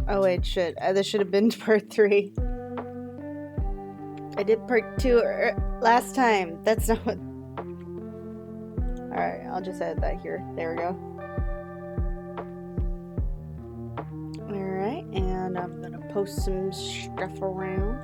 Oh wait, shit. This should have been part 3. I did part 2 last time. That's not what... Alright, I'll just edit that here. There we go. Alright, and I'm gonna post some stuff around.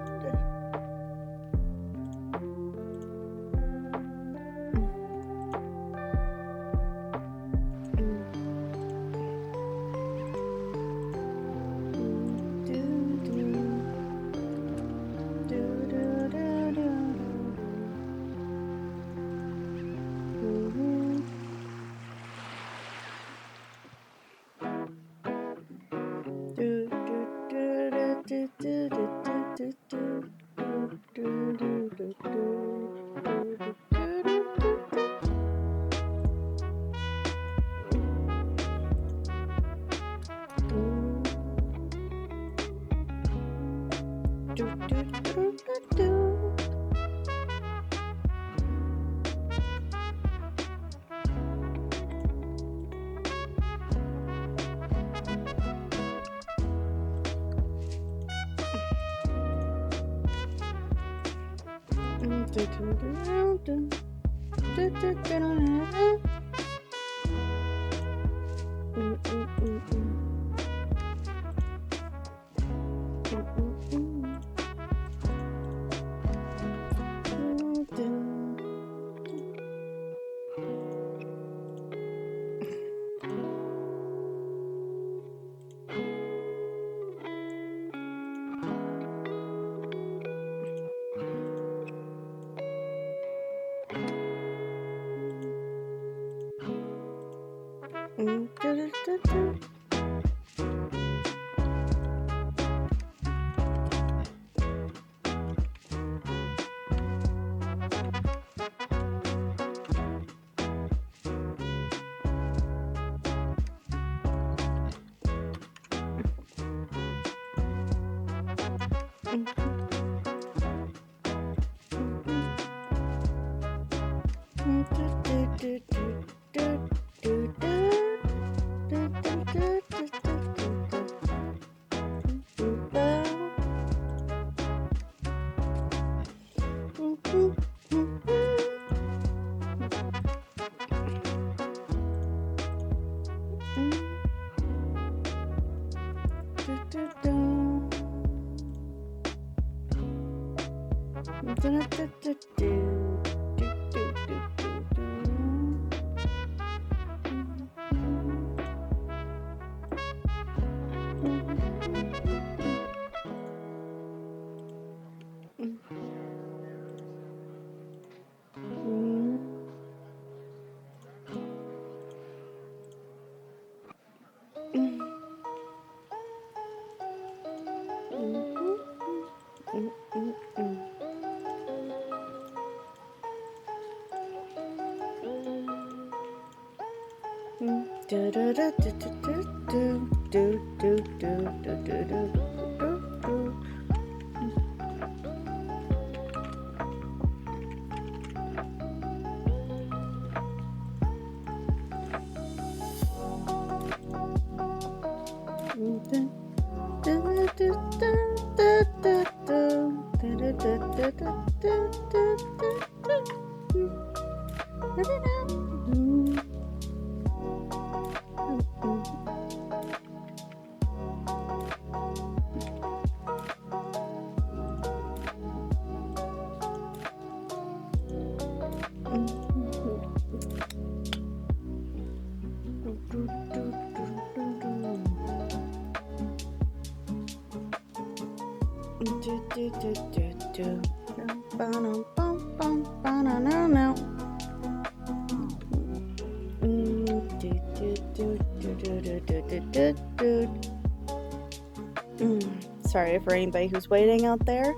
Sorry for anybody who's waiting out there.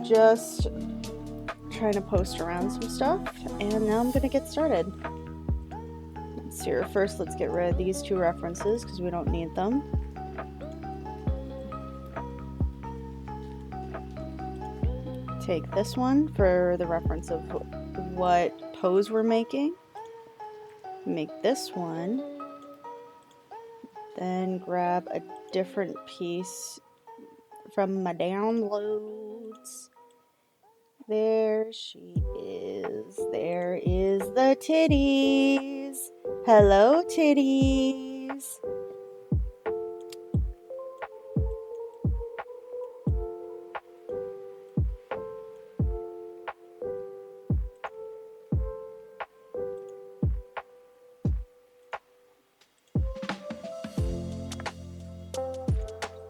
Just trying to post around some stuff, and now I'm gonna get started. Let's see here. First, let's get rid of these 2 references because we don't need them. Take this one for the reference of what pose we're making. Make this one then grab a different piece from my downloads. There she is. There is the titties. Hello, titties.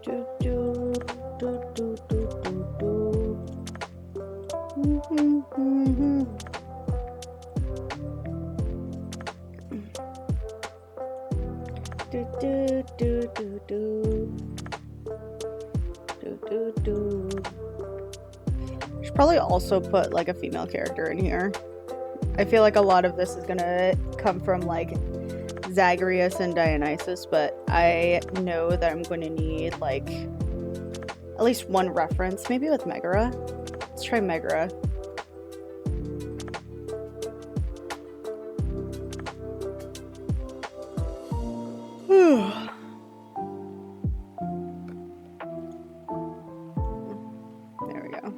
Do, do, do, do, do, do, do. Do, do, do, do, do. Do, do, do. Should probably also put like a female character in here. I feel like a lot of this is gonna come from like Zagreus and Dionysus, but I know that I'm going to need like at least one reference, maybe with Megara. Let's try Megara. There we go.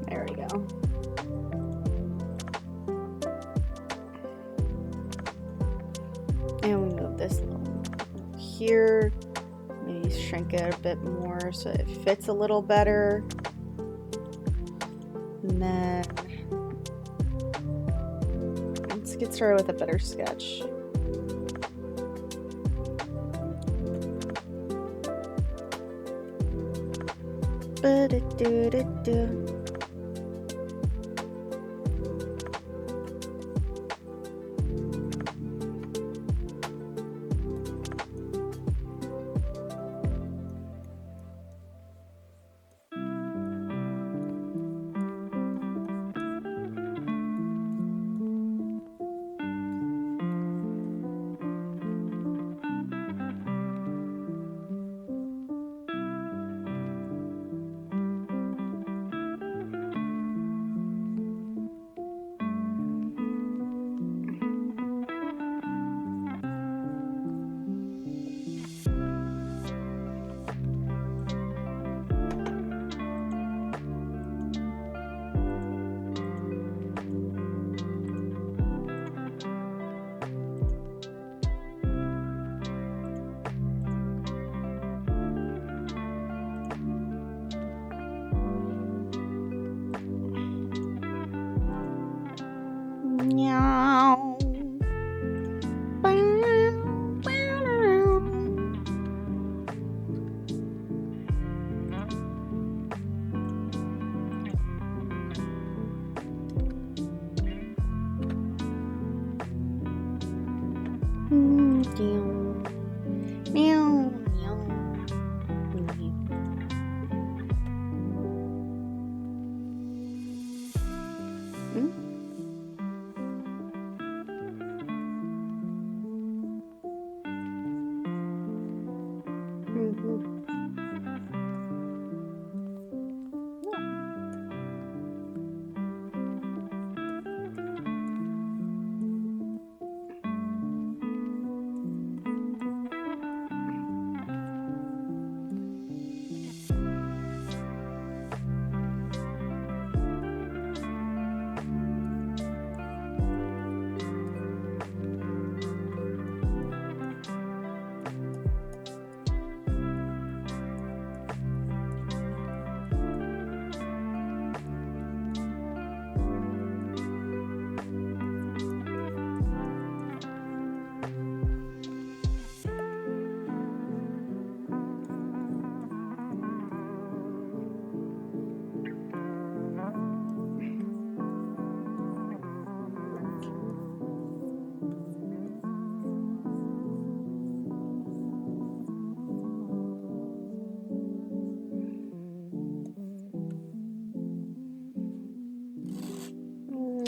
There we go. And we move this little here. Maybe shrink it a bit more so it fits a little better. And then let's get started with a better sketch. Ba-da-do-da-do. Meow. Meow, meow.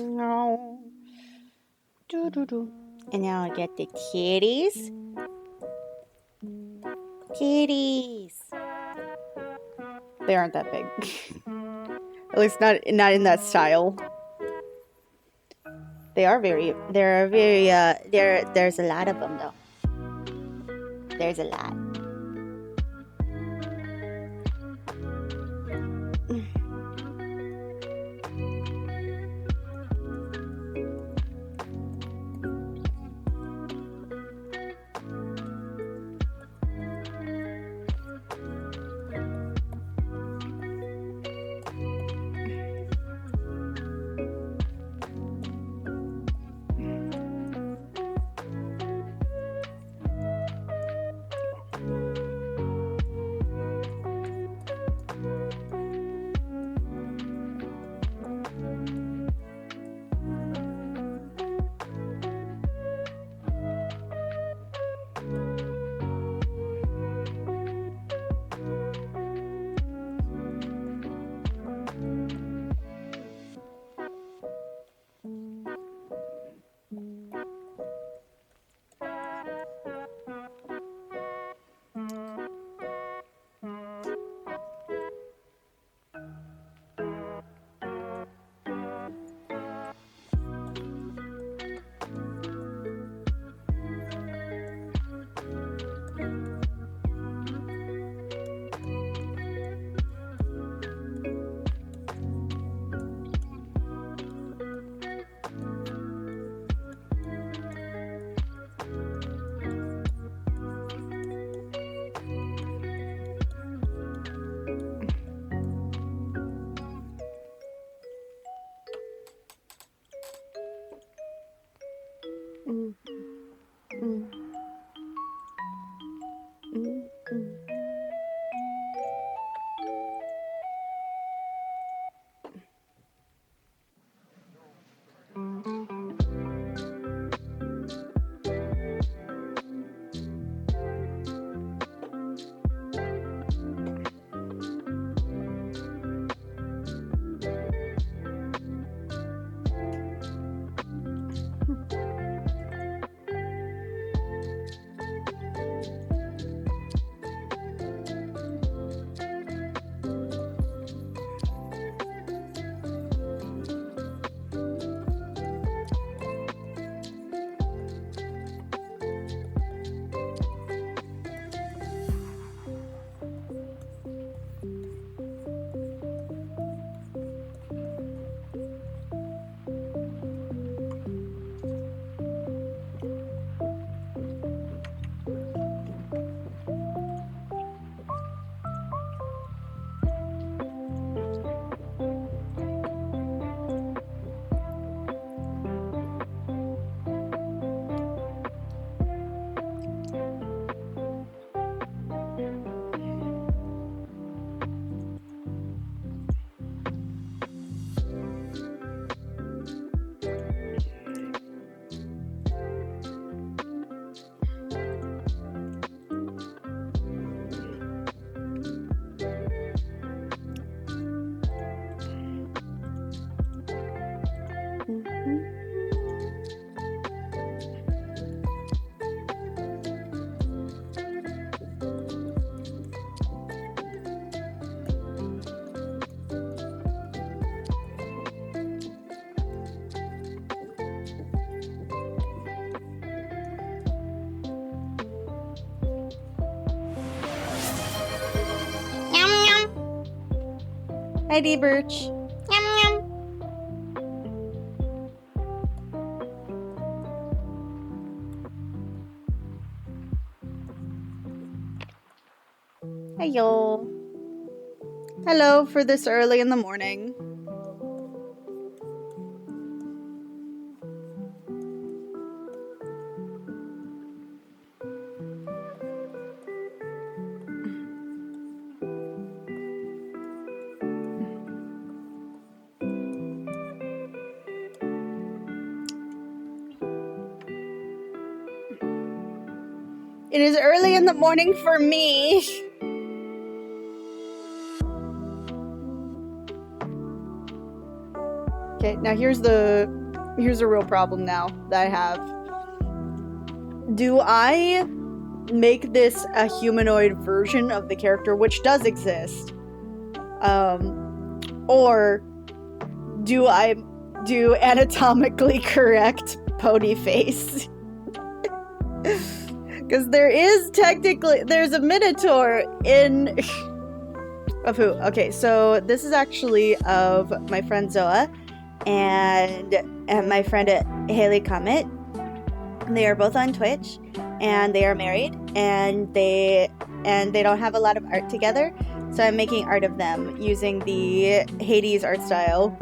No. Do do do. And now I get the kitties. Kitties. They aren't that big. At least not in that style. There's a lot of them though. There's a lot. Mm, mm, mm, mm. Mhm. Yum yum. Hi, D Birch. Yum yum. Heyo. Hello for this early in the morning. It is early in the morning for me. Okay, now here's the real problem now that I have. do I make this a humanoid version of the character, which does exist, or do I do anatomically correct pony face? Because there's a minotaur in of who? Okay, so this is actually of my friend Zoa and my friend Haley Comet. They are both on Twitch, and they are married, and they don't have a lot of art together. So I'm making art of them using the Hades art style.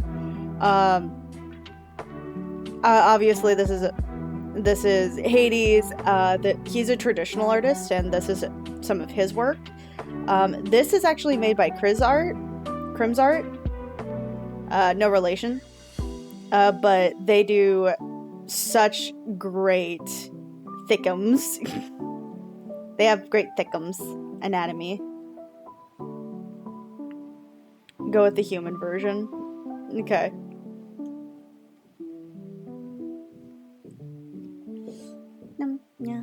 Obviously, this is Hades. He's a traditional artist, and this is some of his work. This is actually made by Crim's Art. No relation. But they do such great thickums. They have great thickums anatomy. Go with the human version. Okay. Yeah.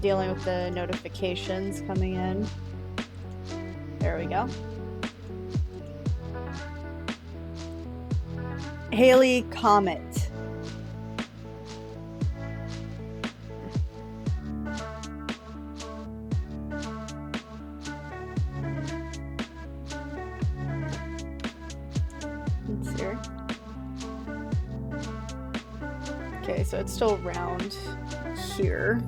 Dealing with the notifications coming in. There we go. Haley Comet. Let's see here. Okay, so it's still round here.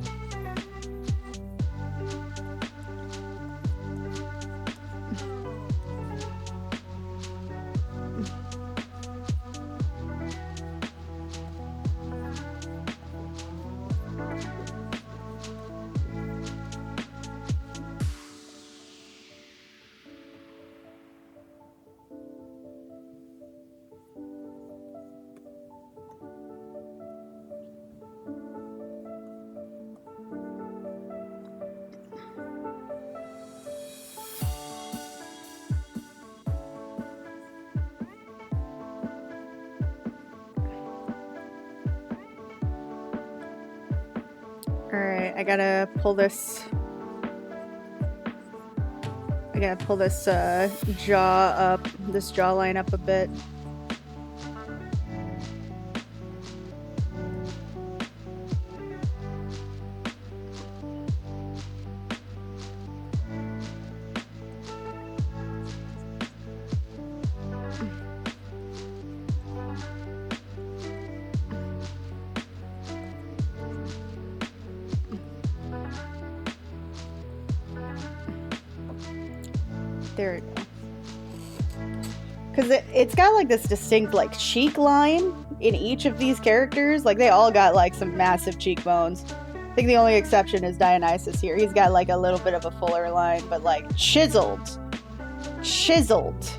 Alright, I gotta pull this this jawline up a bit. There we go. Because it's got like this distinct like cheek line in each of these characters. Like they all got like some massive cheekbones. I think the only exception is Dionysus here. He's got like a little bit of a fuller line, but like chiseled. Chiseled.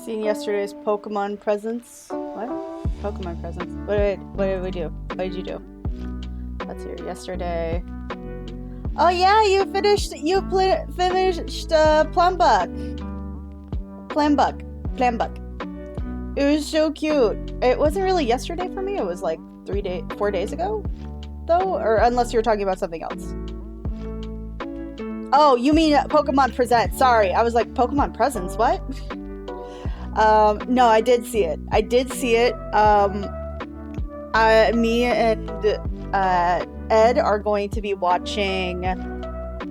Seen yesterday's Pokemon presents. What? Pokemon presents. What did we do? What did you do? Let's hear. Yesterday. Oh yeah, you finished. You finished Plumbuck. Plambug. It was so cute. It wasn't really yesterday for me. It was like 4 days ago, though, or unless you're talking about something else. Oh, you mean Pokemon Presents? Sorry, I was like Pokemon Presents. What? No, I did see it. Me and Ed are going to be watching.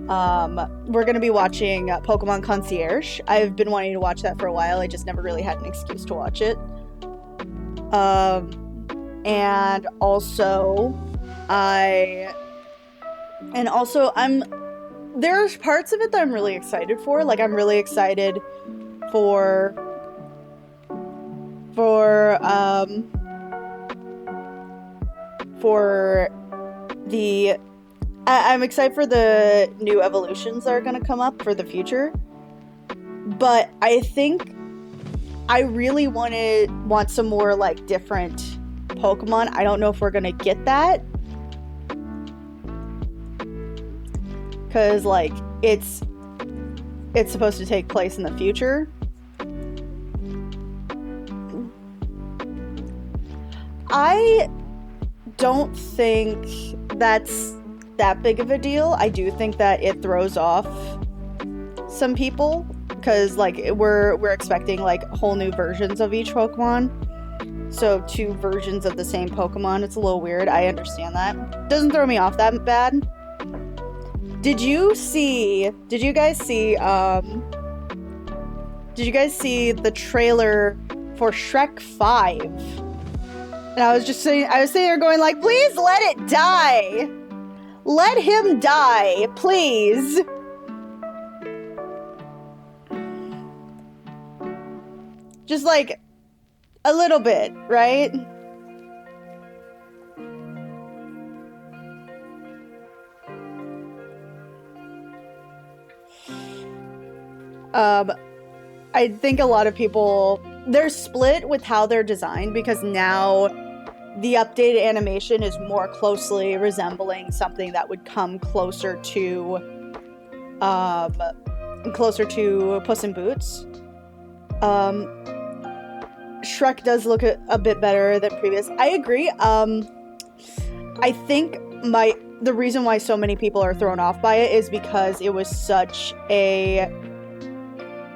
We're going to be watching Pokemon Concierge. I've been wanting to watch that for a while. I just never really had an excuse to watch it. And also, there's parts of it that I'm really excited for. Like, I'm really excited for the I'm excited for the new evolutions that are going to come up for the future. But I think I really want some more like different Pokemon. I don't know if we're going to get that. Cuz like it's supposed to take place in the future. I don't think that's that big of a deal. I do think that it throws off some people because like we're expecting like whole new versions of each Pokemon. So 2 versions of the same Pokemon, it's a little weird. I understand that. Doesn't throw me off that bad. Did you guys see the trailer for Shrek 5? And I was sitting there going like, please let it die. Let him die, please. Just like a little bit, right? I think a lot of people, they're split with how they're designed because now the updated animation is more closely resembling something that would come closer to Puss in Boots. Shrek does look a bit better than previous. I agree. I think the reason why so many people are thrown off by it is because it was such a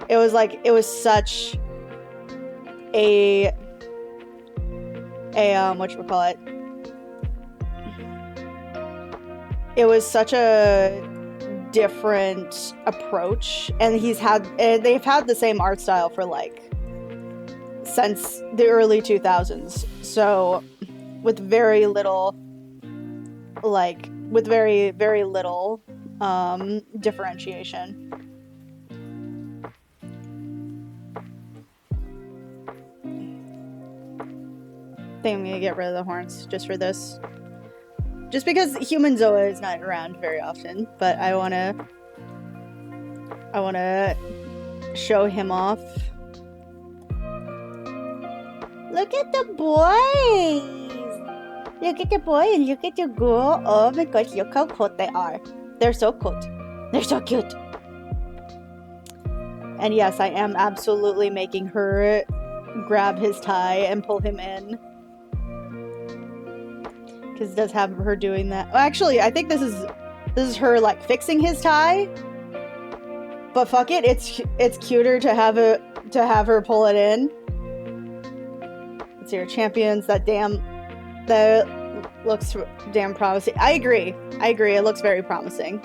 whatchamacallit? It was such a different approach, and they've had the same art style for like since the early 2000s. So with very little differentiation. I think I'm gonna get rid of the horns just for this. Just because Human Zoa is not around very often, but I wanna show him off. Look at the boys! Look at the boy and look at the girl. Oh my gosh, look how cute they are. They're so cute. They're so cute. And yes, I am absolutely making her grab his tie and pull him in. Because it does have her doing that. Well, actually, I think this is her like fixing his tie. But fuck it, it's cuter to have her pull it in. Let's see, our champions. That looks damn promising. I agree. It looks very promising.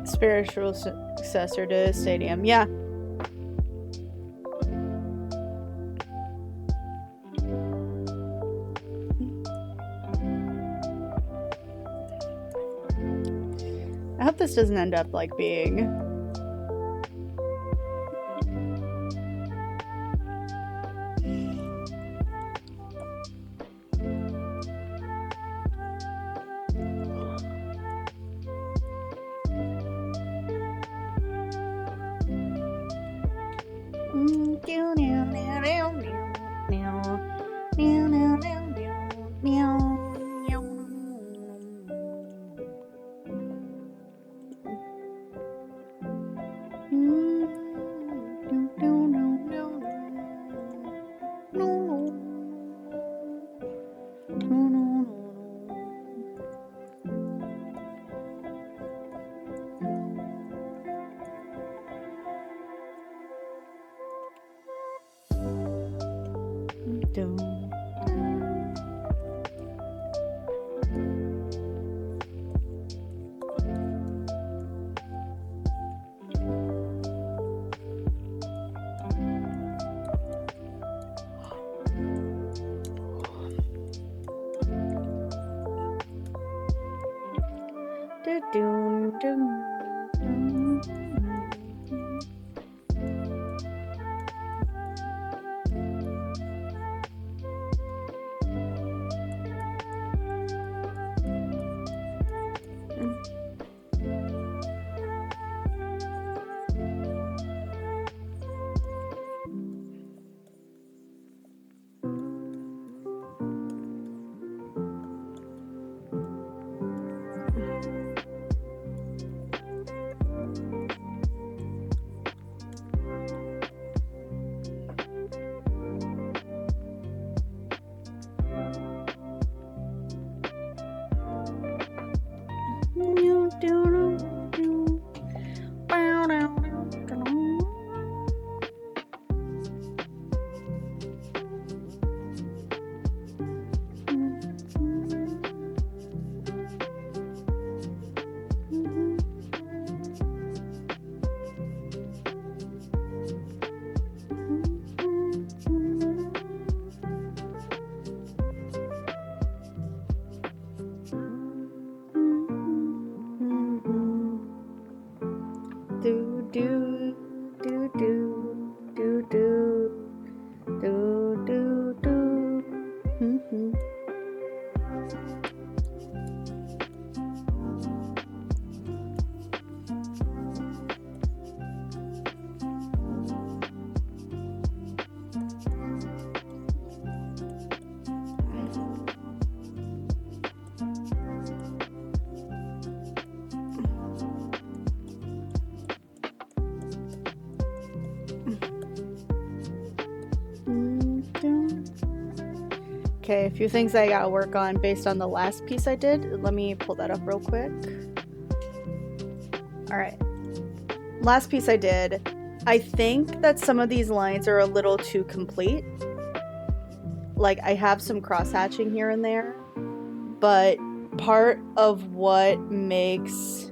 Spiritual successor to Stadium. Yeah. hope this doesn't end up like being... Okay, a few things I gotta work on based on the last piece I did. Let me pull that up real quick. Alright. Last piece I did. I think that some of these lines are a little too complete. Like, I have some cross-hatching here and there. But part of what makes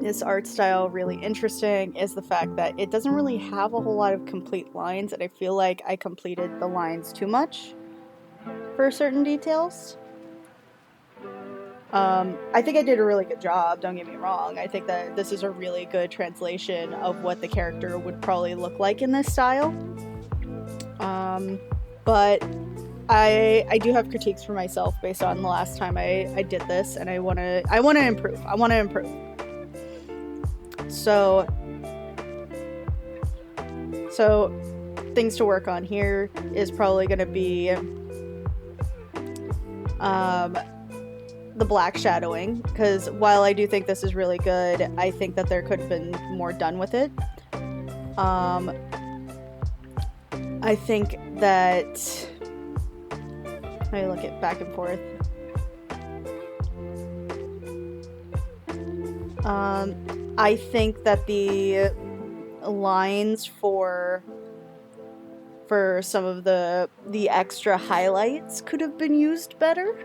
this art style really interesting is the fact that it doesn't really have a whole lot of complete lines, and I feel like I completed the lines too much for certain details. I think I did a really good job, don't get me wrong. I think that this is a really good translation of what the character would probably look like in this style. But I do have critiques for myself based on the last time I did this, and I wanna improve. I wanna improve. So things to work on here is probably going to be the black shadowing, because while I do think this is really good, I think that there could have been more done with it. I think that I look at back and forth. I think that the lines for some of the extra highlights could have been used better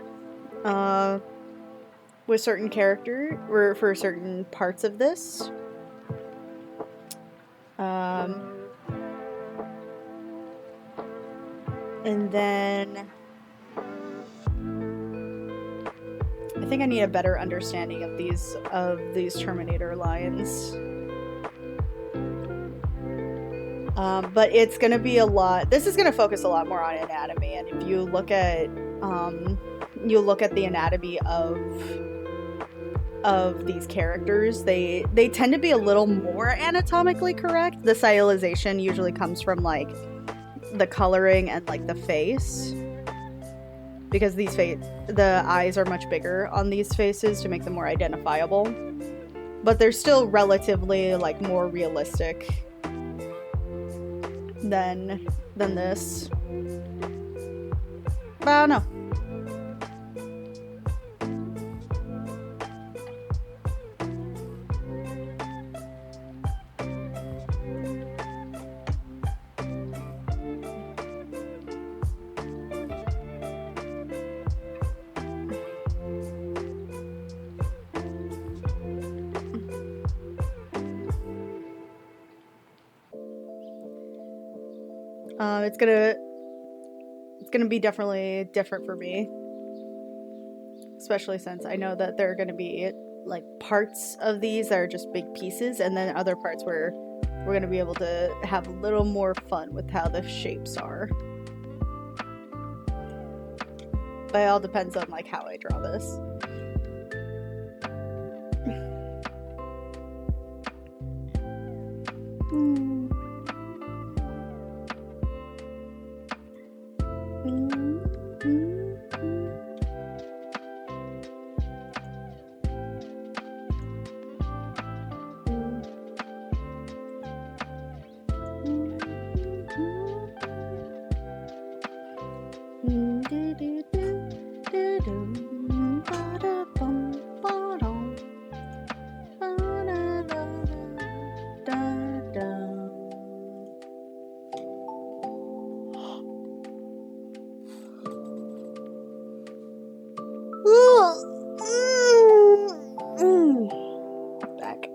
with certain character or for certain parts of this. And then I think I need a better understanding of these Terminator lines. But it's gonna be a lot. This is gonna focus a lot more on anatomy, and if you look at the anatomy of these characters, they tend to be a little more anatomically correct. The stylization usually comes from like the coloring and like the face, because the eyes are much bigger on these faces to make them more identifiable, but they're still relatively like more realistic than this. But I don't know. It's gonna be definitely different for me, especially since I know that there are gonna be like parts of these that are just big pieces, and then other parts where we're gonna be able to have a little more fun with how the shapes are. But it all depends on like how I draw this. Back.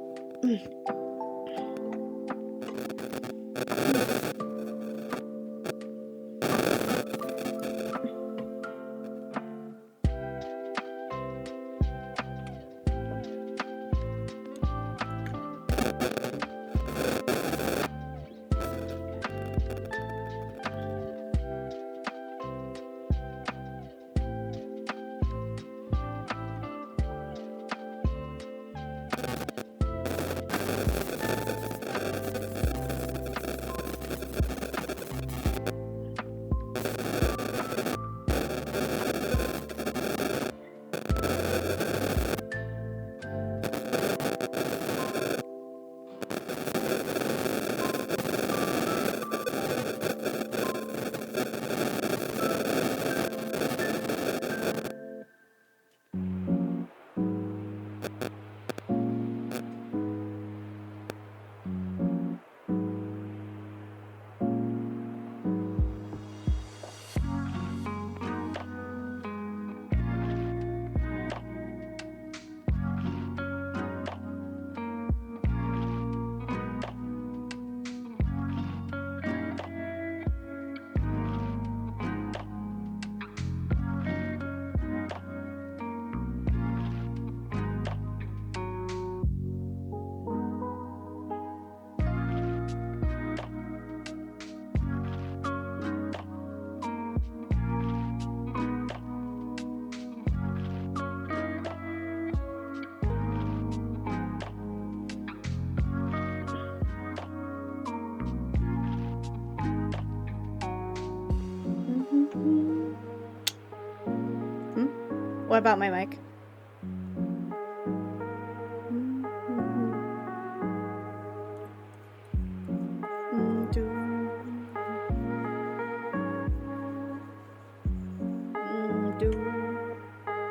What about my mic?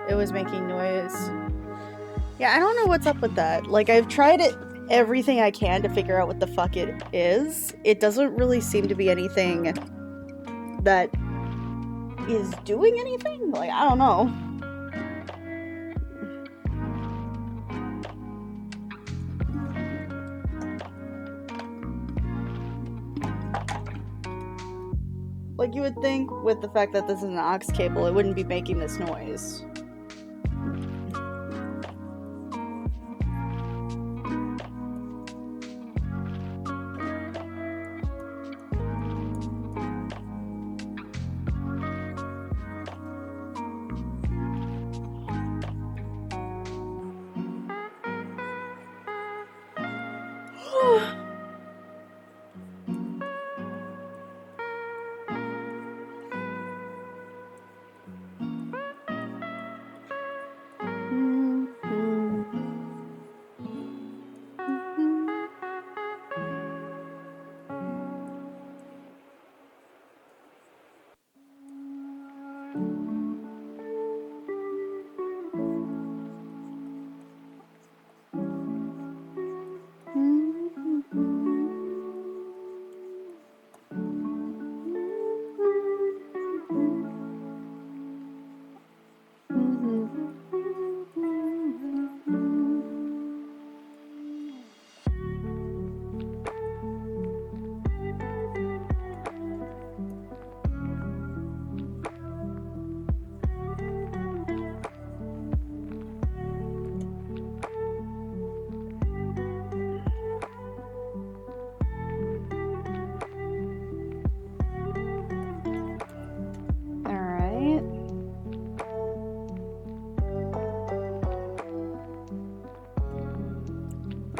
It was making noise. Yeah, I don't know what's up with that. Like, I've tried everything I can to figure out what the fuck it is. It doesn't really seem to be anything that is doing anything. Like, I don't know. Like, you would think with the fact that this is an aux cable, it wouldn't be making this noise.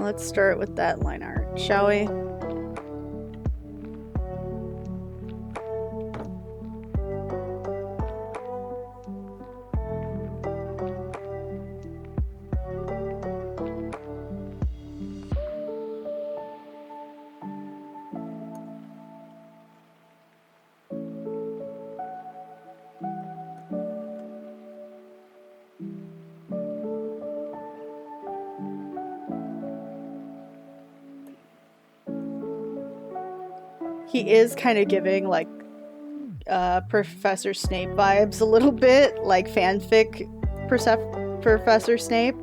let's start with that line art, shall we? He is kind of giving like Professor Snape vibes a little bit, like fanfic Professor Snape.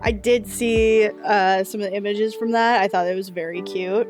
I did see some of the images from that. I thought it was very cute.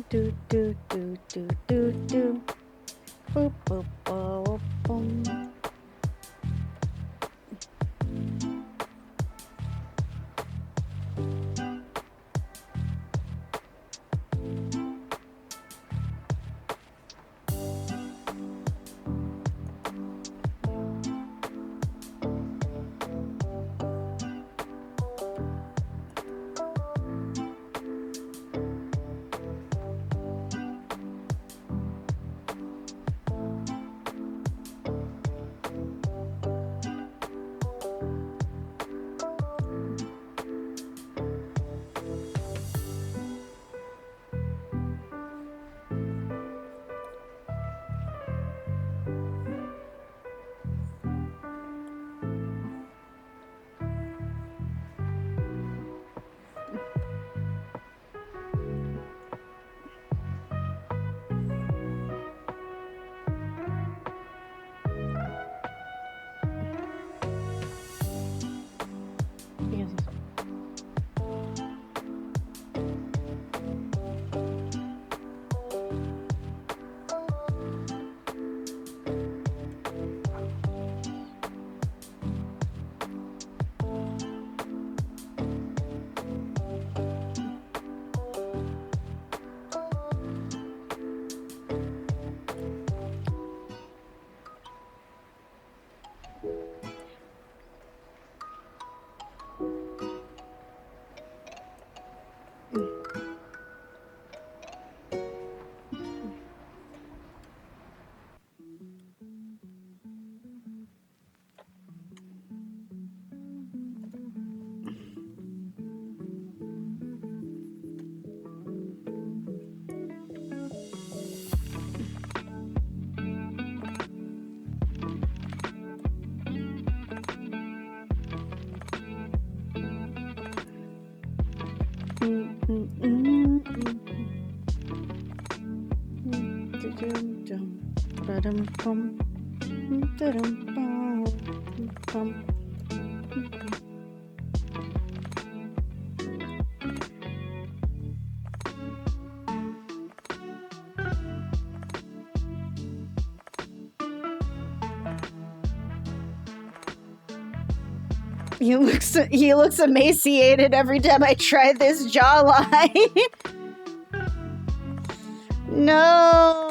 Do do do do do do. Boop boop boop boom. He looks emaciated every time I try this jawline. No.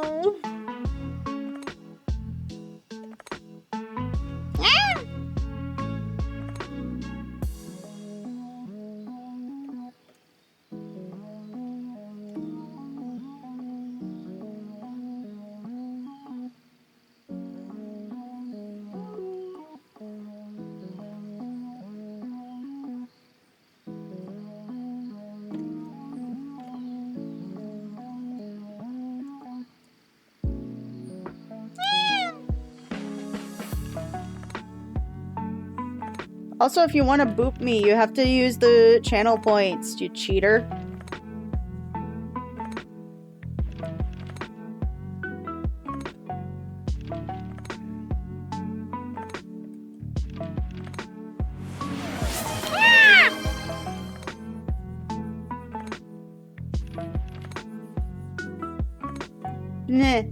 Also, if you want to boop me, you have to use the channel points, you cheater. Nah.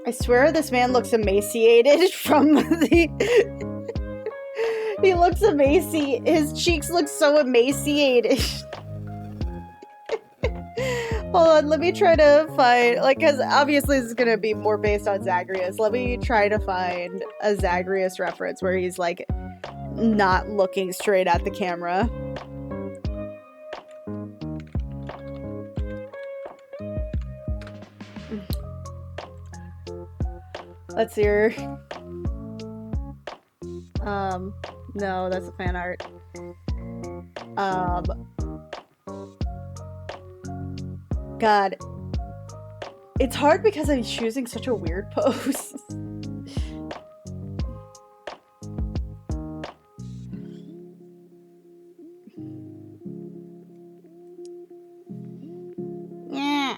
I swear this man looks emaciated from the... He looks emaciated. His cheeks look so emaciated. Hold on, let me try to find... Like, because obviously this is going to be more based on Zagreus. Let me try to find a Zagreus reference where he's, like, not looking straight at the camera. Let's hear. No, that's a fan art. God. It's hard because I'm choosing such a weird pose. Yeah.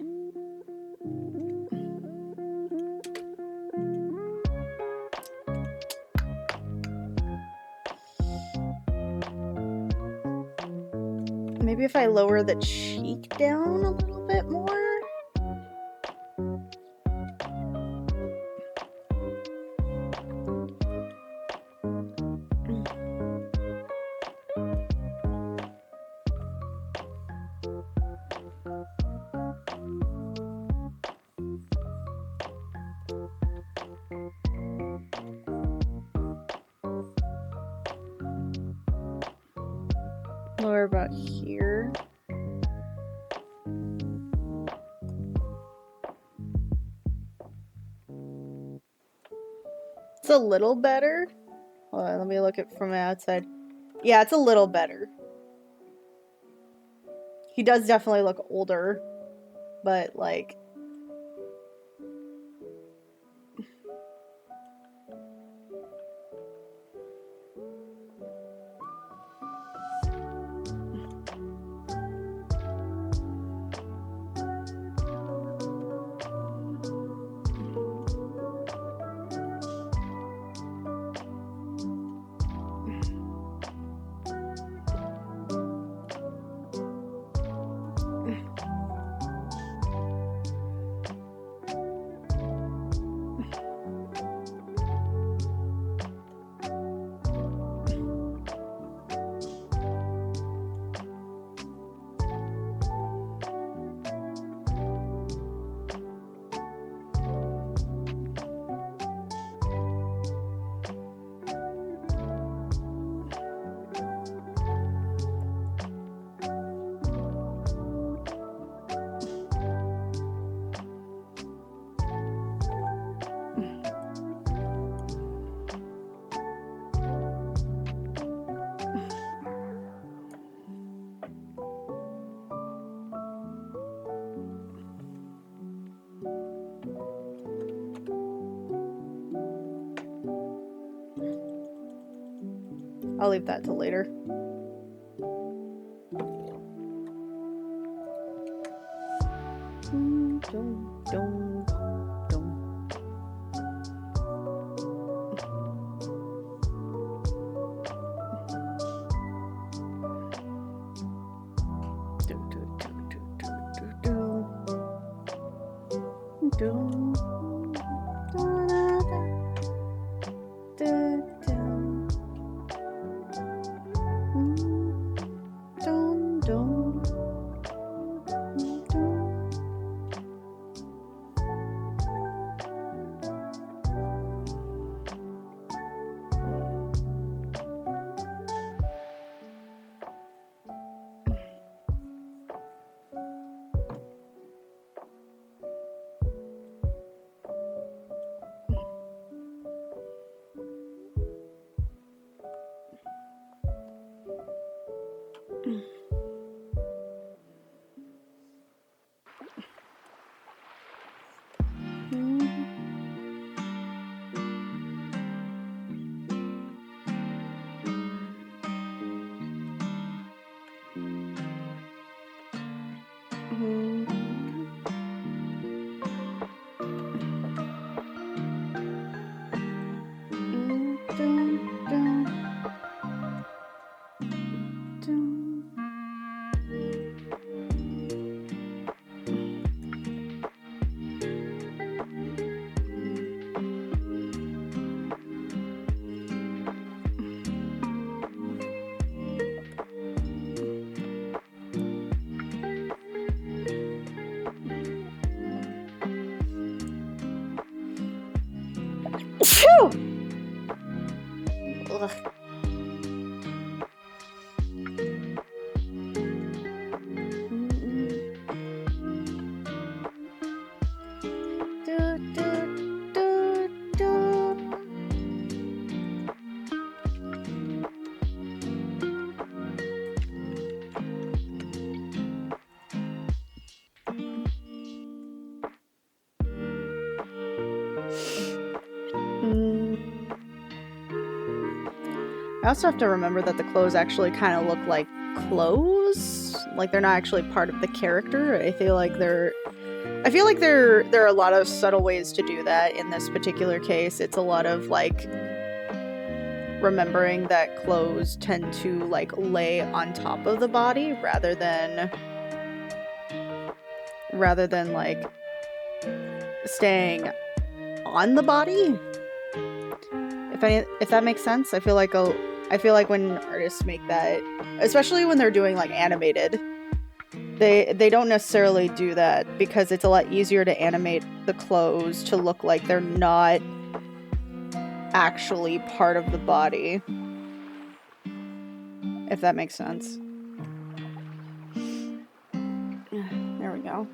Maybe if I lower the cheek down a little bit more? Lower about here. It's a little better. Hold on, let me look at from the outside. Yeah, it's a little better. He does definitely look older, but like... I'll leave that till later. Phew! Ugh. I also have to remember that the clothes actually kind of look like clothes, like they're not actually part of the character. I feel like there are a lot of subtle ways to do that in this particular case. It's a lot of like remembering that clothes tend to like lay on top of the body rather than like staying on the body. If that makes sense. I feel like when artists make that, especially when they're doing like animated, they don't necessarily do that because it's a lot easier to animate the clothes to look like they're not actually part of the body. If that makes sense. There we go.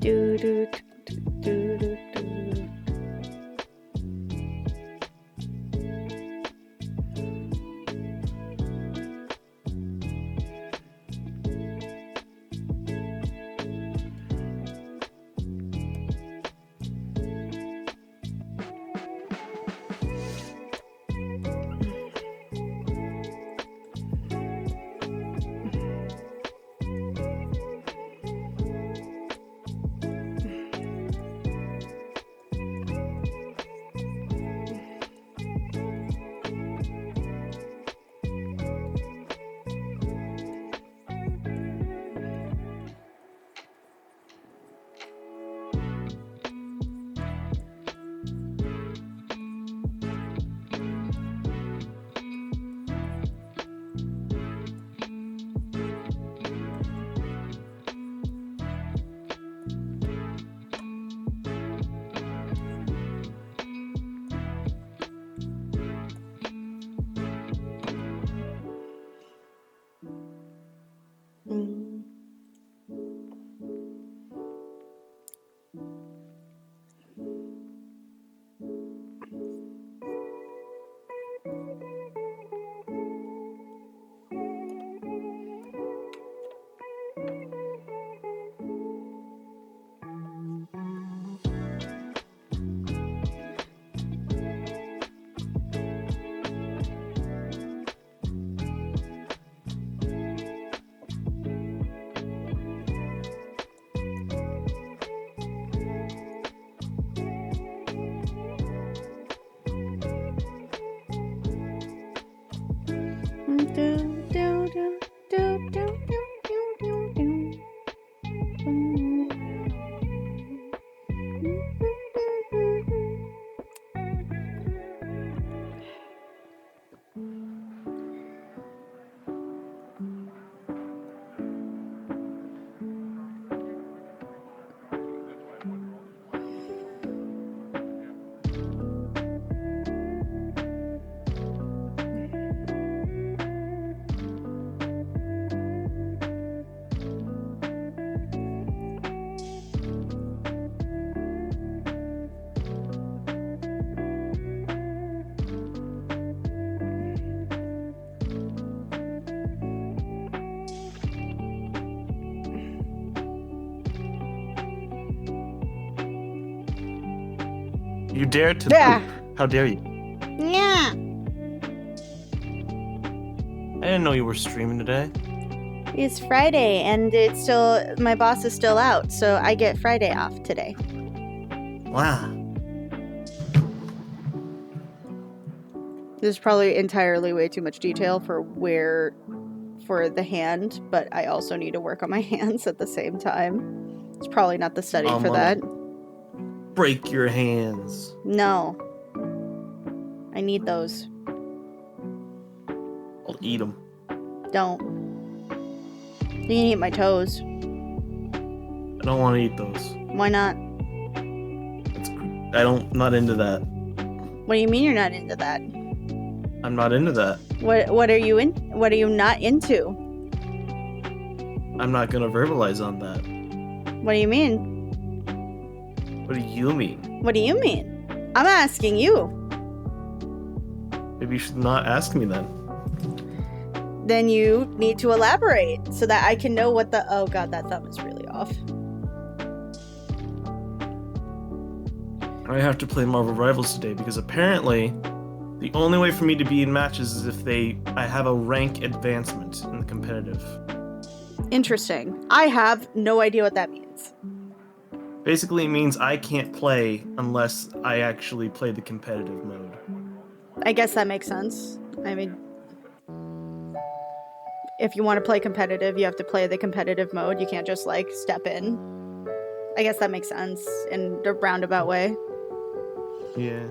Do do do do do do. You dare to Yeah. poop. How dare you? Yeah. I didn't know you were streaming today. It's Friday, and it's still my boss is still out, so I get Friday off today. Wow. There's probably entirely way too much detail for the hand, but I also need to work on my hands at the same time. It's probably not the study for that. Break your hands. No. I need those. I'll eat them. Don't. You can eat my toes. I don't want to eat those. Why not? I'm not into that. What do you mean you're not into that? I'm not into that. What are you in? What are you not into? I'm not gonna verbalize on that. What do you mean? What do you mean? What do you mean? I'm asking you. Maybe you should not ask me then. Then you need to elaborate so that I can know what the... Oh god, that thumb is really off. I have to play Marvel Rivals today because apparently the only way for me to be in matches is if I have a rank advancement in the competitive. Interesting. I have no idea what that means. Basically, it means I can't play unless I actually play the competitive mode. I guess that makes sense. I mean, if you want to play competitive, you have to play the competitive mode. You can't just, like, step in. I guess that makes sense in a roundabout way. Yeah.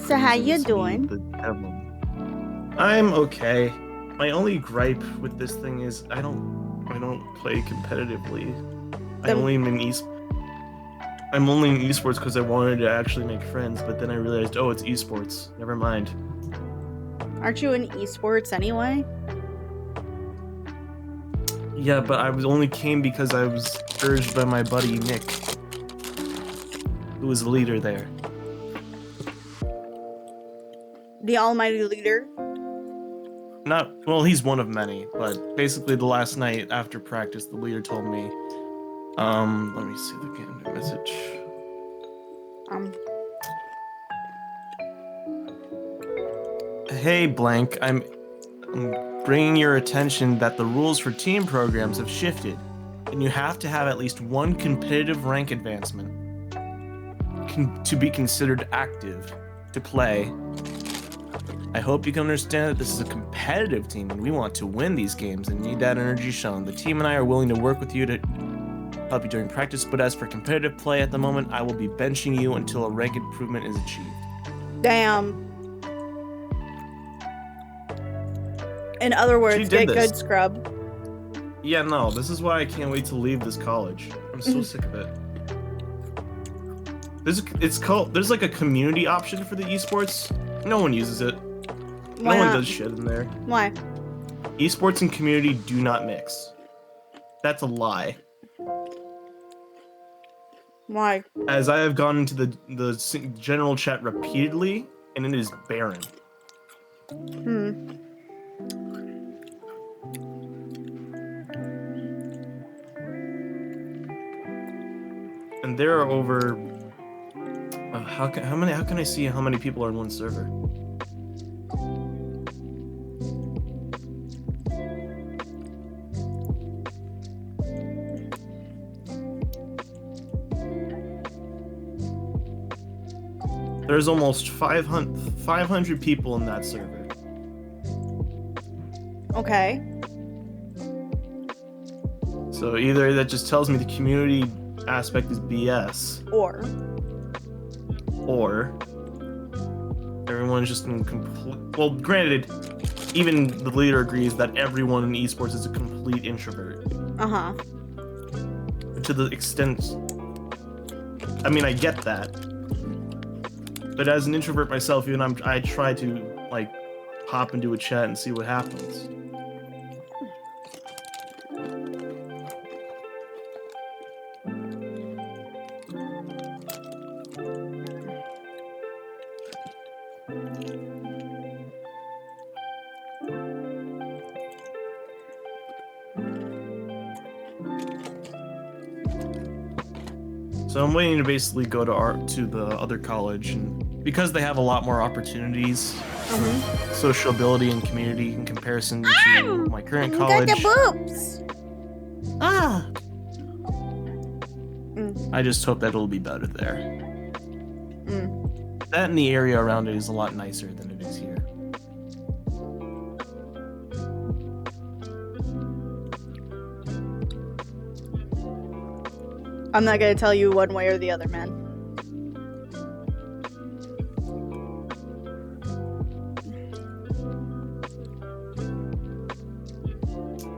So how you reasons doing? me, the devil. I'm okay. My only gripe with this thing is I don't play competitively. Then- I'm only in esports because I wanted to actually make friends, but then I realized, oh, it's esports. Never mind. Aren't you in esports anyway? Yeah, but I only came because I was urged by my buddy Nick, who was the leader there. The almighty leader? He's one of many, but basically the last night after practice, the leader told me, let me see the game message. Hey, blank, I'm bringing your attention that the rules for team programs have shifted, and you have to have at least one competitive rank advancement to be considered active to play. I hope you can understand that this is a competitive team and we want to win these games and need that energy shown. The team and I are willing to work with you to help you during practice, but as for competitive play at the moment, I will be benching you until a rank improvement is achieved. Damn. In other words, get good, scrub. Yeah, no, this is why I can't wait to leave this college. I'm so sick of it. There's like a community option for the esports. No one uses it. Why no one not? does shit in there. Why? Esports and community do not mix. That's a lie. Why? As I have gone into the general chat repeatedly, and it is barren. And there are over. How can I see how many people are in one server? There's almost 500 people in that server. Okay. So either that just tells me the community aspect is BS, or everyone's just in complete. Well, granted, even the leader agrees that everyone in esports is a complete introvert. To the extent, I mean, I get that, but as an introvert myself, even I try to like hop into a chat and see what happens. So I'm waiting to basically go to the other college, and because they have a lot more opportunities for sociability and community in comparison to my current college. Got the boobs. I just hope that it'll be better there. That and the area around it is a lot nicer than it is here. I'm not gonna tell you one way or the other, man.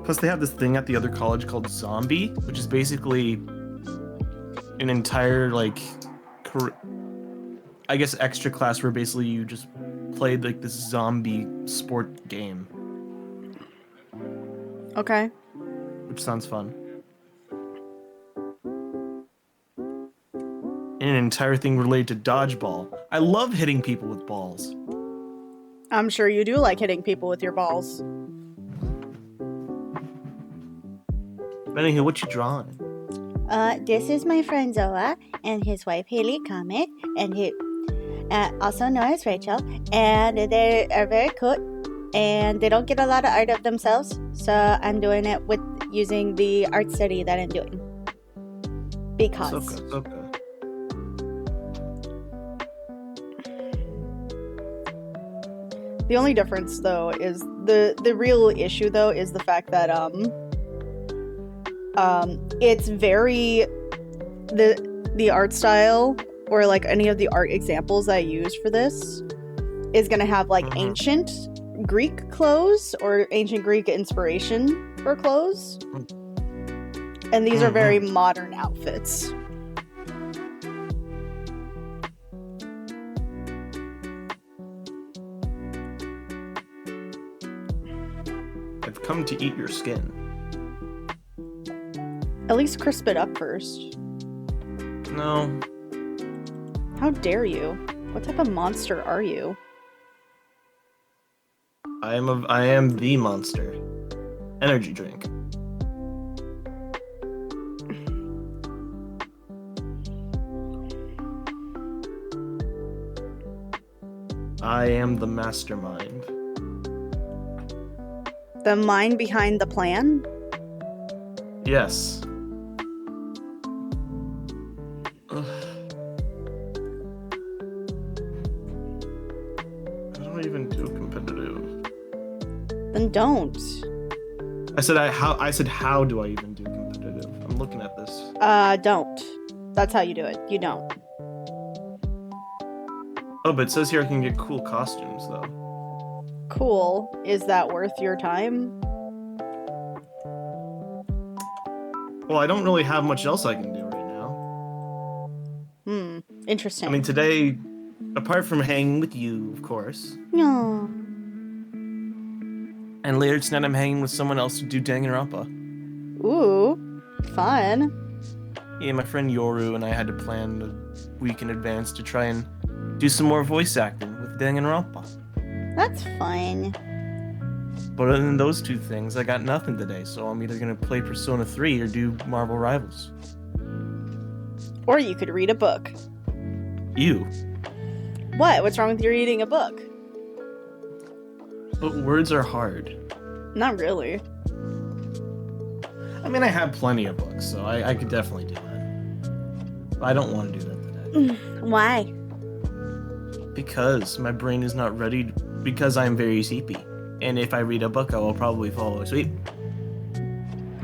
Plus, they have this thing at the other college called Zombie, which is basically an entire, like, I guess extra class where basically you just played, like, this zombie sport game. Okay. Which sounds fun. And an entire thing related to dodgeball. I love hitting people with balls. I'm sure you do like hitting people with your balls. But anywho, what you drawing? This is my friend Zoa and his wife Haley Comet, and he, also known as Rachel, and they are very cool, and they don't get a lot of art of themselves, so I'm doing it with using the art study that I'm doing. Because. So good. The only difference, though, is the real issue, though, is the fact that it's very the art style, or like any of the art examples I use for this is going to have like Mhm. ancient Greek clothes or ancient Greek inspiration for clothes. And these are very modern outfits. I've come to eat your skin. At least crisp it up first. No. How dare you? What type of monster are you? I am the monster. Energy drink. I am the mastermind. The mind behind the plan? Yes. Ugh. I don't even do competitive. Then don't. I said how do I even do competitive? I'm looking at this. Don't. That's how you do it. You don't. Oh, but it says here I can get cool costumes though. Cool. Is that worth your time? Well, I don't really have much else I can do right now. Interesting. I mean, today, apart from hanging with you, of course. No. And later tonight, I'm hanging with someone else to do Danganronpa. Ooh. Fun. Yeah, my friend Yoru and I had to plan a week in advance to try and do some more voice acting with Danganronpa. That's fun. But other than those two things, I got nothing today, so I'm either gonna play Persona 3 or do Marvel Rivals. Or you could read a book. You. What? What's wrong with you reading a book? But words are hard. Not really. I mean, I have plenty of books, so I could definitely do that. But I don't want to do that today. Why? Because my brain is not ready, because I am very sleepy. And if I read a book, I will probably fall asleep.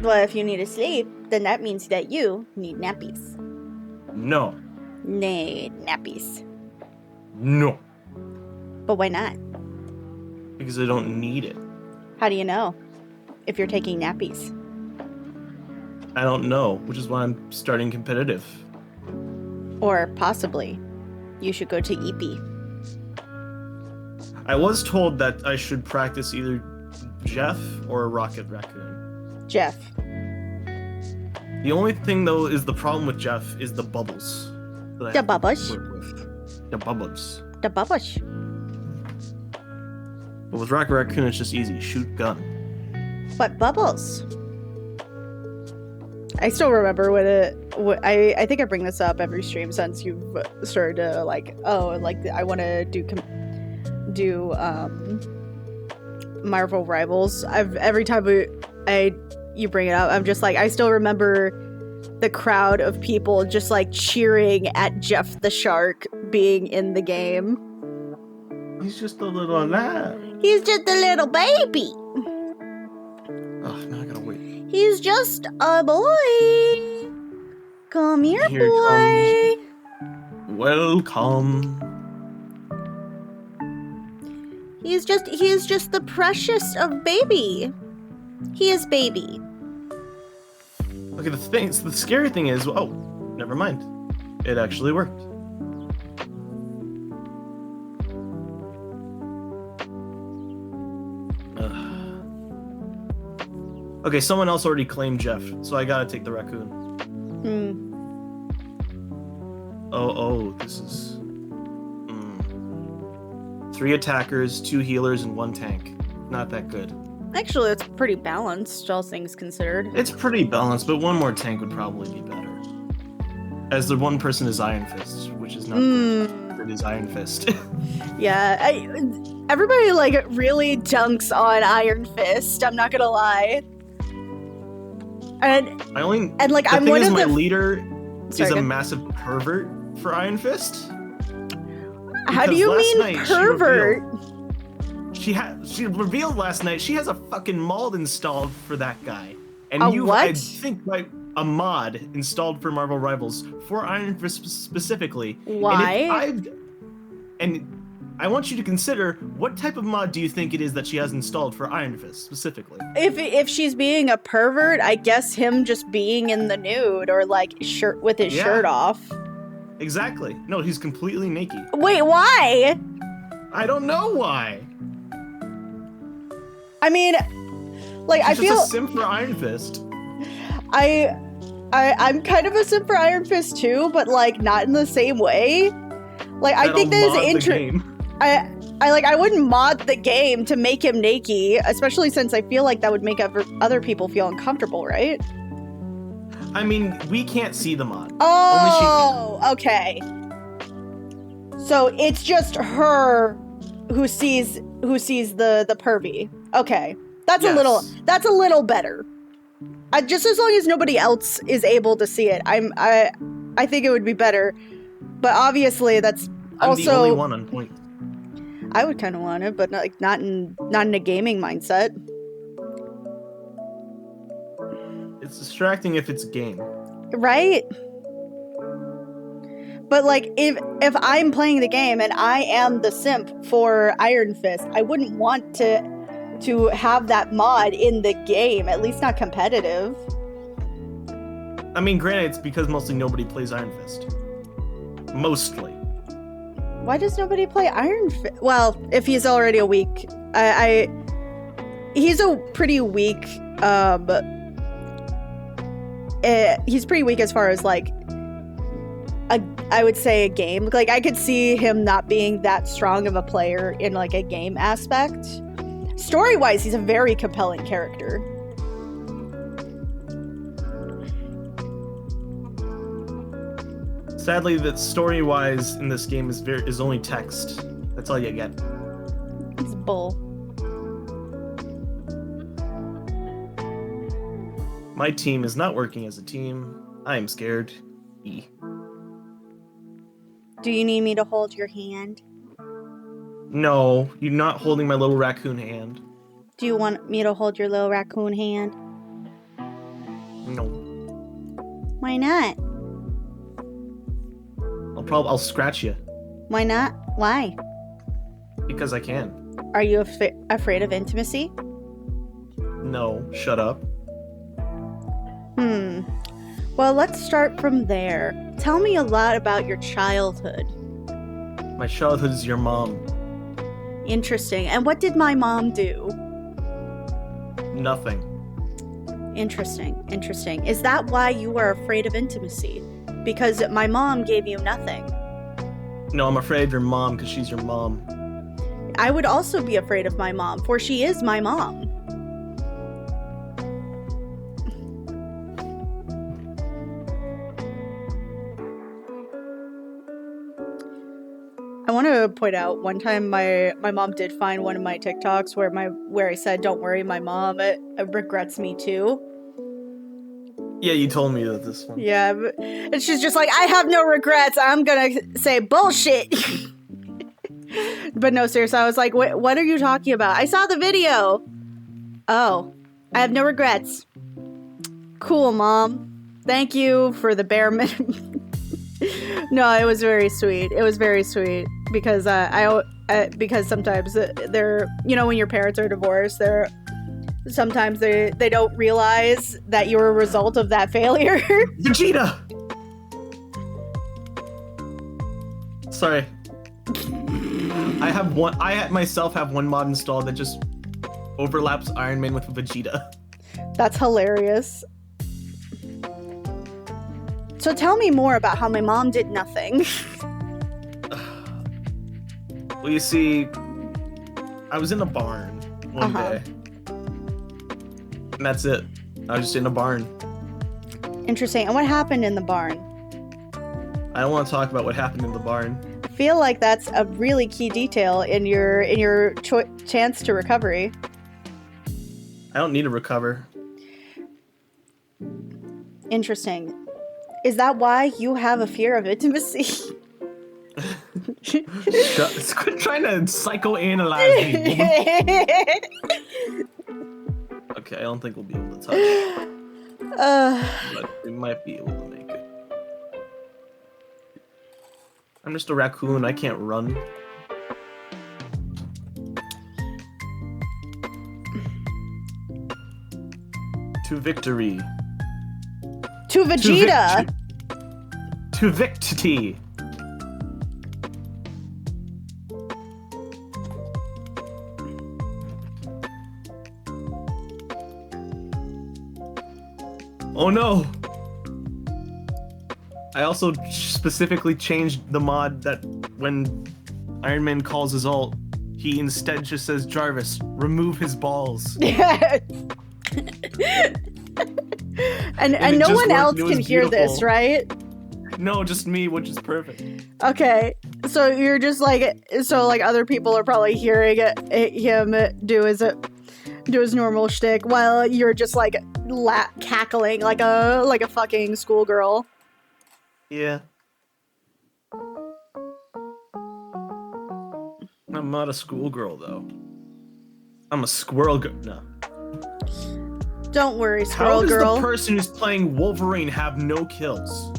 Well, if you need to sleep, then that means that you need nappies. No. Need nappies. No. But why not? Because I don't need it. How do you know if you're taking nappies? I don't know, which is why I'm starting competitive. Or possibly, you should go to EP. I was told that I should practice either Jeff or Rocket Raccoon. Jeff. The only thing, though, is the problem with Jeff is the bubbles. That I The have to bubbles? work with. The bubbles. The bubbles. But with Rocket Raccoon, it's just easy. Shoot gun. What bubbles? I still remember when I think I bring this up every stream since you've started to I want to do Marvel Rivals. Every time you bring it up, I'm just like, I still remember the crowd of people just like cheering at Jeff the Shark being in the game. He's just a little lad. He's just a little baby. Oh, now I gotta wait. He's just a boy. Come here, Here boy. Welcome. He is just the precious of baby. He is baby. Okay, the scary thing is, oh, never mind. It actually worked. Okay, someone else already claimed Jeff, so I gotta take the raccoon. Oh, this is... 3 attackers, 2 healers, and 1 tank. Not that good. Actually, it's pretty balanced, all things considered. It's pretty balanced, but 1 more tank would probably be better. As the one person is Iron Fist, which is not good. It is Iron Fist. Yeah, everybody like really dunks on Iron Fist. I'm not gonna lie. And I'm one of my the leader Sorry, is a go- massive pervert for Iron Fist. How do Because you last mean night pervert? She revealed last night she has a fucking mod installed for that guy. And A I what? think a mod installed for Marvel Rivals for Iron Fist specifically. Why? And I want you to consider what type of mod do you think it is that she has installed for Iron Fist specifically. If she's being a pervert, I guess him just being in the nude or like shirt with his shirt off. Exactly. No, he's completely naked. Wait, why? I don't know why. I mean, like, She's I feel just a simp for Iron Fist. I'm kind of a simp for Iron Fist too, but like not in the same way. Like, I think there's I wouldn't mod the game to make him naked, especially since I feel like that would make other people feel uncomfortable, right? I mean, we can't see the mod. Oh, okay. So it's just her who sees the pervy. Okay, that's a little better. Just as long as nobody else is able to see it, I think it would be better. But obviously, that's I'm the only one on point. I would kind of want it, but not in a gaming mindset. It's distracting if it's a game, right? But like, if I'm playing the game and I am the simp for Iron Fist, I wouldn't want to have that mod in the game, at least not competitive. I mean, granted, it's because mostly nobody plays Iron Fist. Mostly. Why does nobody play Iron Fist? Well, if he's already a weak, he's a pretty weak. He's pretty weak as far as like I would say a game. Like, I could see him not being that strong of a player in like a game aspect. Story-wise, he's a very compelling character. Sadly, that story-wise in this game is only text. That's all you get. It's bull. My team is not working as a team. I am scared. Do you need me to hold your hand? No, you're not holding my little raccoon hand. Do you want me to hold your little raccoon hand? No. Why not? I'll scratch you. Why not? Why? Because I can. Are you afraid of intimacy? No, shut up. Well, let's start from there. Tell me a lot about your childhood. My childhood is your mom. Interesting. And what did my mom do? Nothing. Interesting. Is that why you are afraid of intimacy? Because my mom gave you nothing. No, I'm afraid of your mom because she's your mom. I would also be afraid of my mom, for she is my mom. I want to point out, one time my mom did find one of my TikToks where I said, "Don't worry, my mom regrets me too." Yeah, you told me that this one. Yeah, and she's just like, "I have no regrets. I'm gonna say bullshit." But no, seriously, I was like, "What are you talking about? I saw the video." Oh, I have no regrets. Cool, Mom. Thank you for the bare minimum. No, it was very sweet. Because because sometimes they're, when your parents are divorced, sometimes they don't realize that you're a result of that failure. Vegeta! Sorry. I myself have one mod installed that just overlaps Iron Man with Vegeta. That's hilarious. So tell me more about how my mom did nothing. Well, you see, I was in a barn one day. And that's it. I was just in a barn. Interesting. And what happened in the barn? I don't want to talk about what happened in the barn. I feel like that's a really key detail in your chance to recovery. I don't need to recover. Interesting. Is that why you have a fear of intimacy? Quit trying to psychoanalyze me. Okay, I don't think we'll be able to touch. But we might be able to make it. I'm just a raccoon. I can't run. To victory. To Vegeta. To victity. Oh no! I also specifically changed the mod that when Iron Man calls his ult, he instead just says, Jarvis, remove his balls. Yeah. and no one else can hear this, right? No, just me, which is perfect. Okay, so you're just like, so like other people are probably hearing him do his normal shtick while you're just like cackling like a fucking schoolgirl. Yeah. I'm not a schoolgirl though. I'm a squirrel girl. No. Don't worry, squirrel girl. How does the person who's playing Wolverine have no kills?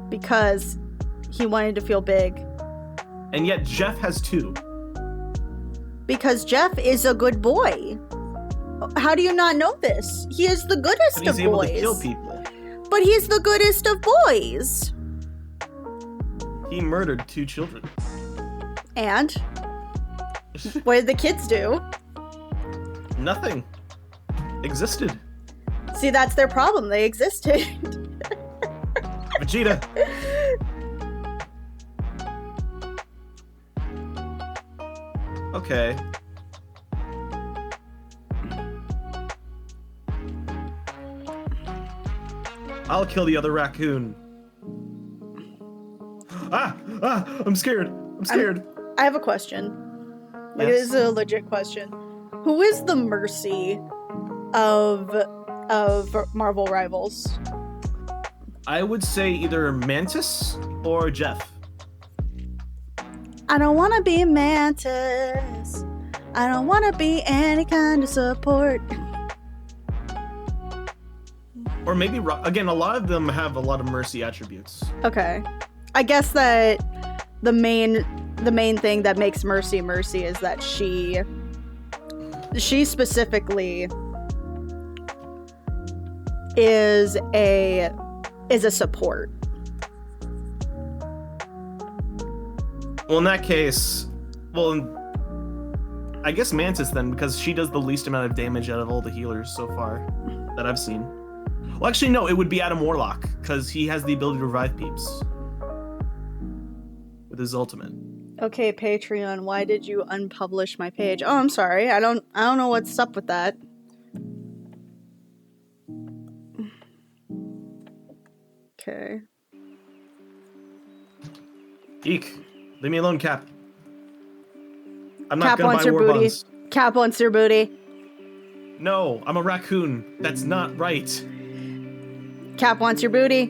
Because he wanted to feel big. And yet Jeff has 2. Because Jeff is a good boy. How do you not know this? He is the goodest of boys. He's able to kill people. But he's the goodest of boys. He murdered 2 children. And? What did the kids do? Nothing. Existed. See, that's their problem. They existed. Vegeta. Okay. I'll kill the other raccoon. I'm scared. I'm scared. I have a question. Like, Yes. this is a legit question. Who is the Mercy of Marvel Rivals? I would say either Mantis or Jeff. I don't want to be Mantis. I don't want to be any kind of support. Or maybe, again, a lot of them have a lot of Mercy attributes. Okay. I guess that the main thing that makes Mercy Mercy is that she specifically is a support. Well, in that case, I guess Mantis then, because she does the least amount of damage out of all the healers so far that I've seen. Well, actually, no, it would be Adam Warlock, because he has the ability to revive peeps with his ultimate. Okay, Patreon, why did you unpublish my page? Oh, I'm sorry. I don't know what's up with that. Okay. Eek. Leave me alone, Cap. I'm Cap not gonna wants buy your war booty. bonds. Cap wants your booty. No, I'm a raccoon. That's not right. Cap wants your booty.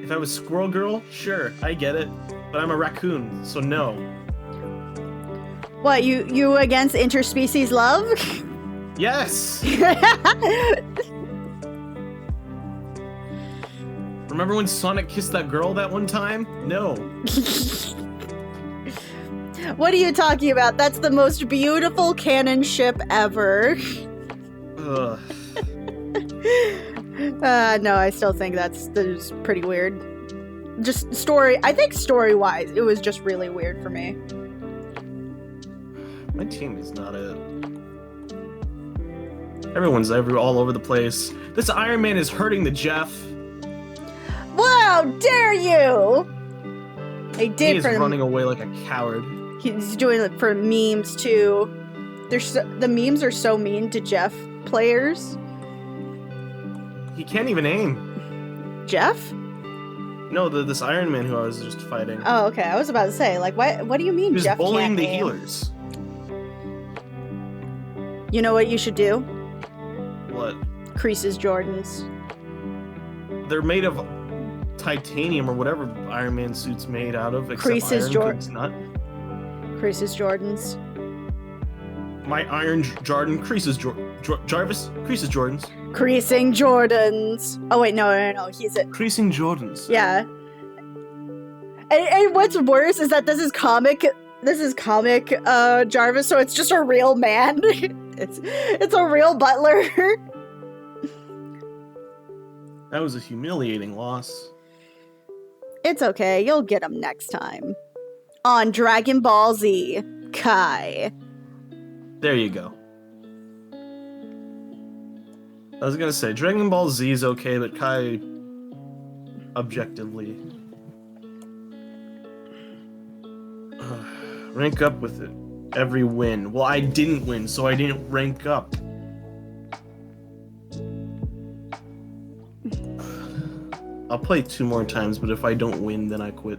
If I was Squirrel Girl, sure, I get it. But I'm a raccoon, so no. What, you against interspecies love? Yes! Remember when Sonic kissed that girl that one time? No. What are you talking about? That's the most beautiful canon ship ever. Ugh. No, I still think that's pretty weird. Just I think story-wise, it was just really weird for me. My team is not it. Everyone's all over the place. This Iron Man is hurting the Jeff. Wow, dare you! He did. He is running away like a coward. He's doing it for memes too. The memes are so mean to Jeff players. He can't even aim. Jeff? No, this Iron Man who I was just fighting. Oh, okay. I was about to say, like, what do you mean He's Jeff bullying can't the aim? healers. You know what you should do? What? Creases Jordans. They're made of titanium or whatever Iron Man suit's made out of. Except Creases Iron's not. Creases Jordans. My Iron Jordan creases Jarvis creases Jordans. Creasing Jordans. Oh wait, no. He's it. Creasing Jordans. Yeah. And what's worse is that this is comic this is comic Jarvis, so it's just a real man. it's a real butler. That was a humiliating loss. It's okay, you'll get him next time. On Dragon Ball Z, Kai. There you go. I was gonna say, Dragon Ball Z is okay, but Kai, objectively, rank up with it. Every win. Well, I didn't win, so I didn't rank up. I'll play 2 more times, but if I don't win, then I quit.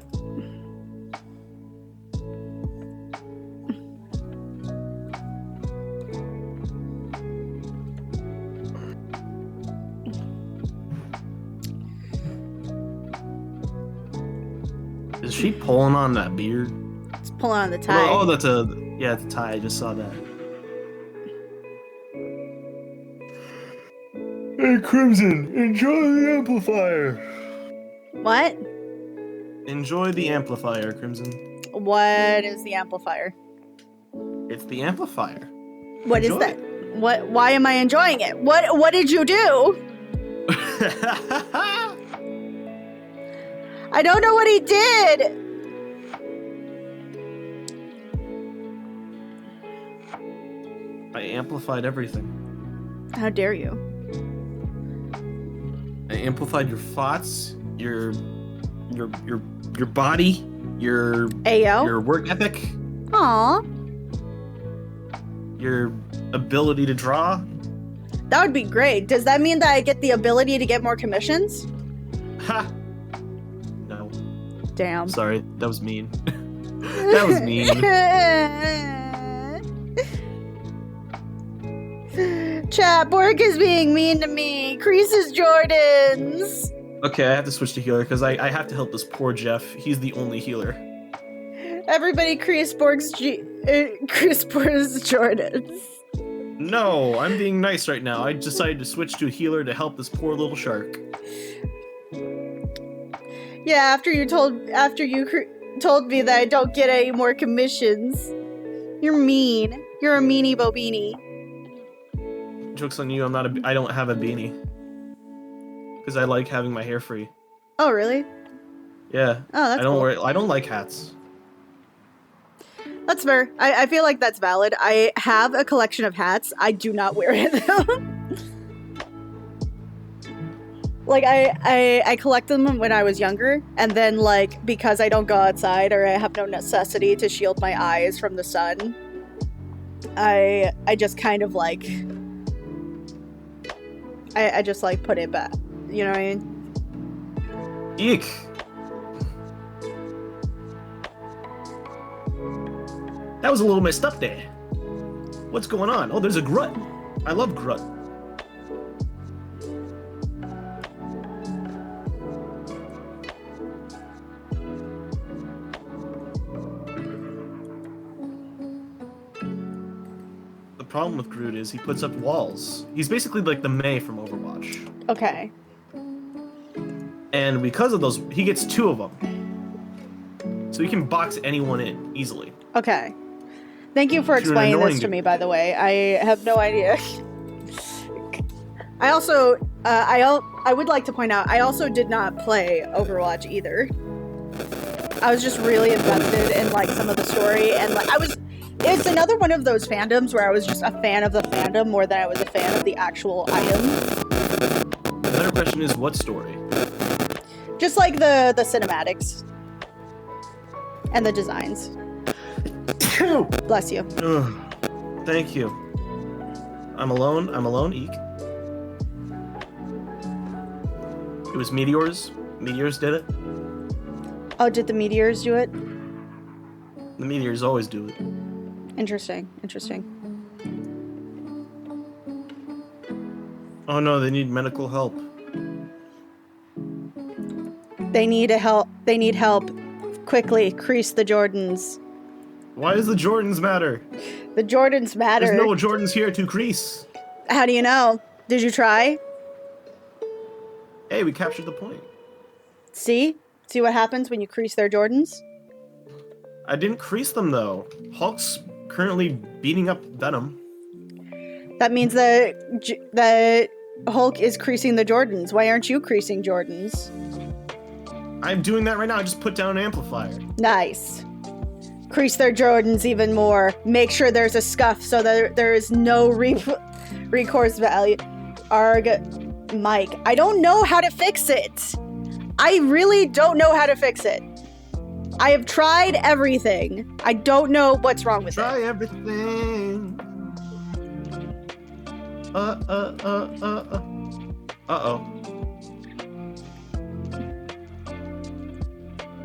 Is she pulling on that beard? It's pulling on the tie. Oh, that's a... Yeah, it's a tie. I just saw that. Hey, Crimson, enjoy the amplifier. What? Enjoy the amplifier, Crimson. What is the amplifier? It's the amplifier. What Enjoy is that? What? Why am I enjoying it? What did you do? I don't know what he did. I amplified everything. How dare you? I amplified your thoughts, your body, your work ethic, Aw, your ability to draw. that would be great. Does that mean that I get the ability to get more commissions? Ha! No. Damn. Sorry, that was mean. That was mean. Chat, Bork is being mean to me. Creases Jordans. Okay, I have to switch to healer because I have to help this poor Jeff. He's the only healer. Everybody crease Bork's Jordans. No, I'm being nice right now. I decided to switch to a healer to help this poor little shark. Yeah, after you told me that I don't get any more commissions. You're mean. You're a meanie bobini. Joke's on you, I don't have a beanie. Because I like having my hair free. Oh, really? Yeah. Oh, that's cool. I don't like hats. That's fair. I feel like that's valid. I have a collection of hats. I do not wear it though. Like I collect them when I was younger, and then like because I don't go outside or I have no necessity to shield my eyes from the sun, I just kind of like I just like put it back. You know what I mean? Eek. That was a little messed up there. What's going on? Oh, there's a Grut. I love Grut. The problem with Groot is he puts up walls. He's basically like the Mei from Overwatch. Okay. And because of those, he gets 2 of them. So he can box anyone in easily. Okay. Thank you for explaining this to me, by the way. I have no idea. I also, I would like to point out, I also did not play Overwatch either. I was just really invested in like some of the story, and like it's another one of those fandoms where I was just a fan of the fandom more than I was a fan of the actual item. The better question is, what story? Just like the cinematics. And the designs. Bless you. Ugh. Thank you. I'm alone, eek. It was Meteors. Meteors did it. Oh, did the meteors do it? The Meteors always do it. Interesting. Oh no, they need medical help. They need help. Quickly, crease the Jordans. Why does the Jordans matter? The Jordans matter. There's no Jordans here to crease. How do you know? Did you try? Hey, we captured the point. See? See what happens when you crease their Jordans? I didn't crease them though. Hulk's currently beating up Venom. That means that Hulk is creasing the Jordans. Why aren't you creasing Jordans? I'm doing that right now. I just put down an amplifier. Nice. Crease their Jordans even more. Make sure there's a scuff so that there is no recourse value. Arg, Mike. I don't know how to fix it. I really don't know how to fix it. I have tried everything. I don't know what's wrong with it. Try everything. Uh-oh.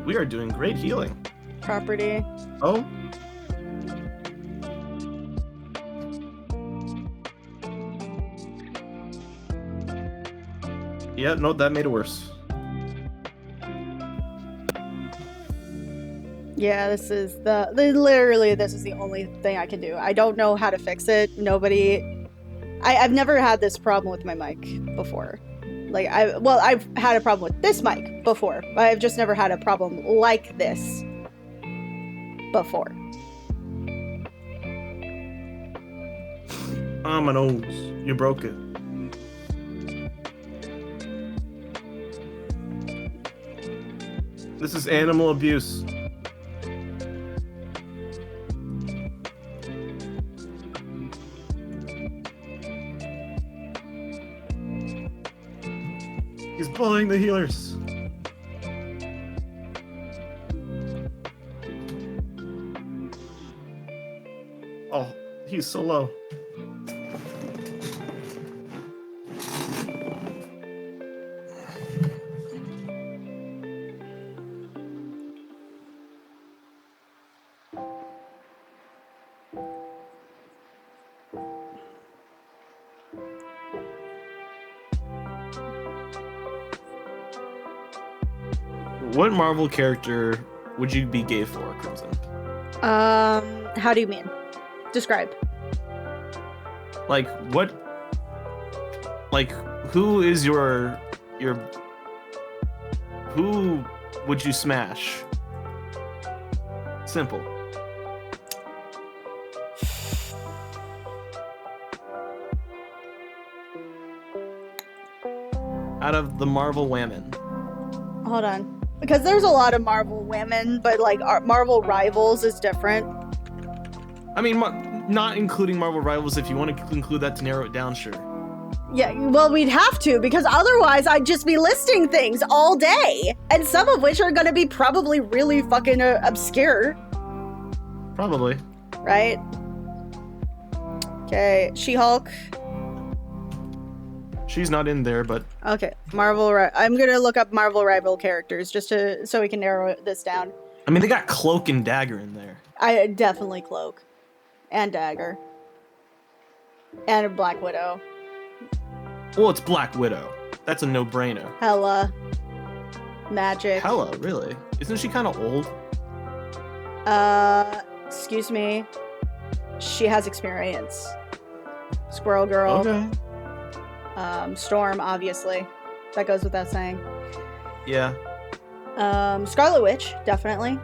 We are doing great healing. Property. Oh. Yeah, no, that made it worse. Yeah, this is literally this is the only thing I can do. I don't know how to fix it. I've never had this problem with my mic before. Like I've had a problem with this mic before, but I've just never had a problem like this before. Oh, my nose. You broke it. This is animal abuse. He's bullying the healers. Oh, he's so low. What Marvel character would you be gay for, Crimson? How do you mean? Describe. Like, what? Like, who is your... Who would you smash? Simple. Out of the Marvel women. Hold on. Because there's a lot of Marvel women, but like Marvel Rivals is different. I mean, not including Marvel Rivals. If you want to include that to narrow it down, sure. Yeah, well, we'd have to, because otherwise I'd just be listing things all day. And some of which are going to be probably really fucking obscure. Probably. Right? Okay, She-Hulk. She's not in there, but... Okay, I'm going to look up Marvel Rival characters just so we can narrow this down. I mean, they got Cloak and Dagger in there. I definitely Cloak. And Dagger. And a Black Widow. Well, it's Black Widow. That's a no-brainer. Hela. Magic. Hela, really? Isn't she kind of old? Excuse me. She has experience. Squirrel Girl. Okay. Storm, obviously. That goes without saying. Yeah. Scarlet Witch, definitely.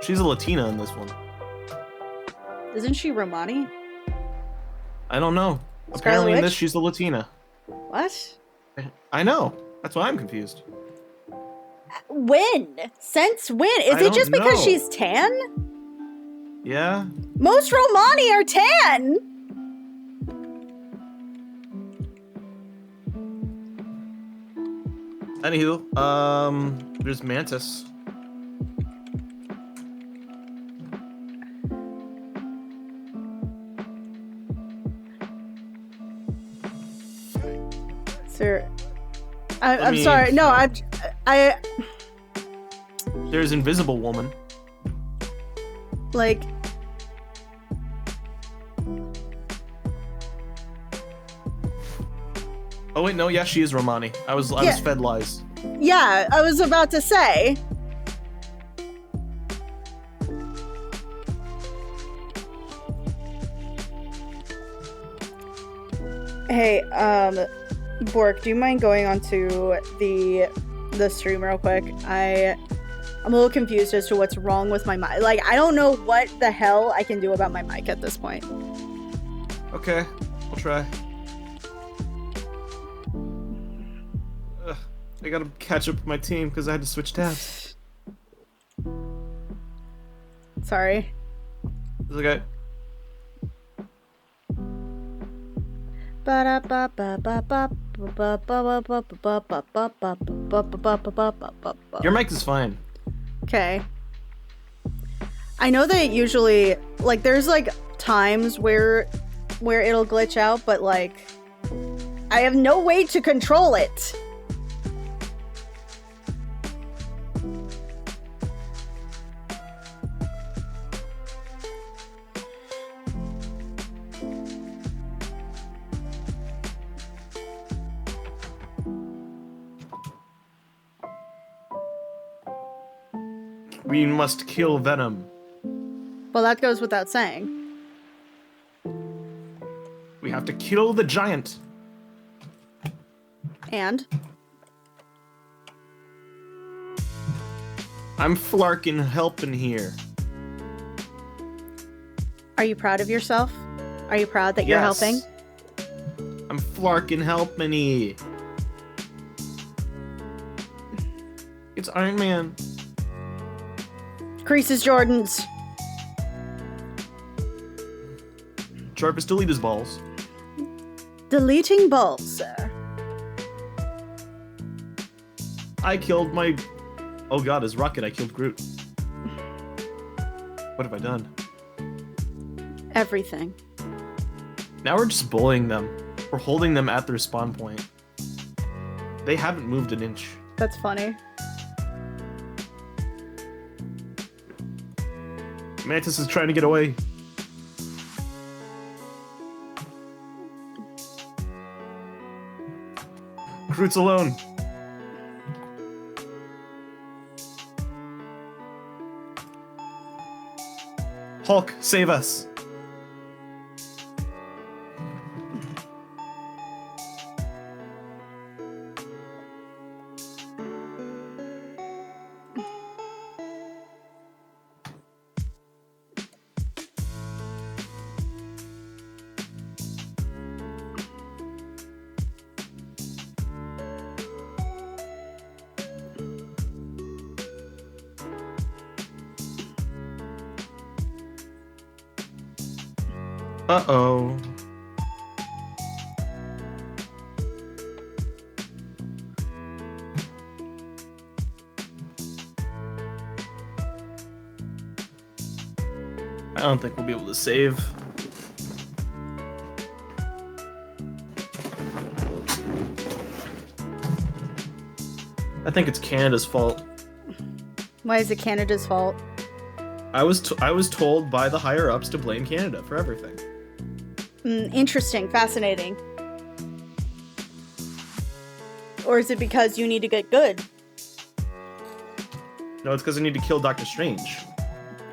She's a Latina in this one. Isn't she Romani? I don't know. Scarlet Apparently in Witch? this, she's a Latina. What? I know. That's why I'm confused. When? Since when? Is I it just don't because know. she's tan? Yeah? Most Romani are tan! Anywho, there's Mantis. Sir, I'm sorry. No, I There's Invisible Woman. like. Oh wait, no, yeah, she is Romani. I was fed lies. Yeah, I was about to say. Hey, Bork, do you mind going onto the stream real quick? I I'm a little confused as to what's wrong with my mic. Like, I don't know what the hell I can do about my mic at this point. Okay, I'll try. I gotta catch up with my team because I had to switch tabs. Sorry. It's okay. Your mic is fine. Okay. I know that it usually, like, there's like times where it'll glitch out, but like I have no way to control it. We must kill Venom. Well, that goes without saying. We have to kill the giant. And? I'm flarkin' helping here. Are you proud of yourself? Are you proud that you're helping? I'm flarkin' helping here. It's Iron Man. Creases Jordans. Sharpest delete his balls. Deleting balls, sir. I killed my... Oh god, his rocket, I killed Groot. What have I done? Everything. Now we're just bullying them. We're holding them at their spawn point. They haven't moved an inch. That's funny. Mantis is trying to get away. Groot's alone. Hulk, save us. Uh-oh. I don't think we'll be able to save. I think it's Canada's fault. Why is it Canada's fault? I was told by the higher ups to blame Canada for everything. Interesting, fascinating. Or is it because you need to get good? No, it's because I need to kill Doctor Strange.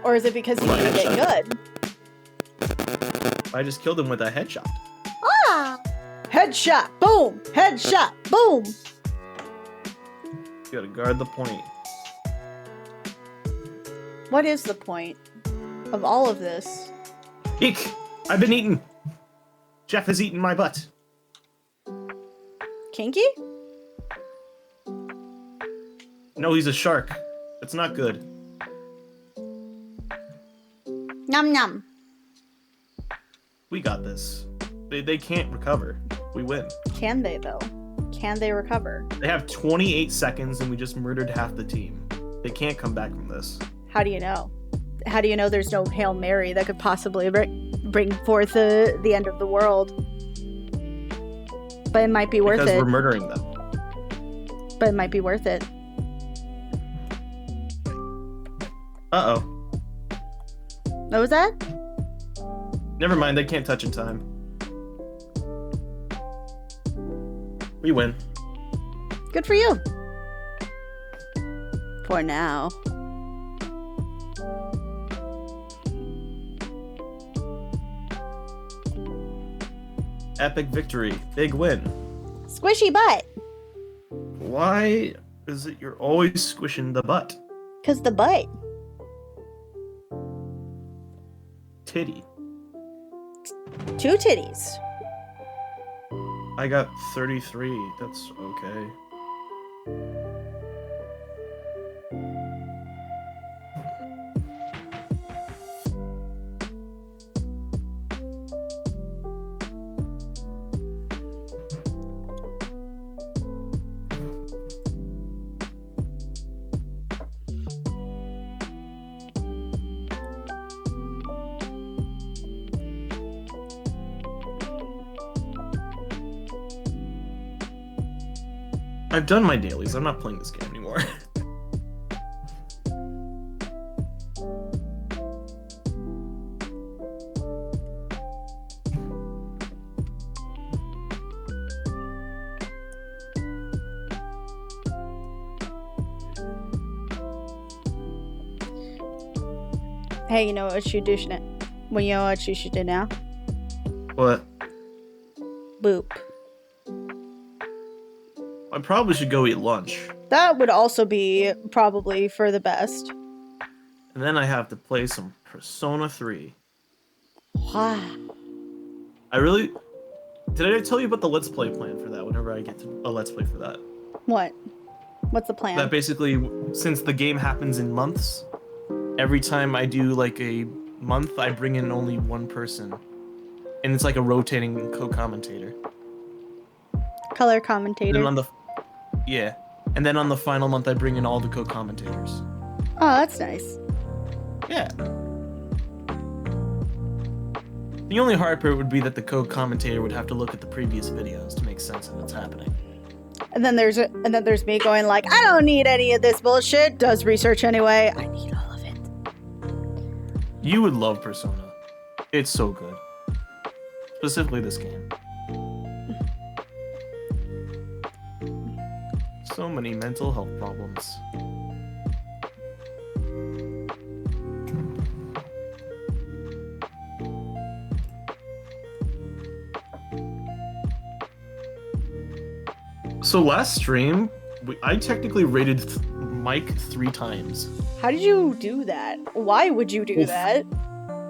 Or is it because you need to get good? I just killed him with a headshot. Ah! Headshot! Boom! Headshot! Boom! You gotta guard the point. What is the point of all of this? Eek! I've been eaten! Jeff has eaten my butt. Kinky? No, he's a shark. That's not good. Nom nom. We got this. They can't recover. We win. Can they, though? Can they recover? They have 28 seconds and we just murdered half the team. They can't come back from this. How do you know? How do you know there's no Hail Mary that could possibly bring forth the end of the world? But it might be worth it. Because we're murdering them. But it might be worth it. Uh-oh. What was that? Never mind, they can't touch in time. We win. Good for you. For now. Epic victory. Big win. Squishy butt. Why is it you're always squishing the butt? 'Cause the butt. Titty. 2 titties. I got 33. That's okay. I've done my dailies. I'm not playing this game anymore. Hey, you know what you do? Well, you know what you should do now? What? Boop. I probably should go eat lunch. That would also be probably for the best. And then I have to play some Persona 3. Wow. Did I tell you about the Let's Play plan for that whenever I get to a Let's Play for that? What? What's the plan? That basically, since the game happens in months, every time I do like a month, I bring in only one person. And it's like a rotating co-commentator. Color commentator. And then on the final month, I bring in all the co-commentators. Oh, that's nice. Yeah. The only hard part would be that the co-commentator would have to look at the previous videos to make sense of what's happening. And then there's me going like, I don't need any of this bullshit. Does research anyway. I need all of it. You would love Persona. It's so good. Specifically this game. So many mental health problems. So last stream, I technically rated Mike 3 times. How did you do that? Why would you do that?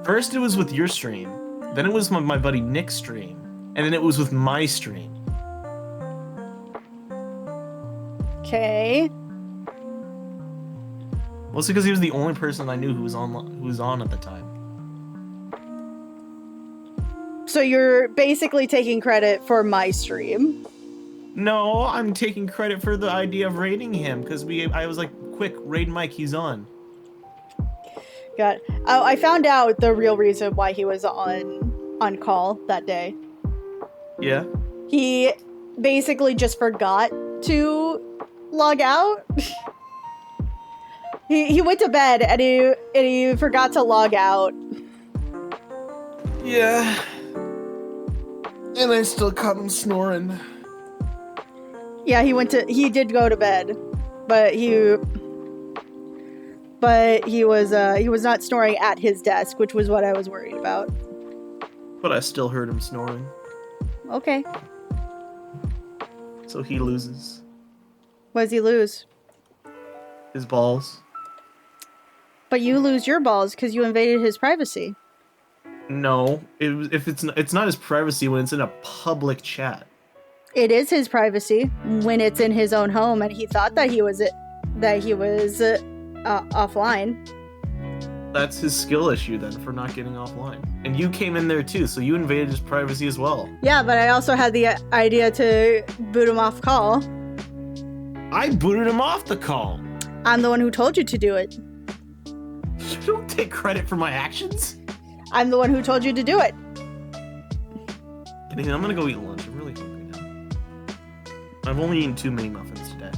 First it was with your stream, then it was my buddy Nick's stream, and then it was with my stream. Okay. Mostly because he was the only person I knew who was on at the time. So you're basically taking credit for my stream. No, I'm taking credit for the idea of raiding him because I was like, quick, raid Mike, he's on. Got it. Oh, I found out the real reason why he was on call that day. Yeah. He basically just forgot to log out. he went to bed and he forgot to log out. Yeah. And I still caught him snoring. Yeah, he did go to bed, but he was not snoring at his desk, which was what I was worried about. But I still heard him snoring. Okay. So he loses. What does he lose? His balls. But you lose your balls because you invaded his privacy. No, it's not his privacy when it's in a public chat. It is his privacy when it's in his own home, and he thought that he was offline. That's his skill issue then for not getting offline. And you came in there too, so you invaded his privacy as well. Yeah, but I also had the idea to boot him off call. I booted him off the call. I'm the one who told you to do it. You don't take credit for my actions. I'm the one who told you to do it. I'm gonna go eat lunch. I'm really hungry now. I've only eaten 2 mini muffins today.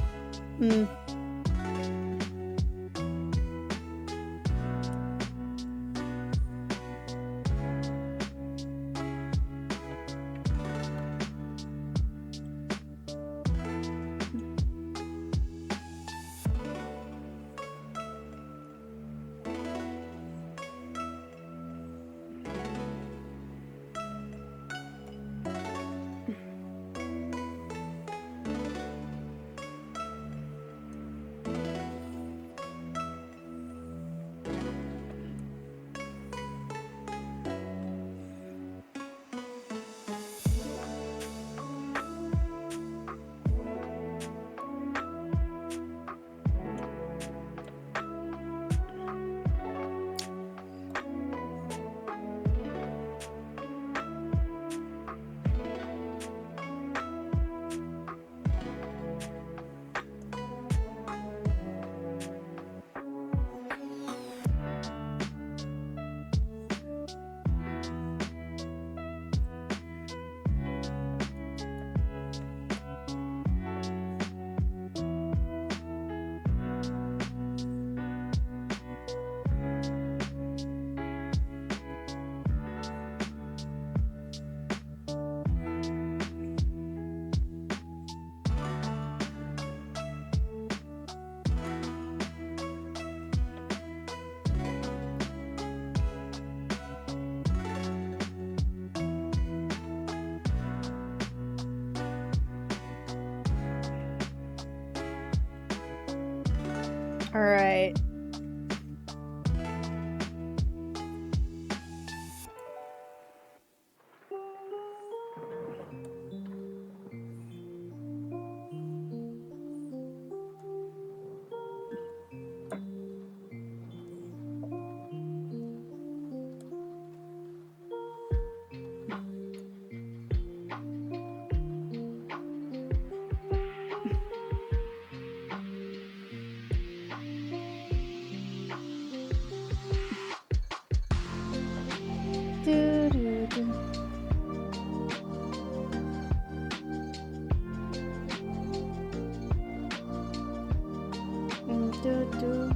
All right. Do, do, do. Do, do.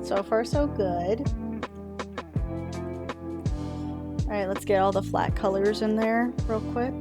So far, so good. Alright, let's get all the flat colors in there real quick.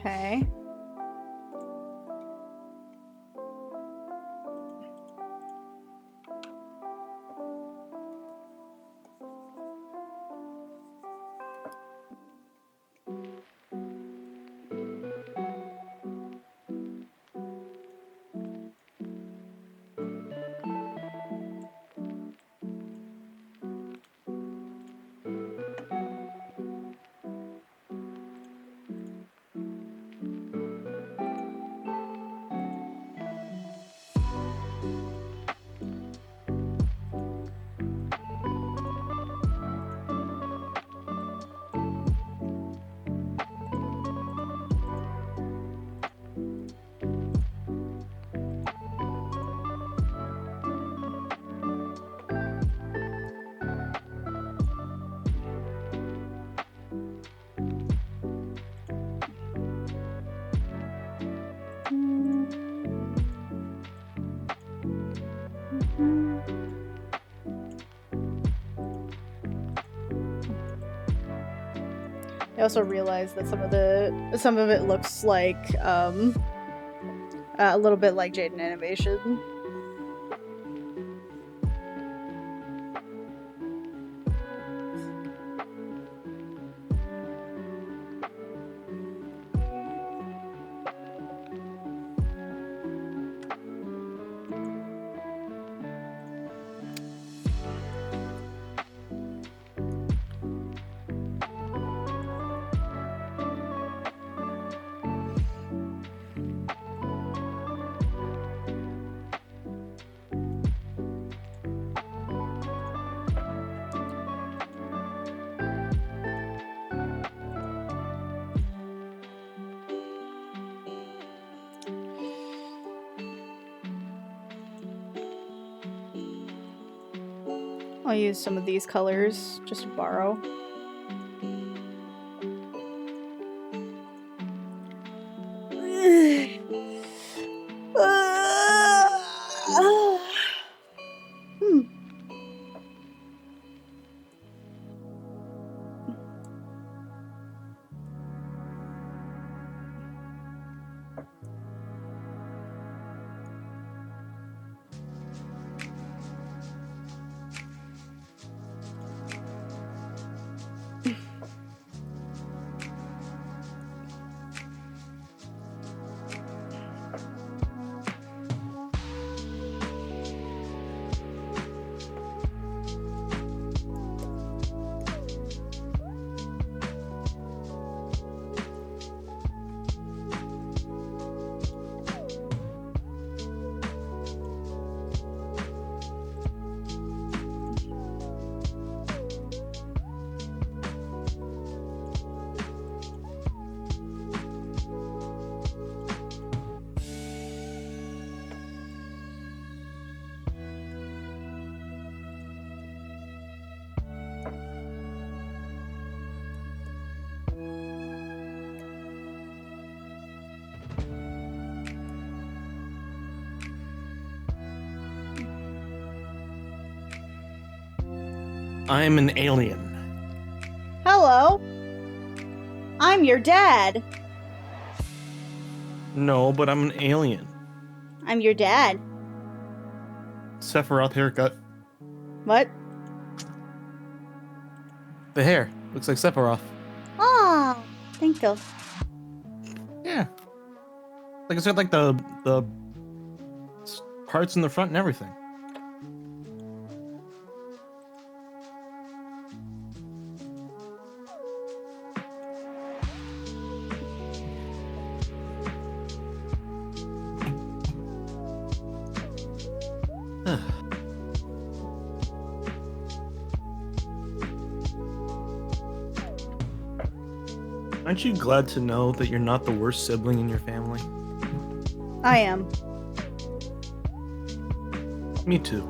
Okay. I also realized that some of it looks like a little bit like Jaden animation. I'll use some of these colors just to borrow. I'm an alien. Hello. I'm your dad. No, but I'm an alien. I'm your dad. Sephiroth haircut. What? The hair. Looks like Sephiroth. Oh, thank you. Yeah. Like it's got like the parts in the front and everything. Aren't you glad to know that you're not the worst sibling in your family? I am. Me too.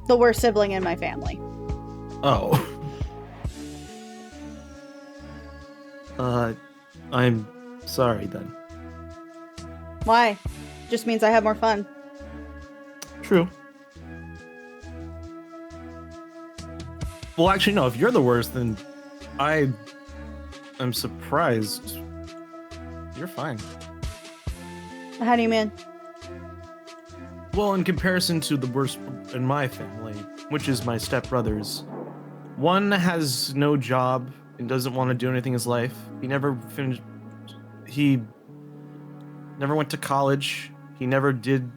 The worst sibling in my family. Oh. I'm sorry then. Why? Just means I have more fun. True. Well, actually, no. If you're the worst, then I'm surprised. You're fine. How do you mean? Well, in comparison to the worst in my family, which is my stepbrothers, one has no job and doesn't want to do anything in his life. He never finished. He never went to college. He never did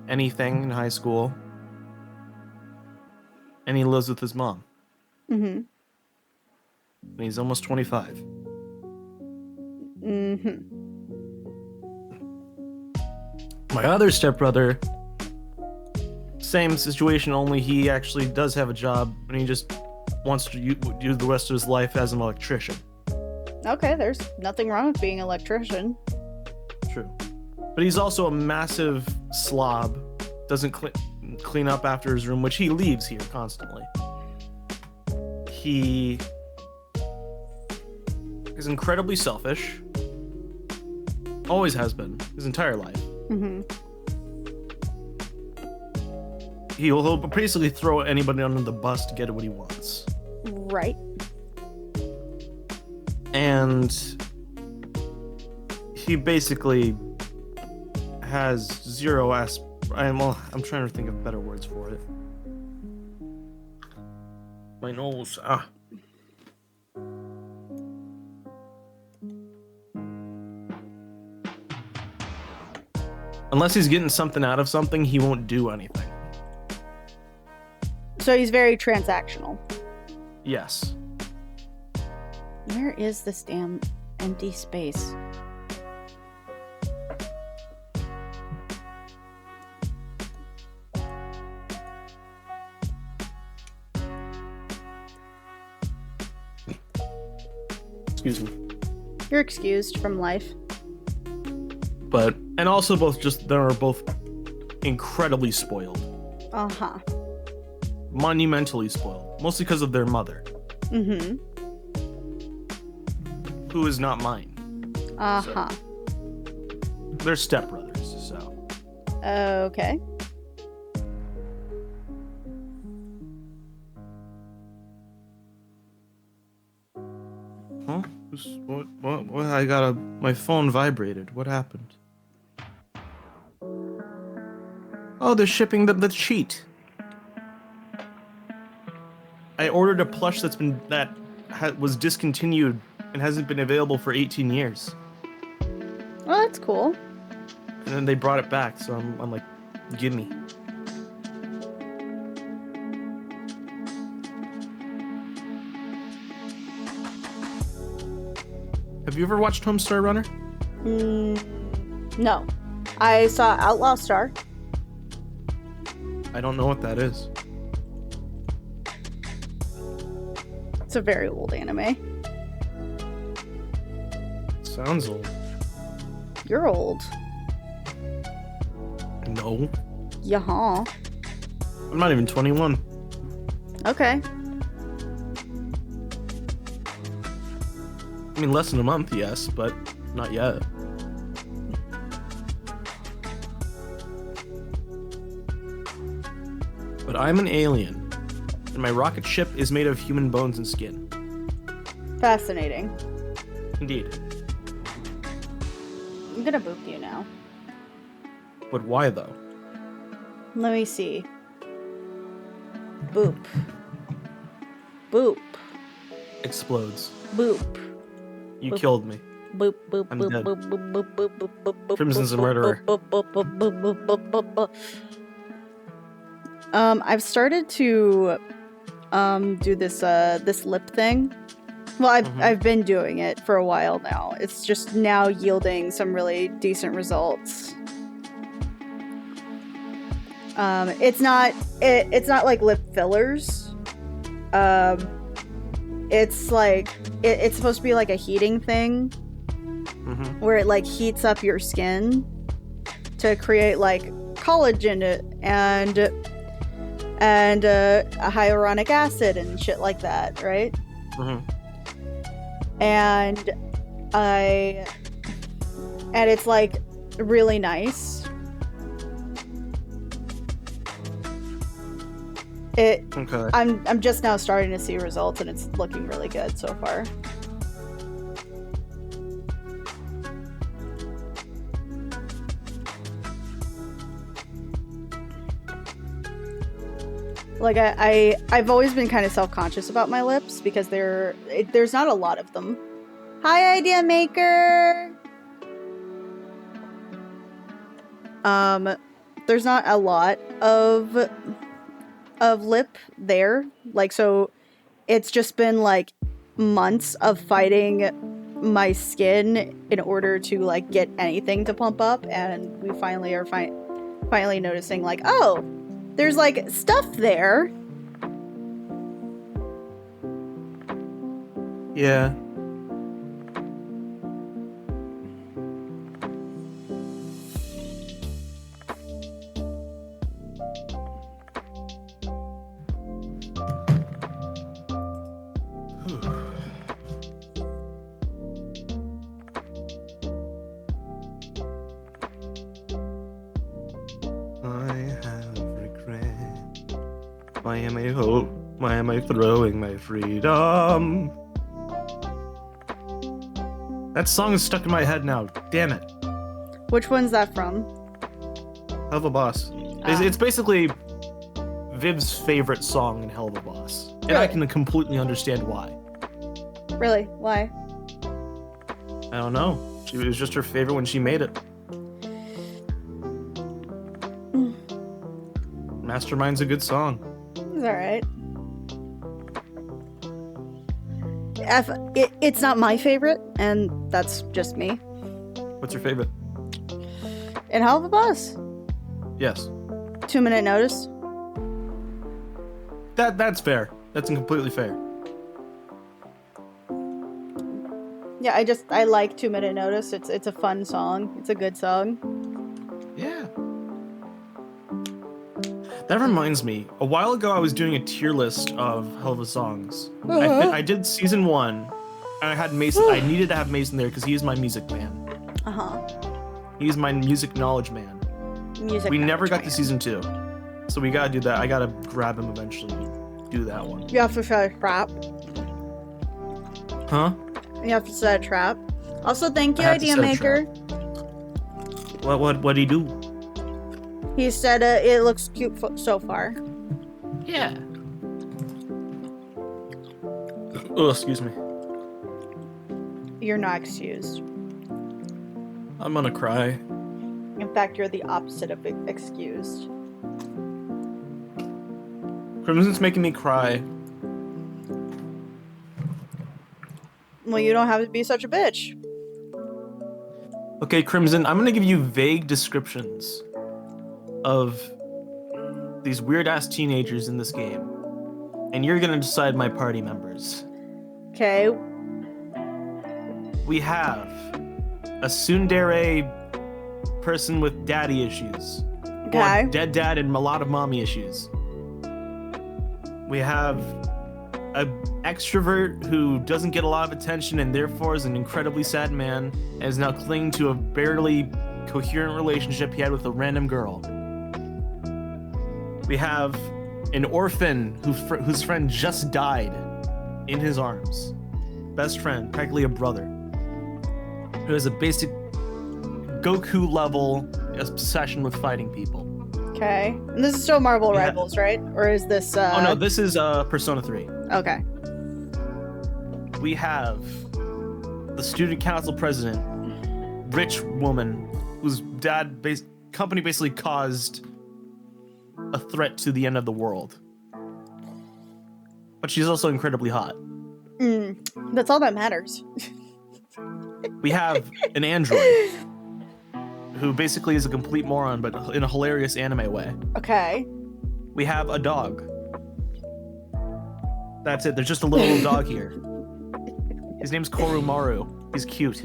anything in high school. And he lives with his mom. Mm-hmm. And he's almost 25. Mm-hmm. My other stepbrother, same situation, only he actually does have a job and he just wants to do the rest of his life as an electrician. Okay, there's nothing wrong with being an electrician. True. But he's also a massive slob, doesn't clean up after his room, which he leaves here constantly. He is incredibly selfish. Always has been, his entire life. Mm-hmm. He'll basically throw anybody under the bus to get what he wants. Right. And he basically has zero I'm trying to think of better words for it. My nose. Unless he's getting something out of something, he won't do anything. So he's very transactional. Yes. Where is this damn empty space? Excuse me. You're excused from life. And also they're both incredibly spoiled. Uh-huh. Monumentally spoiled. Mostly because of their mother. Mm-hmm. Who is not mine. Uh-huh. So, they're stepbrothers, so. Okay. Huh? What? I got my phone vibrated. What happened? Oh, they're shipping the cheat. I ordered a plush that was discontinued and hasn't been available for 18 years. Well, that's cool. And then they brought it back, so I'm like, gimme. Have you ever watched Homestar Runner? No. I saw Outlaw Star. I don't know what that is. It's a very old anime. Sounds old. You're old. No. Yaha. I'm not even 21. Okay. I mean, less than a month, yes, but not yet. But I'm an alien. and my rocket ship is made of human bones and skin. Fascinating. Indeed. I'm gonna boop you now. But why, though? Let me see. Boop. Boop. Explodes. Boop. You Boop. killed me. Boop, boop, I'm boop, dead. boop, boop, boop, boop, boop, boop, boop, Crimson's a boop, murderer. boop, boop, boop, boop, boop, boop, boop, boop, boop. I've started to do this lip thing. Well, I've been doing it for a while now. It's just now yielding some really decent results. It's not like lip fillers. It's like it's supposed to be like a heating thing, where it like heats up your skin to create like collagen and hyaluronic acid and shit like that, right? And it's like really nice. Okay. I'm just now starting to see results, and it's looking really good so far. Like I've always been kind of self-conscious about my lips because there's not a lot of them. Hi, idea maker. There's not a lot of lip there, like, so it's just been like months of fighting my skin in order to like get anything to pump up, and we finally are finally noticing like, oh, there's like stuff there. Yeah. Why am I throwing my freedom? That song is stuck in my head now. Damn it. Which one's that from? Hell of a Boss. It's basically Viv's favorite song in Hell of a Boss. And I can completely understand why. Really? Why? I don't know. It was just her favorite when she made it. Mastermind's a good song. It's alright. It's not my favorite, and that's just me. What's your favorite? In Hell of a Boss? Yes. 2 Minute Notice? That's fair. That's completely fair. Yeah, I like 2 Minute Notice. It's a fun song. It's a good song. Yeah. That reminds me, a while ago I was doing a tier list of Hell of a songs. I did season 1, and I had Mason. I needed to have Mason there because he is my music man. He's my music knowledge man. We never got to season 2, so we gotta do that. I gotta grab him eventually to do that one. You have to set a trap. Huh? You have to set a trap. Also, thank you, Idea Maker. What'd he do? He said it looks cute so far. Yeah. Oh, excuse me. You're not excused. I'm gonna cry. In fact, you're the opposite of excused. Crimson's making me cry. Well, you don't have to be such a bitch. Okay, Crimson, I'm gonna give you vague descriptions of these weird-ass teenagers in this game. And you're gonna decide my party members. Okay. We have a tsundere person with daddy issues. Okay. Or dead dad and a lot of mommy issues. We have an extrovert who doesn't get a lot of attention and therefore is an incredibly sad man and is now clinging to a barely coherent relationship he had with a random girl. We have an orphan whose friend just died in his arms. Best friend, practically a brother, who has a basic Goku level obsession with fighting people. Okay. And this is still Marvel Rivals, right? Or is this Oh no, this is Persona 3. Okay. We have the student council president, rich woman whose company basically caused a threat to the end of the world. But she's also incredibly hot. That's all that matters. We have an android who basically is a complete moron, but in a hilarious anime way. Okay. We have a dog. That's it. There's just a little dog here. His name's Korumaru. He's cute.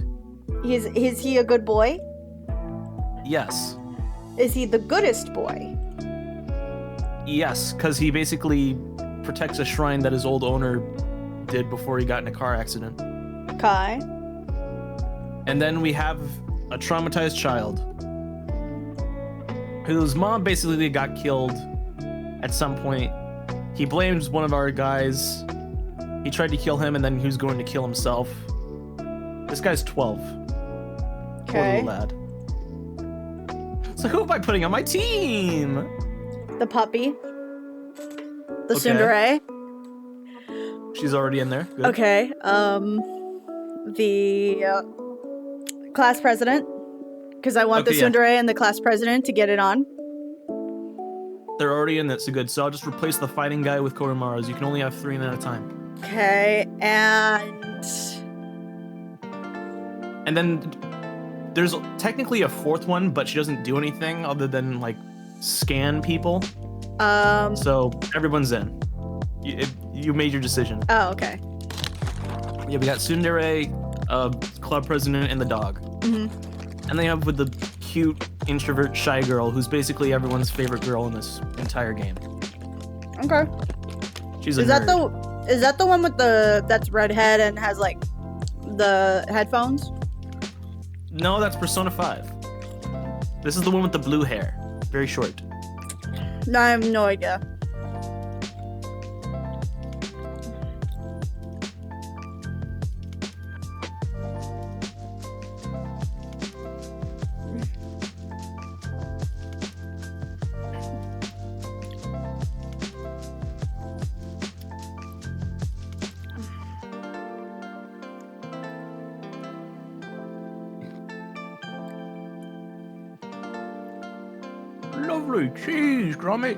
Is he a good boy? Yes. Is he the goodest boy? Yes, because he basically protects a shrine that his old owner did before he got in a car accident. Okay. And then we have a traumatized child whose mom basically got killed at some point. He blames one of our guys. He tried to kill him and then he was going to kill himself. This guy's 12. Poor little lad. So who am I putting on my team? The puppy. The Okay. tsundere. She's already in there. Good. Okay. The class president. Because I want the tsundere and the class president to get it on. They're already in. That's good. So I'll just replace the fighting guy with Korumaru's. You can only have 3 at a time. Okay, and then there's technically a 4th one, but she doesn't do anything other than like scan people. So everyone's in. You made your decision. Oh, okay. Yeah, we got tsundere, club president, and the dog. Mm-hmm. And they have with the cute introvert shy girl, who's basically everyone's favorite girl in this entire game. Okay. She's a nerd. Is that the one with that's redhead and has like the headphones? No, that's Persona 5. This is the one with the blue hair. Very short. No, I have no idea. Lovely cheese, Gromit.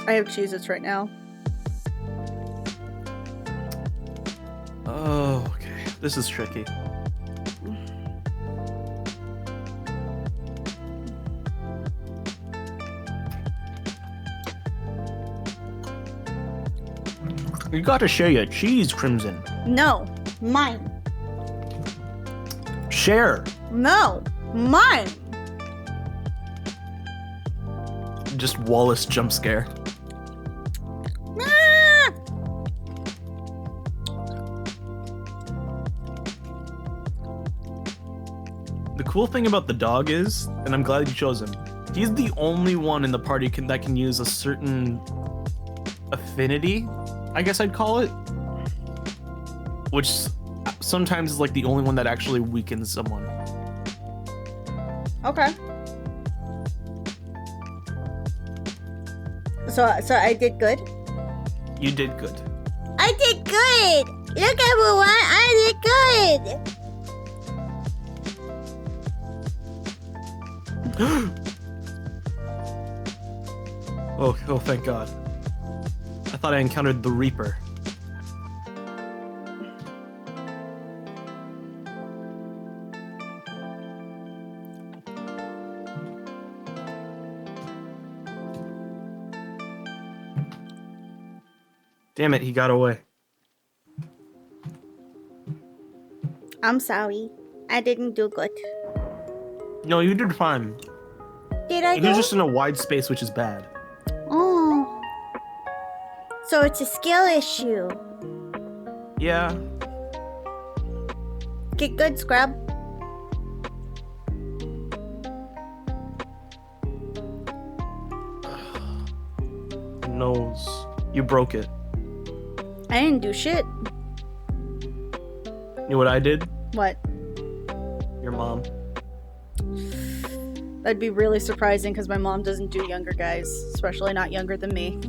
I have Cheez-Its right now. Oh, okay. This is tricky. You gotta share your cheese, Crimson. No, mine. Share. No, mine. Just Wallace jump scare. Ah! The cool thing about the dog is, and I'm glad you chose him, he's the only one in the party that can use a certain affinity, I guess I'd call it, which sometimes is like the only one that actually weakens someone. Okay. So I did good? You did good. I did good! Look, everyone, I did good! Oh, thank God. I thought I encountered the Reaper. Damn it, he got away. I'm sorry. I didn't do good. No, you did fine. Did I He was just in a wide space, which is bad. Oh. So it's a skill issue. Yeah. Get good, Scrub. nose. You broke it. I didn't do shit. You know what I did? What? Your mom. That'd be really surprising because my mom doesn't do younger guys, especially not younger than me.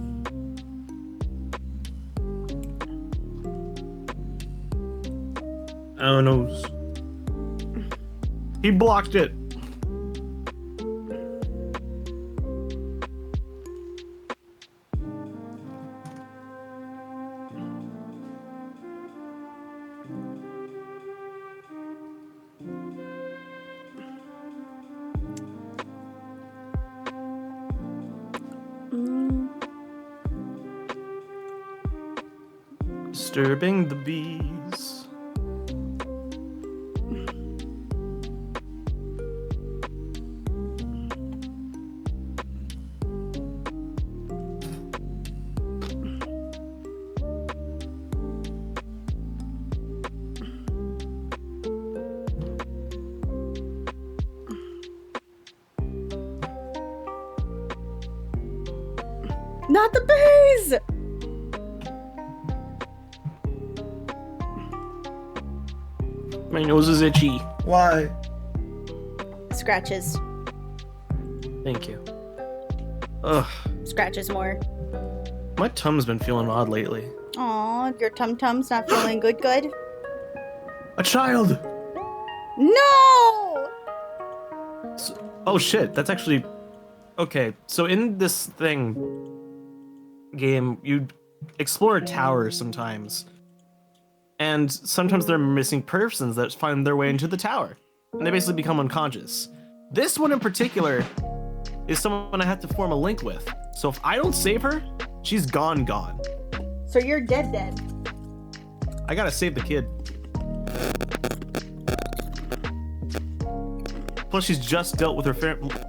Oh, nose. He blocked it. Disturbing the bees. Not the bees! My nose is itchy. Why? Scratches. Thank you. Ugh. Scratches more. My tum's been feeling odd lately. Aw, your tum-tum's not feeling good? A child! No! Oh shit, that's actually... Okay, so in this game, you explore towers sometimes. And sometimes there are missing persons that find their way into the tower. And they basically become unconscious. This one in particular is someone I have to form a link with. So if I don't save her, she's gone. So you're dead. I gotta save the kid. Plus she's just dealt with her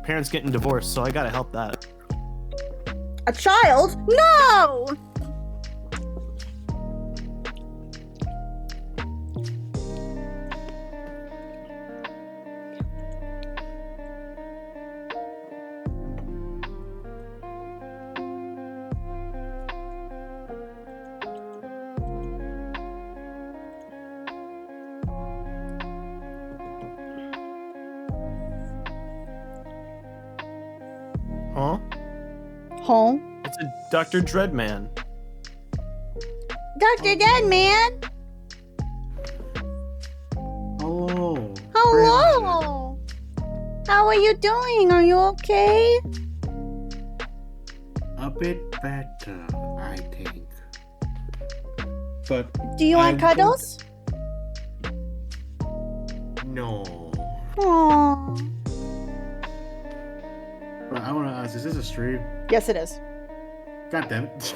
parents getting divorced, so I gotta help that. A child? No! Huh? Home? It's a Dr. Dreadman. Dr. Deadman? Hello. Hello! How are you doing? Are you okay? A bit better, I think. But Do you want cuddles? no. Aww. But I want to ask: is this a stream? Yes, it is. God damn it!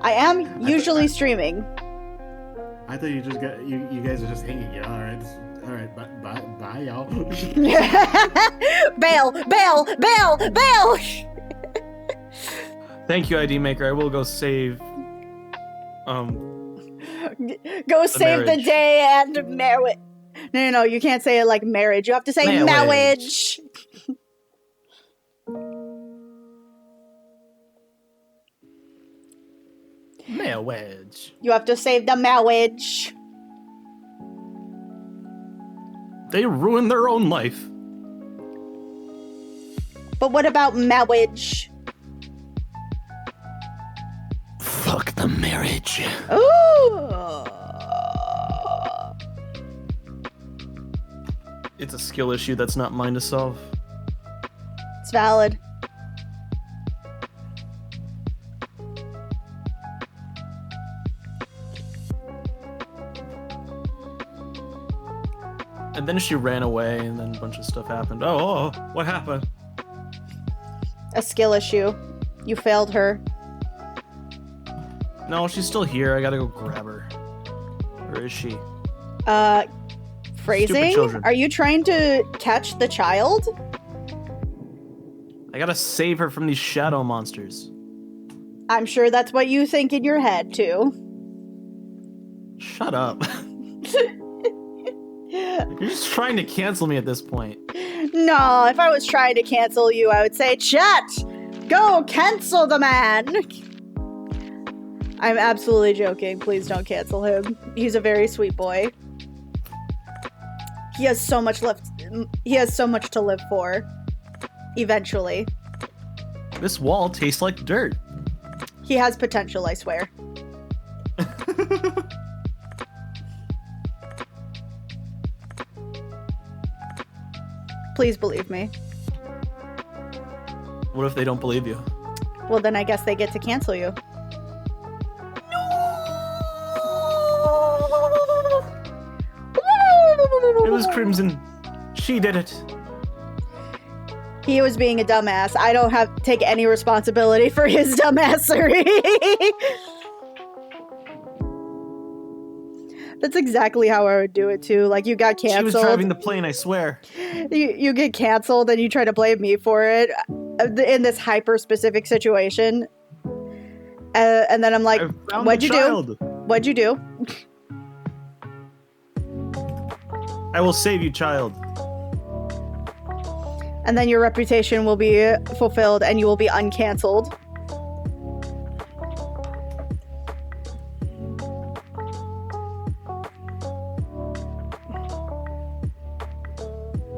I am usually streaming. I thought you just got you guys are just hanging. Yeah, all right, bye, y'all. Bail! Thank you, ID Maker. I will go save... Go save the marriage. day and marriage. No, you can't say it like marriage. You have to say marriage. Marriage. You have to save the marriage. They ruined their own life. But what about marriage? Fuck the marriage. Ooh. It's a skill issue that's not mine to solve. It's valid. And then she ran away, and then a bunch of stuff happened. Oh, what happened? A skill issue. You failed her. No, she's still here. I gotta go grab her. Where is she? Phrasing? children. Are you trying to catch the child? I gotta save her from these shadow monsters. I'm sure that's what you think in your head, too. Shut up. You're just trying to cancel me at this point. No, if I was trying to cancel you, I would say, chat! Go cancel the man! I'm absolutely joking. Please don't cancel him. He's a very sweet boy. He has so much left. He has so much to live for. Eventually. This wall tastes like dirt. He has potential, I swear. Please believe me. What if they don't believe you? Well, then I guess they get to cancel you. It was Crimson. She did it. He was being a dumbass. I don't have to take any responsibility for his dumbassery. That's exactly how I would do it too. Like, you got canceled. She was driving the plane, I swear. You get canceled and you try to blame me for it in this hyper specific situation. And then I'm like, what'd you do? What'd you do? I will save you, child. And then your reputation will be fulfilled and you will be uncanceled.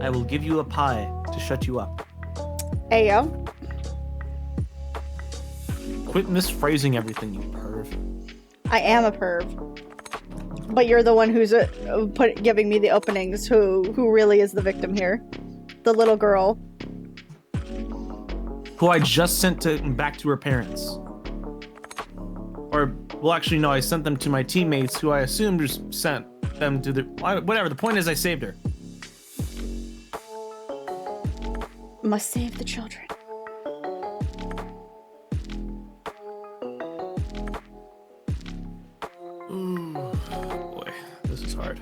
I will give you a pie to shut you up. Ayo. Quit misphrasing everything, you perv. I am a perv. But you're the one who's giving me the openings. Who really is the victim here? The little girl. Who I just sent back to her parents. Or, well, actually, no, I sent them to my teammates, who I assumed just sent them to the... Whatever, the point is I saved her. Must save the children. Ooh, boy, this is hard.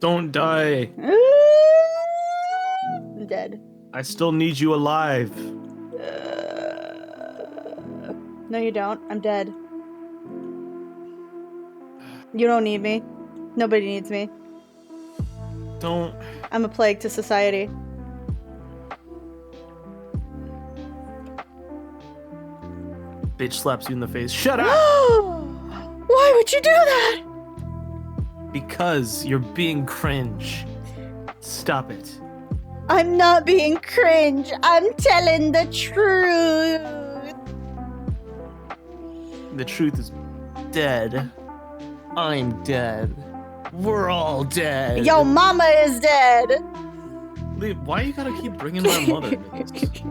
Don't die. I'm dead. I still need you alive. No, you don't. I'm dead. You don't need me. Nobody needs me. Don't. I'm a plague to society. Bitch slaps you in the face. Shut up! Why would you do that? Because you're being cringe. Stop it. I'm not being cringe. I'm telling the truth. The truth is dead. I'm dead. We're all dead. Yo, mama is dead. Why you gotta keep bringing my mother into this?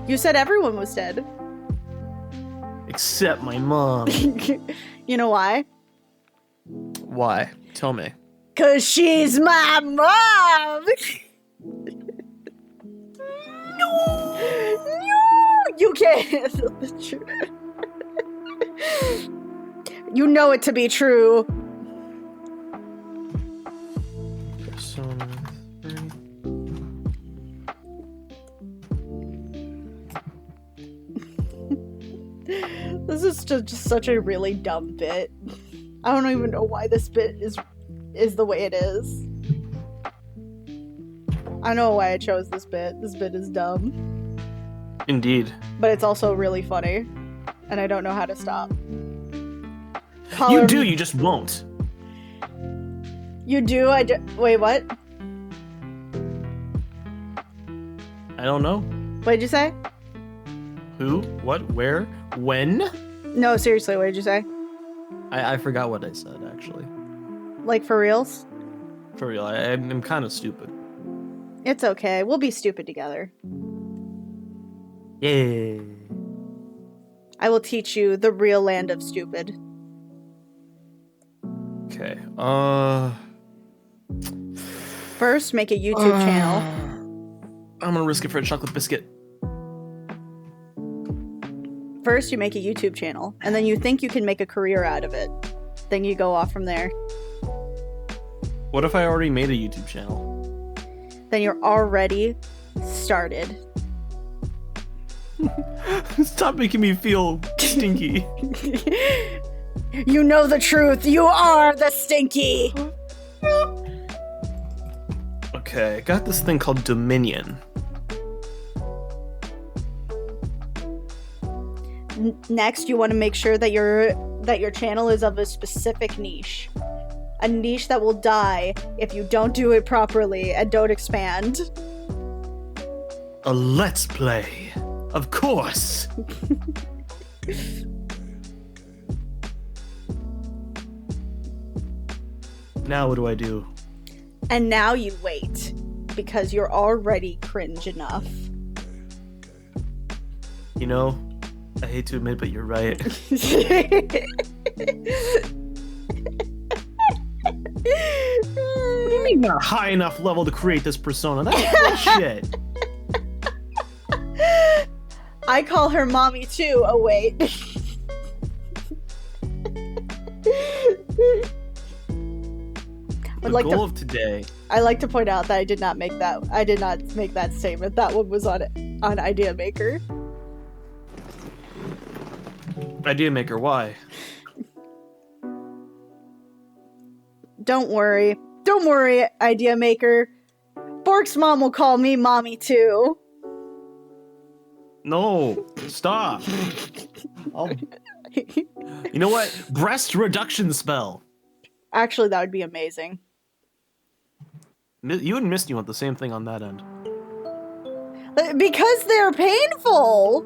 You said everyone was dead. Except my mom. You know why? Why? Tell me. 'Cause she's my mom. No, you can't handle the truth. You know it to be true. Persona 3. This is just such a really dumb bit. I don't even know why this bit is the way it is. I know why I chose this bit. This bit is dumb. Indeed. But it's also really funny. And I don't know how to stop. You do, you just won't. You do? Wait, what? I don't know. What did you say? Who? What? Where? When? No, seriously, what did you say? I forgot what I said, actually. Like, for reals? For real, I'm kind of stupid. It's okay. We'll be stupid together. Yeah. I will teach you the real land of stupid. Okay. First, make a YouTube channel. I'm gonna risk it for a chocolate biscuit. First, you make a YouTube channel, and then you think you can make a career out of it. Then you go off from there. What if I already made a YouTube channel? Then you're already started. Stop making me feel stinky. You know the truth. You are the stinky. Okay, I got this thing called Dominion. Next, you want to make sure that your channel is of a specific niche. A niche that will die if you don't do it properly and don't expand. A Let's Play. Of course. Now what do I do? And now you wait, because you're already cringe enough. You know, I hate to admit, but you're right. What do you mean not high enough level to create this persona? That's bullshit. I call her mommy too. Oh wait. The goal of today. I like to point out that I did not make that statement. That one was on Idea Maker. Idea Maker, why? Don't worry, Idea Maker. Bork's mom will call me mommy too. No, stop. You know what? Breast reduction spell. Actually, that would be amazing. You and Misty want the same thing on that end. Because they're painful.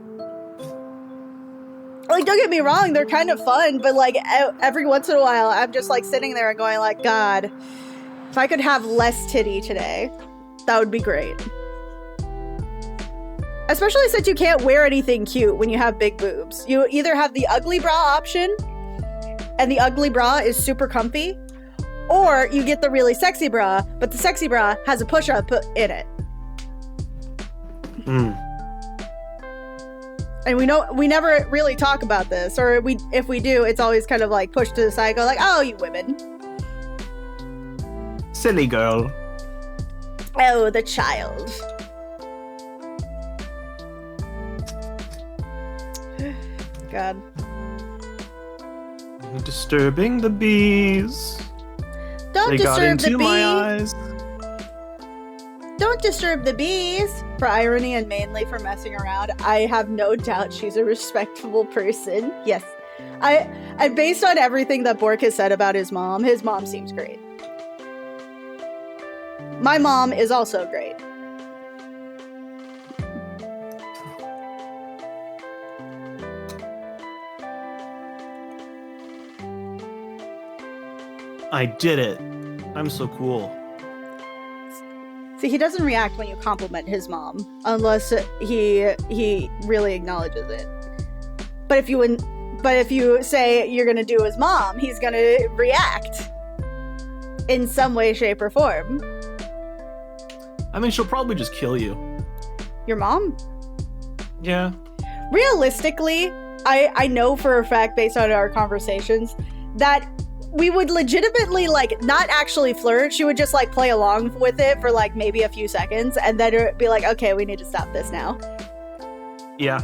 Like, don't get me wrong, they're kind of fun, but like every once in a while, I'm just like sitting there and going like, God, if I could have less titty today, that would be great. Especially since you can't wear anything cute when you have big boobs. You either have the ugly bra option, and the ugly bra is super comfy, or you get the really sexy bra, but the sexy bra has a push-up in it. And we never really talk about this, or if we do, it's always kind of like pushed to the side, go like, oh, you women. Silly girl. Oh, the child. God. Disturbing the bees. Don't They got disturb into the my bees. eyes. Don't disturb the bees. For irony and mainly for messing around, I have no doubt she's a respectable person. Yes. And based on everything that Bork has said about his mom seems great. My mom is also great. I did it. I'm so cool. See, he doesn't react when you compliment his mom unless he really acknowledges it. But if you say you're gonna do his mom, he's gonna react in some way, shape, or form. I mean, she'll probably just kill you. Your mom? Yeah. Realistically, I know for a fact, based on our conversations, that we would legitimately, like, not actually flirt. She would just, like, play along with it for, like, maybe a few seconds, and then it'd be like, okay, we need to stop this now. Yeah.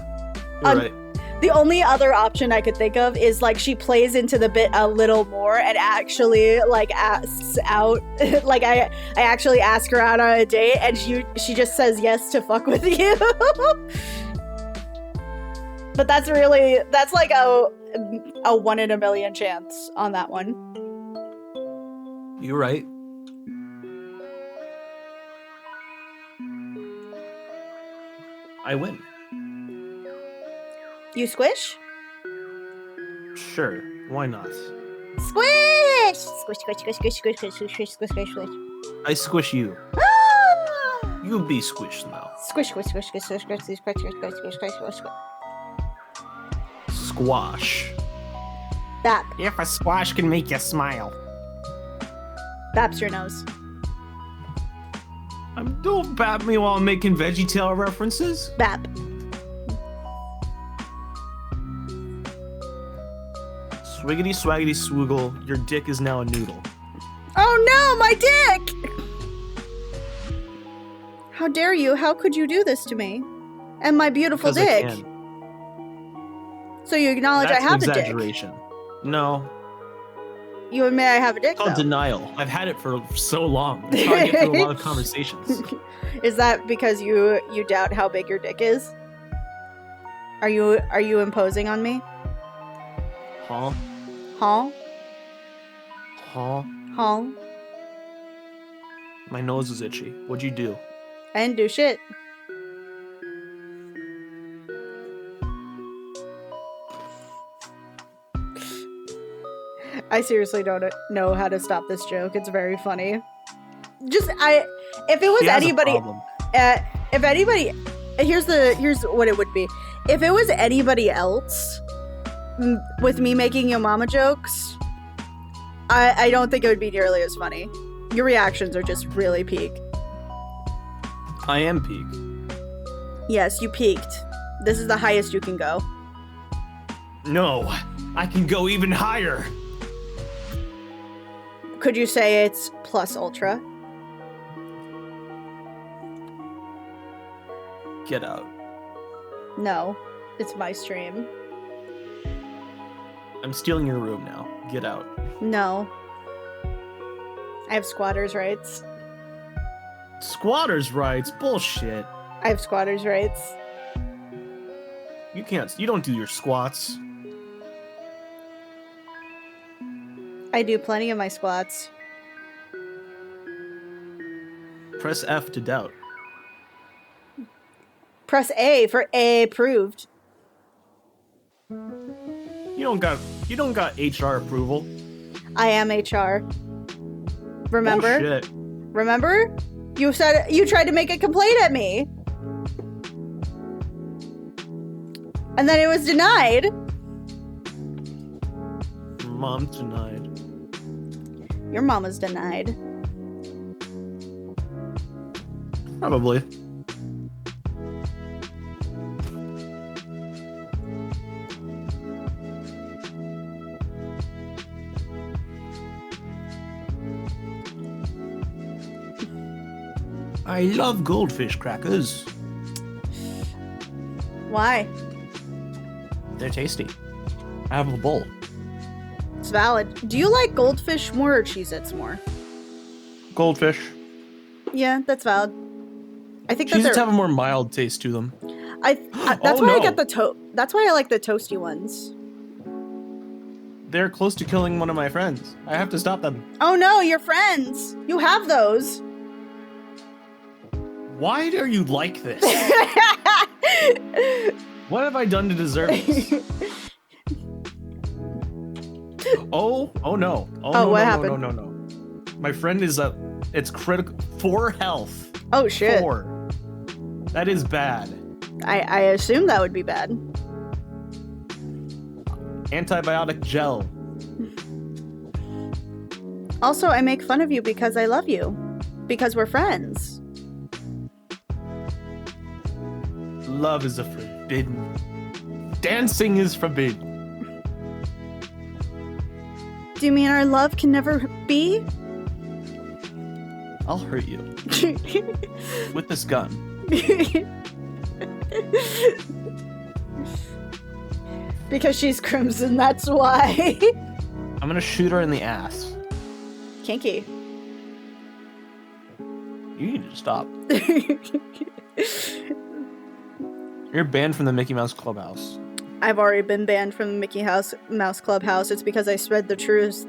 You're right. The only other option I could think of is, like, she plays into the bit a little more and actually, like, asks out. Like, I actually ask her out on a date, and she just says yes to fuck with you. But that's like a 1 in a million chance on that one. You're right. I win. You squish? Sure, why not? Squish! Squish, squish, squish, squish, squish, squish, squish, squish, squish, squish. I squish you. Ah! You be squished now. Squish, squish, squish, squish, squish, squish, squish, squish, squish, squish, squish, squish, squish. Squash. Bap. If a squash can make you smile. Baps your nose. Don't bap me while I'm making VeggieTale references. Bap. Swiggity swaggity swoogle, your dick is now a noodle. Oh no, my dick! How dare you? How could you do this to me? And my beautiful 'Cause I dick. can. So you acknowledge That's I have an a dick. exaggeration. No, You admit I have a dick, it's called though. denial. I've had it for so long. It's hard to get through a lot of conversations. Is that because you doubt how big your dick is? Are you imposing on me? Huh? Huh? Huh? Huh? My nose is itchy. What'd you do? I didn't do shit. I seriously don't know how to stop this joke. It's very funny. If it was She has a anybody, problem. if anybody, here's what it would be. If it was anybody else with me making yo mama jokes, I don't think it would be nearly as funny. Your reactions are just really peak. I am peak. Yes, you peaked. This is the highest you can go. No, I can go even higher. Could you say it's plus ultra? Get out. No, it's my stream. I'm stealing your room now. Get out. No. I have squatters' rights. Squatters' rights? Bullshit. I have squatters' rights. You don't do your squats. I do plenty of my squats. Press F to doubt. Press A for A approved. You don't got HR approval. I am HR. Remember? Bullshit. Remember? You said you tried to make a complaint at me. And then it was denied. Mom's denied. Your mama's denied. Probably. I love goldfish crackers. Why? They're tasty. I have a bowl. It's valid. Do you like goldfish more or Cheez-Its more? Goldfish. Yeah, that's valid. I think Cheez-Its that's have a more mild taste to them. that's Oh, why I no. get that's why I like the toasty ones. They're close to killing one of my friends. I have to stop them. Oh no, your friends. You have those. Why are you like this? What have I done to deserve this? Oh no. Oh, no, what no, happened? No. My friend is it's critical. 4 health. Oh shit. 4. That is bad. I assume that would be bad. Antibiotic gel. Also, I make fun of you because I love you. Because we're friends. Love is a forbidden. Dancing is forbidden. Do you mean our love can never be? I'll hurt you with this gun. Because she's crimson, that's why. I'm gonna shoot her in the ass. Kinky. You need to stop. You're banned from the Mickey Mouse Clubhouse. I've already been banned from the Mickey Mouse Clubhouse. It's because I spread the truth.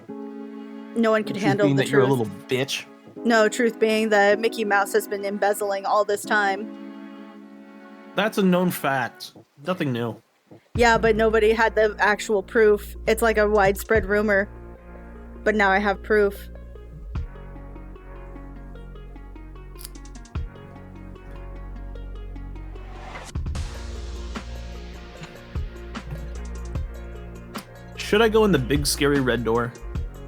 No one could Truth handle being the that you're a truth. little bitch. No, truth being that Mickey Mouse has been embezzling all this time. That's a known fact. Nothing new. Yeah, but nobody had the actual proof. It's like a widespread rumor. But now I have proof. Should I go in the big scary red door?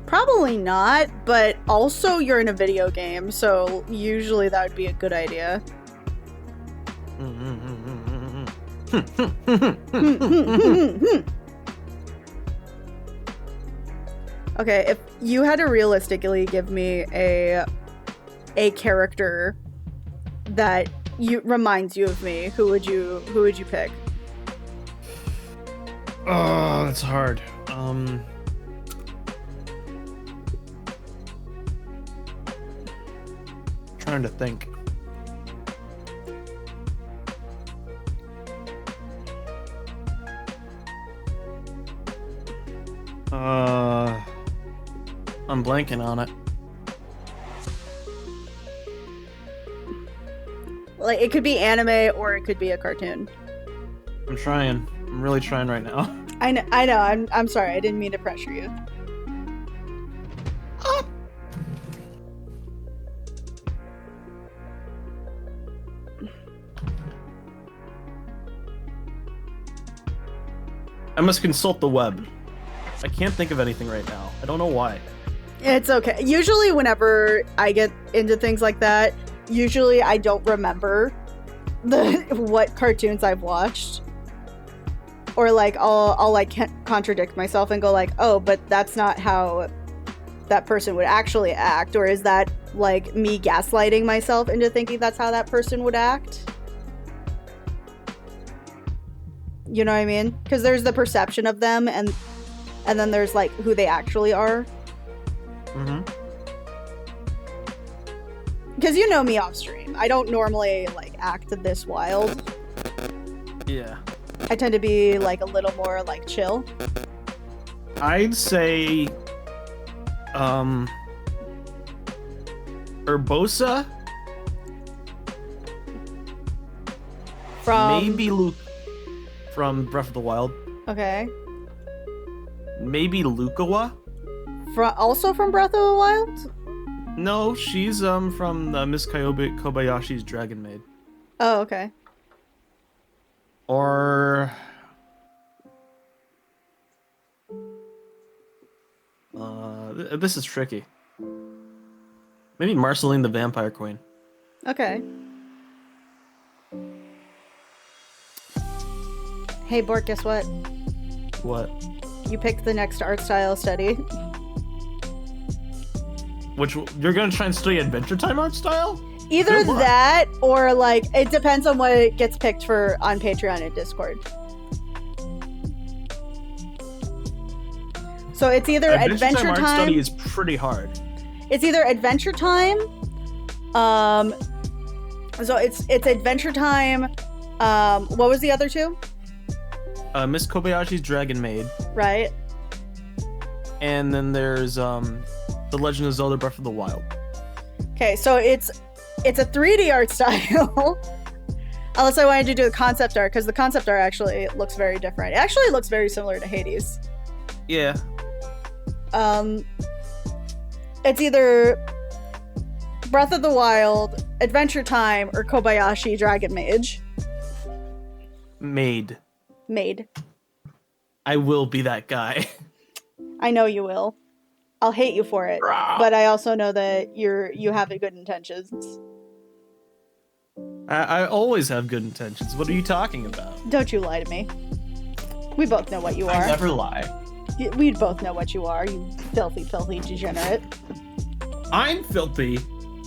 Probably not, but also you're in a video game, so usually that would be a good idea. Okay, if you had to realistically give me a character that reminds you of me, who would you pick? Oh, that's hard. Trying to think. I'm blanking on it. Like, it could be anime or it could be a cartoon. I'm trying. I'm really trying right now. I know. I'm sorry. I didn't mean to pressure you. I must consult the web. I can't think of anything right now. I don't know why. It's okay. Usually whenever I get into things like that, usually I don't remember what cartoons I've watched. Or like I'll like contradict myself and go like, "Oh, but that's not how that person would actually act." Or is that like me gaslighting myself into thinking that's how that person would act? You know what I mean? Because there's the perception of them and then there's like who they actually are. Mm-hmm. Because you know me off stream. I don't normally like act this wild. Yeah. I tend to be like a little more like chill. I'd say Urbosa? From Maybe Luke from Breath of the Wild. Okay. Maybe Lukawa? Also from Breath of the Wild? No, she's from Miss Kobayashi's Dragon Maid. Oh, okay. Or this is tricky. Maybe Marceline the Vampire Queen. Okay. Hey, Bort, guess what? What? You picked the next art style study. Which you're gonna try and study Adventure Time art style? Either Good luck. that or like it depends on what gets picked for on Patreon and Discord. So it's either Adventure Art Time. study is pretty hard. It's either Adventure Time. So it's Adventure Time. What was the other two? Miss Kobayashi's Dragon Maid, Right. and then there's The Legend of Zelda: Breath of the Wild. Okay, so it's a 3D art style. Unless I wanted to do the concept art, because the concept art actually looks very different. It actually looks very similar to Hades. Yeah. It's either Breath of the Wild, Adventure Time, or Kobayashi Dragon Mage. Maid. I will be that guy. I know you will. I'll hate you for it, but I also know that you have good intentions. I always have good intentions. What are you talking about? Don't you lie to me. We both know what you are. I never lie. We both know what you are, you filthy, filthy degenerate. I'm filthy.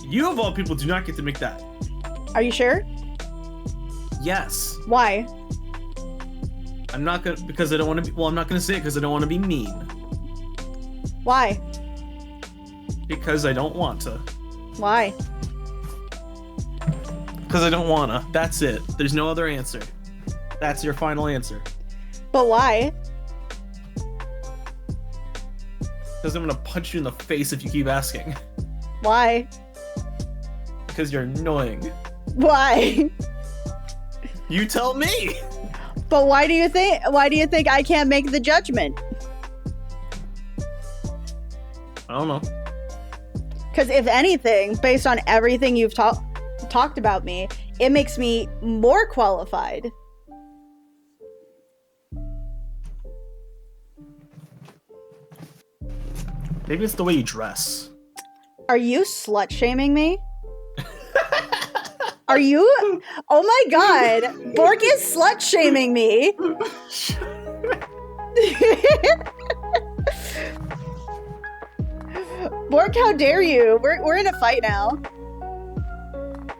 You of all people do not get to make that. Are you sure? Yes. Why? I'm not gonna, because I don't want to be, well, I'm not gonna say it because I don't want to be mean. Why? Because I don't want to. Why? Because I don't wanna. That's it. There's no other answer. That's your final answer. But why? Because I'm gonna punch you in the face if you keep asking. Why? Because you're annoying. Why? You tell me. But why do you think I can't make the judgment? I don't know. Because if anything, based on everything you've talked about me, it makes me more qualified. Maybe it's the way you dress. Are you slut shaming me? Are you? Oh my god, Bork is slut shaming me. Bork, how dare you? We're in a fight now.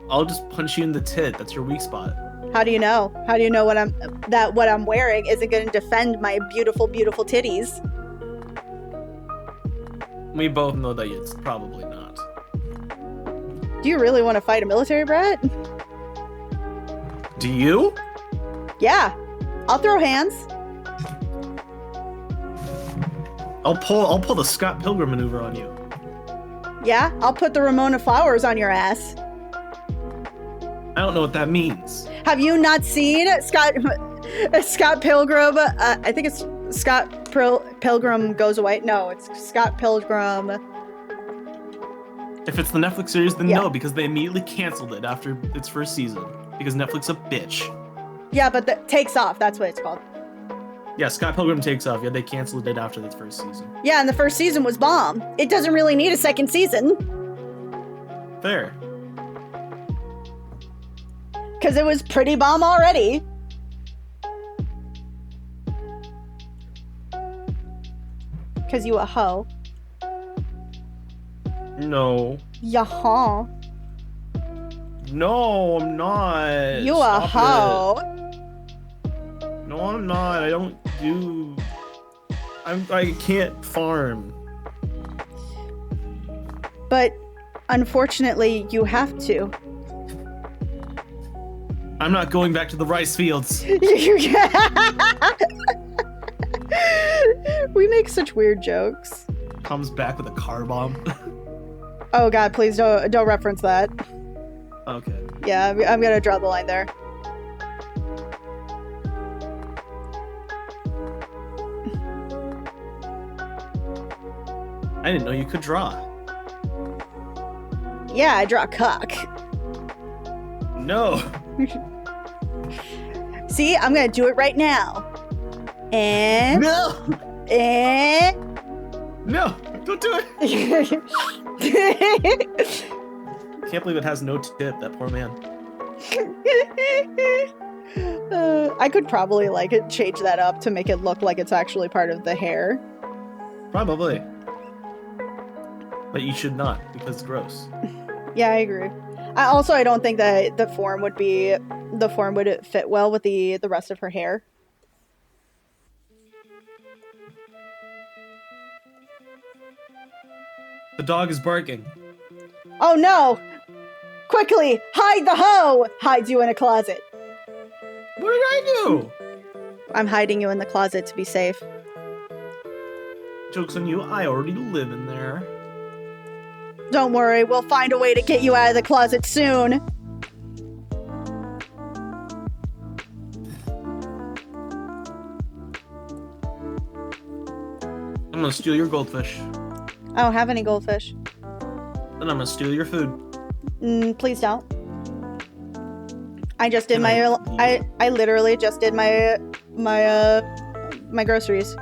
I'll just punch you in the tit. That's your weak spot. How do you know? How do you know what I'm wearing isn't going to defend my beautiful, beautiful titties? We both know that it's probably not. Do you really want to fight a military brat? Do you? Yeah, I'll throw hands. I'll pull the Scott Pilgrim maneuver on you. Yeah, I'll put the Ramona Flowers on your ass. I don't know what that means. Have you not seen Scott Pilgrim? I think it's Scott Pilgrim Goes Away. No, it's Scott Pilgrim. If it's the Netflix series, then Yeah. no, because they immediately canceled it after its first season. Because Netflix a bitch. Yeah, but the Takes Off, that's what it's called. Yeah, Scott Pilgrim Takes Off. Yeah, they canceled it after its first season. Yeah, and the first season was bomb. It doesn't really need a second season. Fair. Because it was pretty bomb already. Because you a hoe. No. Yaha. No, I'm not. You a Stop hoe. it. No, I'm not. I don't do... I can't farm. But unfortunately, you have to. I'm not going back to the rice fields. We make such weird jokes. Comes back with a car bomb. Oh god, please don't reference that. Okay. Yeah, I'm gonna draw the line there. I didn't know you could draw. Yeah, I draw cock. No. See, I'm gonna do it right now. And No. No. Don't do it. Can't believe it has no tip. That poor man. I could probably change that up to make it look like it's actually part of the hair. Probably. But you should not, because it's gross. Yeah, I agree. I don't think that the form would fit well with the rest of her hair. The dog is barking. Oh no! Quickly, hide the hoe! Hides you in a closet. What did I do? I'm hiding you in the closet to be safe. Joke's on you, I already live in there. Don't worry, we'll find a way to get you out of the closet soon. I'm gonna steal your goldfish. I don't have any goldfish. Then I'm gonna steal your food. Please don't. I just did Can I literally just did my groceries.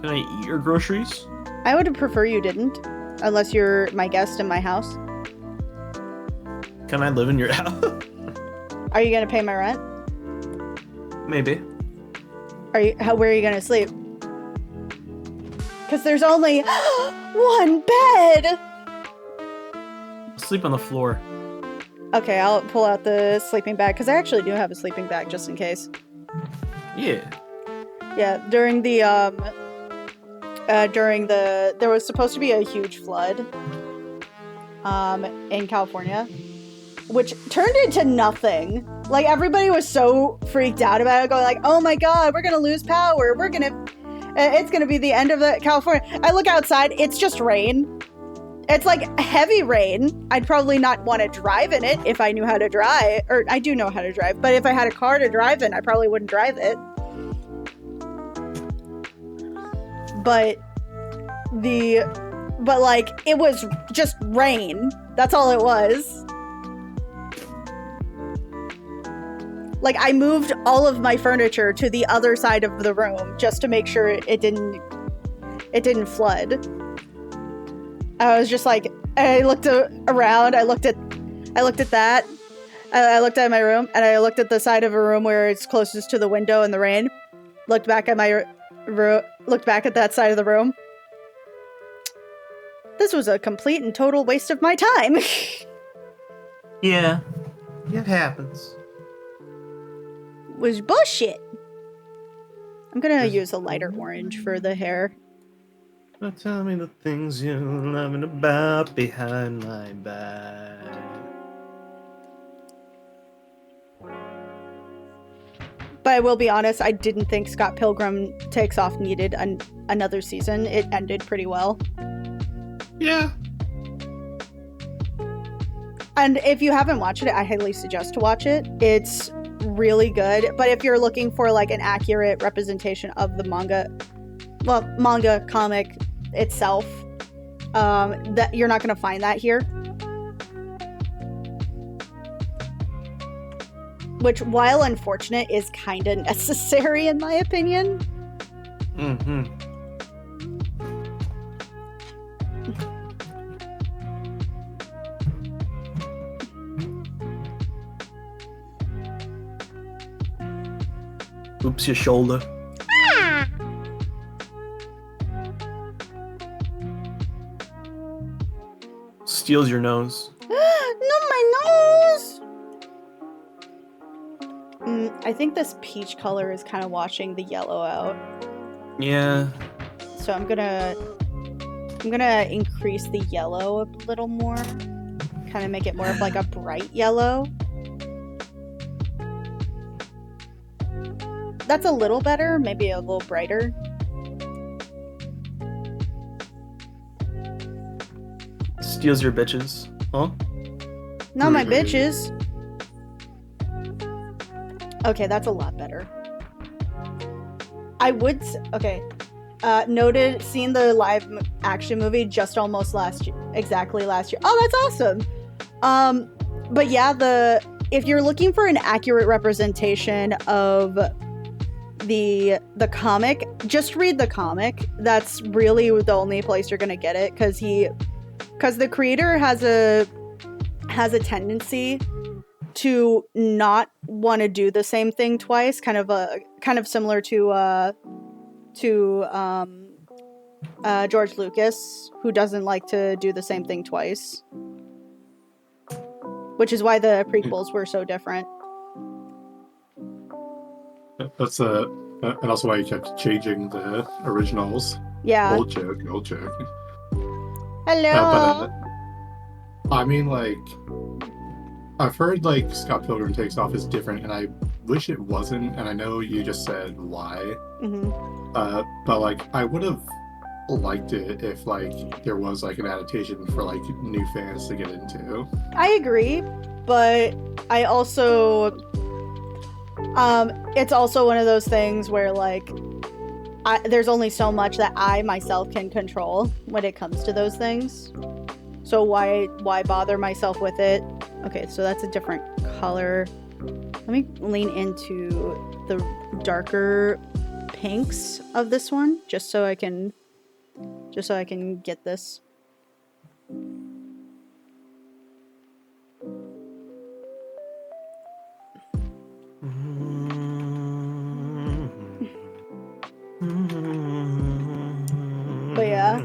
Can I eat your groceries? I would prefer you didn't, unless you're my guest in my house. Can I live in your house? Are you gonna pay my rent? Maybe. Where are you gonna sleep? Because there's only one bed! I'll sleep on the floor. Okay, I'll pull out the sleeping bag, because I actually do have a sleeping bag, just in case. Yeah. Yeah, there was supposed to be a huge flood in California, which turned into nothing. Like, everybody was so freaked out about it, going like, oh my god, we're gonna lose power, it's gonna be the end of California. I look outside, it's just rain. It's like heavy rain. I'd probably not want to drive in it if I knew how to drive. Or I do know how to drive, but if I had a car to drive in, I probably wouldn't drive it. But like, it was just rain. That's all it was. Like, I moved all of my furniture to the other side of the room just to make sure it didn't flood. I was just like, I looked around, I looked at that, I looked at my room, and I looked at the side of a room where it's closest to the window in the rain, looked back at that side of the room. This was a complete and total waste of my time. Yeah, it happens. Was bullshit. I'm gonna use a lighter orange for the hair. Don't tell me the things you're loving about behind my back. But I will be honest, I didn't think Scott Pilgrim Takes Off needed another season. It ended pretty well. Yeah. And if you haven't watched it, I highly suggest to watch it. It's really good. But if you're looking for like an accurate representation of the manga comic itself, that you're not going to find that here. Which, while unfortunate, is kind of necessary in my opinion. Mm-hmm. Oops, your shoulder. Steals your nose. No, my nose! I think this peach color is kind of washing the yellow out. Yeah. So I'm gonna increase the yellow a little more. Kind of make it more of like a bright yellow. That's a little better, maybe a little brighter. Steals your bitches. Huh? Not my bitches. Okay, that's a lot better. I would okay. Noted, seen the live action movie just almost exactly last year. Oh, that's awesome. But yeah, if you're looking for an accurate representation of the comic, just read the comic. That's really the only place you're gonna get it, because the creator has a tendency to not want to do the same thing twice, kind of similar to George Lucas, who doesn't like to do the same thing twice, which is why the prequels were so different. That's and also why you kept changing the originals. Yeah. Old joke. Hello. I mean, like, I've heard like Scott Pilgrim Takes Off is different, and I wish it wasn't. And I know you just said why. Mm-hmm. But like, I would have liked it if like there was like an adaptation for like new fans to get into. I agree, but I also it's also one of those things where like there's only so much that I myself can control when it comes to those things. So why bother myself with it? Okay, so that's a different color. Let me lean into the darker pinks of this one, just so I can get this. But yeah,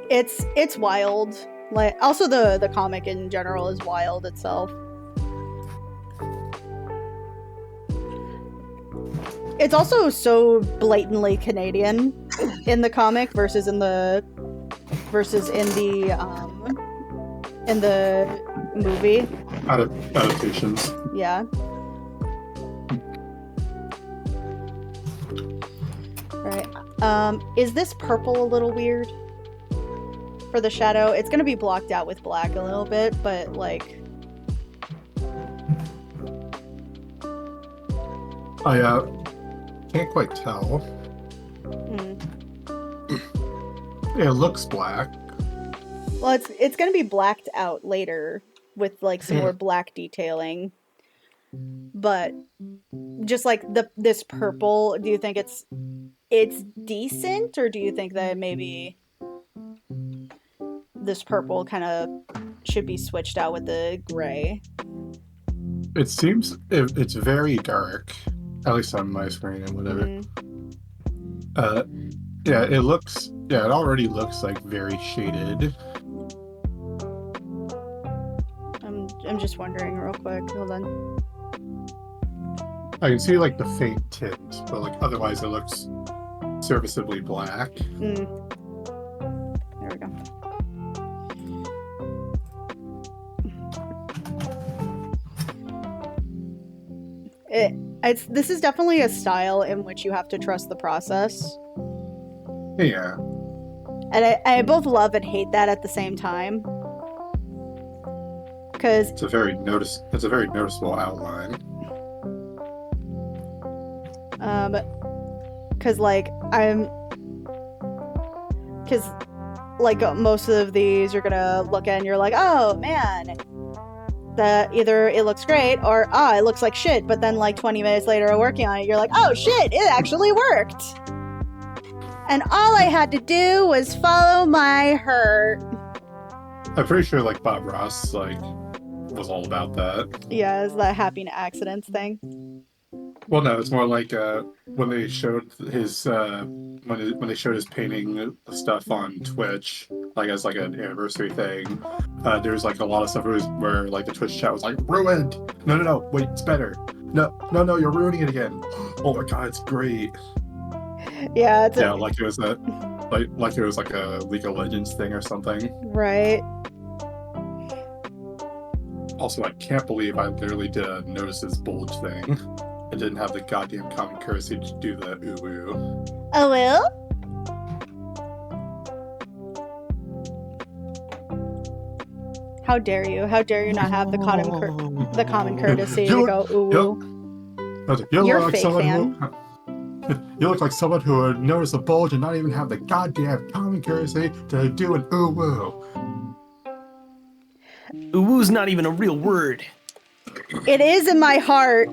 it's wild. Like, also the comic in general is wild itself. It's also so blatantly Canadian in the comic versus in the movie. Adaptations. Yeah. Right. Is this purple a little weird? for the shadow. It's gonna be blocked out with black a little bit, but like. I can't quite tell. It looks black. Well, it's gonna be blacked out later with like some more black detailing. But just like this purple, do you think it's decent, or do you think that maybe this purple kind of should be switched out with the gray? It seems it's very dark, at least on my screen and whatever. Yeah, it looks. Yeah, it already looks like very shaded. I'm just wondering real quick. Hold on. I can see like the faint tint, but like otherwise it looks serviceably black. There we go. This is definitely a style in which you have to trust the process. Yeah. And I both love and hate that at the same time. Because it's a very noticeable outline. Because most of these you're gonna look at and you're like, oh man, that either it looks great or it looks like shit. But then like 20 minutes later working on it, you're like, oh shit, it actually worked. And all I had to do was follow my heart. I'm pretty sure like Bob Ross was all about that. Yeah, it's that happy accidents thing. Well, no, it's more like when they showed his when they showed his painting stuff on Twitch, like as like an anniversary thing. There's like a lot of stuff where like the Twitch chat was like ruined. No, wait, it's better. No, you're ruining it again. Oh my god, it's great. Yeah, like it was a League of Legends thing or something. Right. Also, I can't believe I literally did a notice this bulge thing. I didn't have the goddamn common courtesy to do the ooh-woo. Oh, well? How dare you? How dare you not have the common courtesy to go ooh-woo? You're a fake fan. You look like someone who would notice a bulge and not even have the goddamn common courtesy to do an ooh-woo. Ooh-woo's not even a real word. It is in my heart.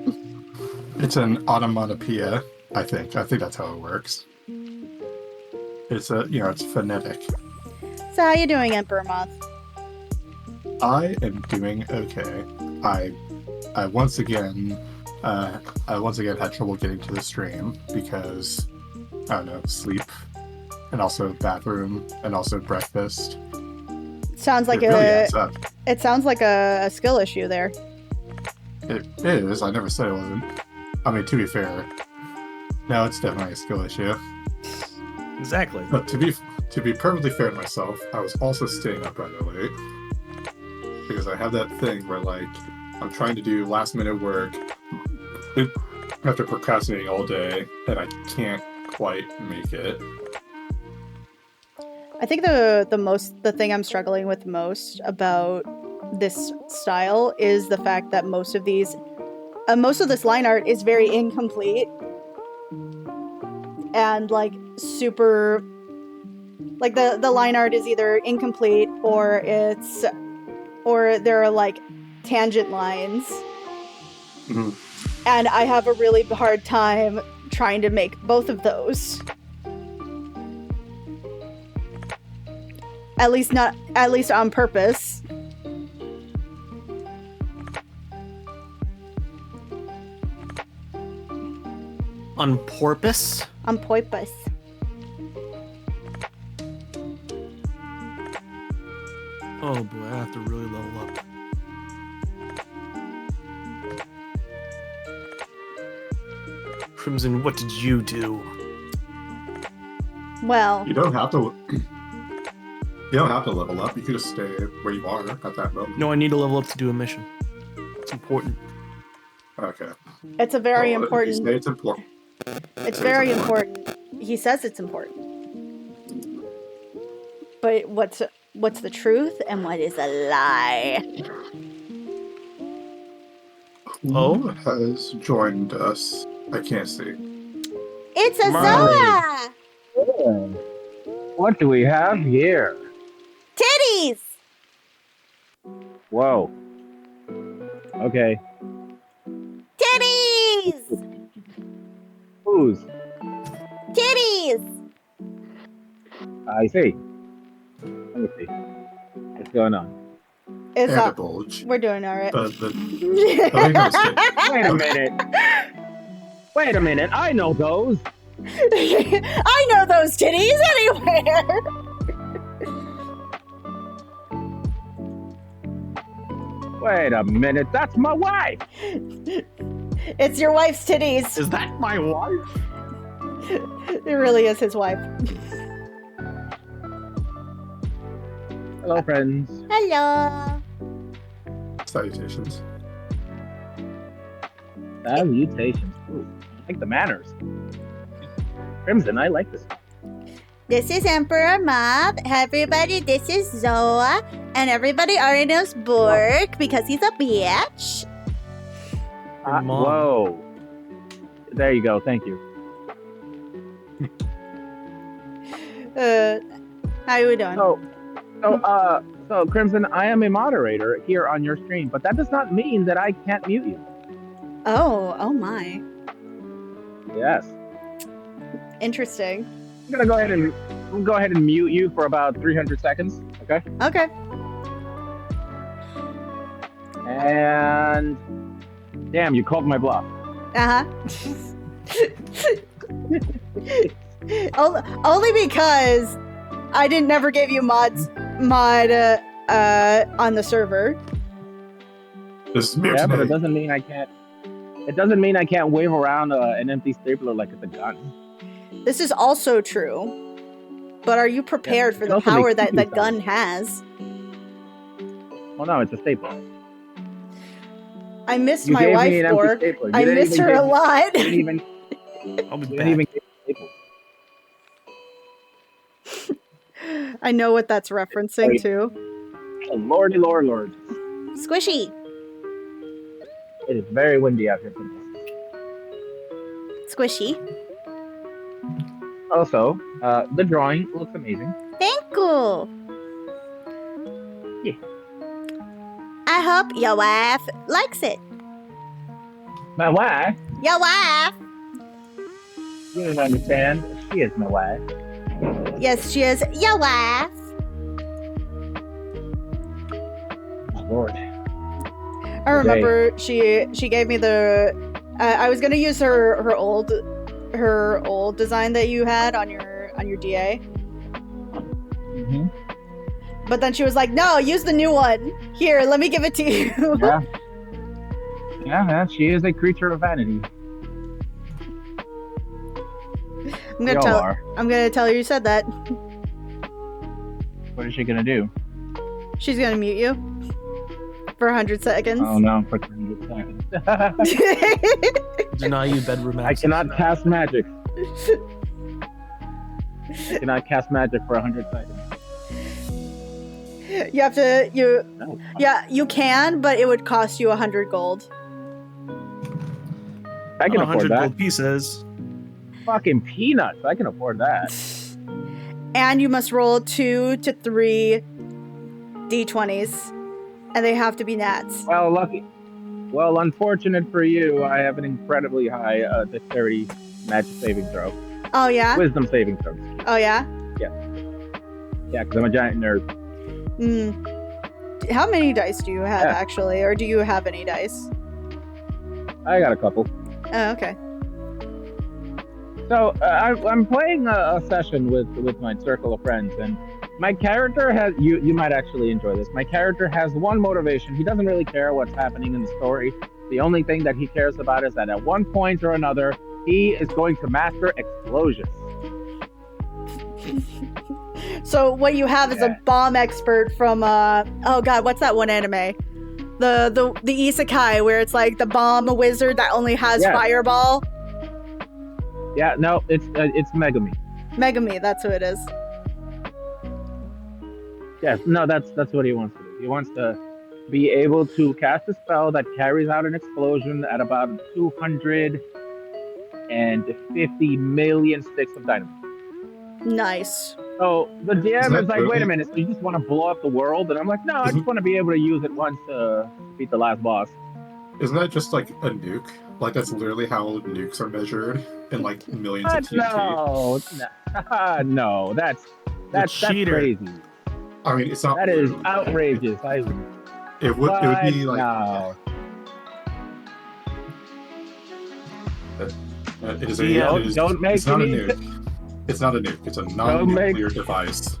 It's an onomatopoeia, I think. That's how it works. It's it's phonetic. So how you doing, Emperor Moth? I am doing okay. I once again had trouble getting to the stream because I don't know, sleep, and also bathroom, and also breakfast. Sounds like it sounds like a skill issue there. It is. I never said it wasn't. I mean, to be fair, no, it's definitely a skill issue. Exactly. But to be perfectly fair to myself, I was also staying up rather late because I have that thing where like I'm trying to do last minute work after procrastinating all day, and I can't quite make it. I think the thing I'm struggling with most about this style is the fact that most of this line art is very incomplete and like super, like the line art is either incomplete or there are like tangent lines. Mm-hmm. And I have a really hard time trying to make both of those. At least on purpose. On porpoise? On porpoise. Oh boy, I have to really level up. Crimson, what did you do? Well, you don't have to level up. You can just stay where you are at that moment. No, I need to level up to do a mission. It's important. Okay. It's a very important. It's important. It's very important. He says it's important. But What's the truth and what is a lie? Who has joined us? I can't see. It's a Mermaid. Zoa! What do we have here? Titties! Whoa. Okay. Titties! Who's? Titties! I see. Let me see. What's going on? It's And a not. bulge. We're doing all right. But the wait a Wait a minute. I know those. I know those titties anywhere. Wait a minute. That's my wife. It's your wife's titties. Is that my wife? It really is his wife. Hello, friends. Hello. salutations. Salutations. Ooh, I like the manners. Crimson, I like this. This is Emperor Mob. Everybody, this is Zoa. And everybody already knows Bork because he's a bitch. Mom. Whoa. There you go. Thank you. How you doing? So Crimson, I am a moderator here on your stream, but that does not mean that I can't mute you. Oh my. Yes. Interesting. I'm gonna go ahead and mute you for about 300 seconds. Okay. Okay. And damn, you called my bluff. Uh-huh. Only because I didn't never give you mod on the server. This is Yeah, but mutiny. it doesn't mean I can't. It doesn't mean I can't wave around an empty stapler like it's a gun. This is also true. But are you prepared for it the also power makes that the sense. gun has? Oh no, it's a stapler. I missed You my gave wife, me an empty Bork. stapler. You I didn't miss even her a give me- lot. You didn't even. I'll be You didn't back. even give me a staple. I know what that's referencing to. Oh, lordy, lord. Squishy. It is very windy out here today. Squishy. Also, the drawing looks amazing. Thank you. Yeah. I hope your wife likes it. My wife, Your wife. you don't understand. She is my wife. Yes, she is your wife. My lord. I remember she gave me the. I was gonna use her old design that you had on your DA, Mm-hmm. but then she was like, "No, use the new one. Here, let me give it to you." Yeah, she is a creature of vanity. I'm We gonna all tell. are. I'm gonna tell her you said that. What is she gonna do? She's gonna mute you for 100 seconds. Oh no, for 300 seconds. Deny you bedroom I access. cannot cast magic. I cannot cast magic for 100 seconds. You have to. No. Yeah, you can, but it would cost you 100 gold. I can afford 100 that. gold pieces. Fucking peanuts. I can afford that. And you must roll 2 to 3 d20s, and they have to be nats. Well, lucky. Well, unfortunate for you, I have an incredibly high dexterity magic saving throw. Oh yeah. Wisdom saving throw. Oh yeah. Yeah, because I'm a giant nerd. How many dice do you have Yeah. actually, or do you have any dice? I got a couple. Oh, okay. So I'm playing a session with my circle of friends, and my character has you might actually enjoy this. My character has one motivation. He doesn't really care what's happening in the story. The only thing that he cares about is that at one point or another, he is going to master explosions. So what you have is a Yeah. bomb expert from oh god, what's that one anime? The isekai where it's like the bomb wizard that only has Yeah. fireball. Yeah, no, it's Megami. Megami, that's who it is. Yes, no, that's what he wants to do. He wants to be able to cast a spell that carries out an explosion at about 250 million sticks of dynamite. Nice. So the DM that is like, wait a really- minute, so you just want to blow up the world? And I'm like, no, I just Isn't- want to be able to use it once to beat the last boss. Isn't that just like a nuke? Like that's literally how nukes are measured in like millions of TNT. No, that's cheater. crazy. I mean, it's not. That is literally- outrageous. It would be like. no. It is Yeah, don't make it's not a me- nuke. It's not a nuke. It's a non-nuclear device.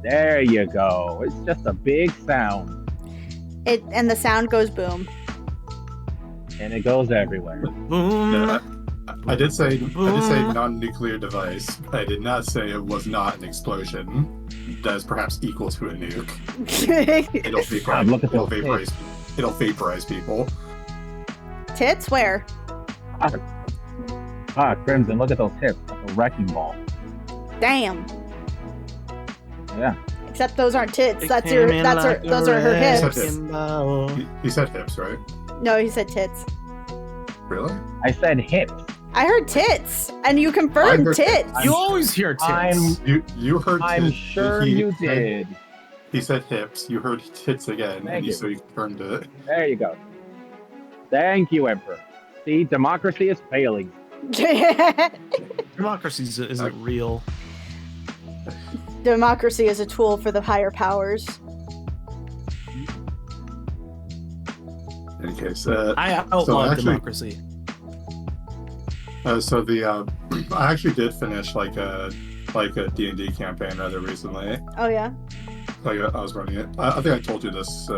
There you go. It's just a big sound, And the sound goes boom. and it goes everywhere. Boom. I did say non-nuclear device. I did not say it was not an explosion. That is perhaps equal to a nuke. It'll vaporize. look at It'll those vaporize. It'll vaporize people. Tits? Where? Crimson, look at those hips. Like a wrecking ball. Damn. Yeah. Except those aren't tits. It Those came are in like her a hips. wrecking ball. He said hips, right? No, he said tits. Really? I said hips. I heard tits, and you I confirmed heard tits. tits. You always hear tits. You heard. I'm tits. sure He you said- did. He said hips. You heard tits again, Thank and you. so you confirmed it. There you go. Thank you, Emperor. See, democracy is failing. Democracy isn't real. Democracy is a tool for the higher powers. In any case, I outlaw So actually- democracy. so the I actually did finish like a D&D campaign rather recently. Oh yeah. Like I was running it. I think I told you this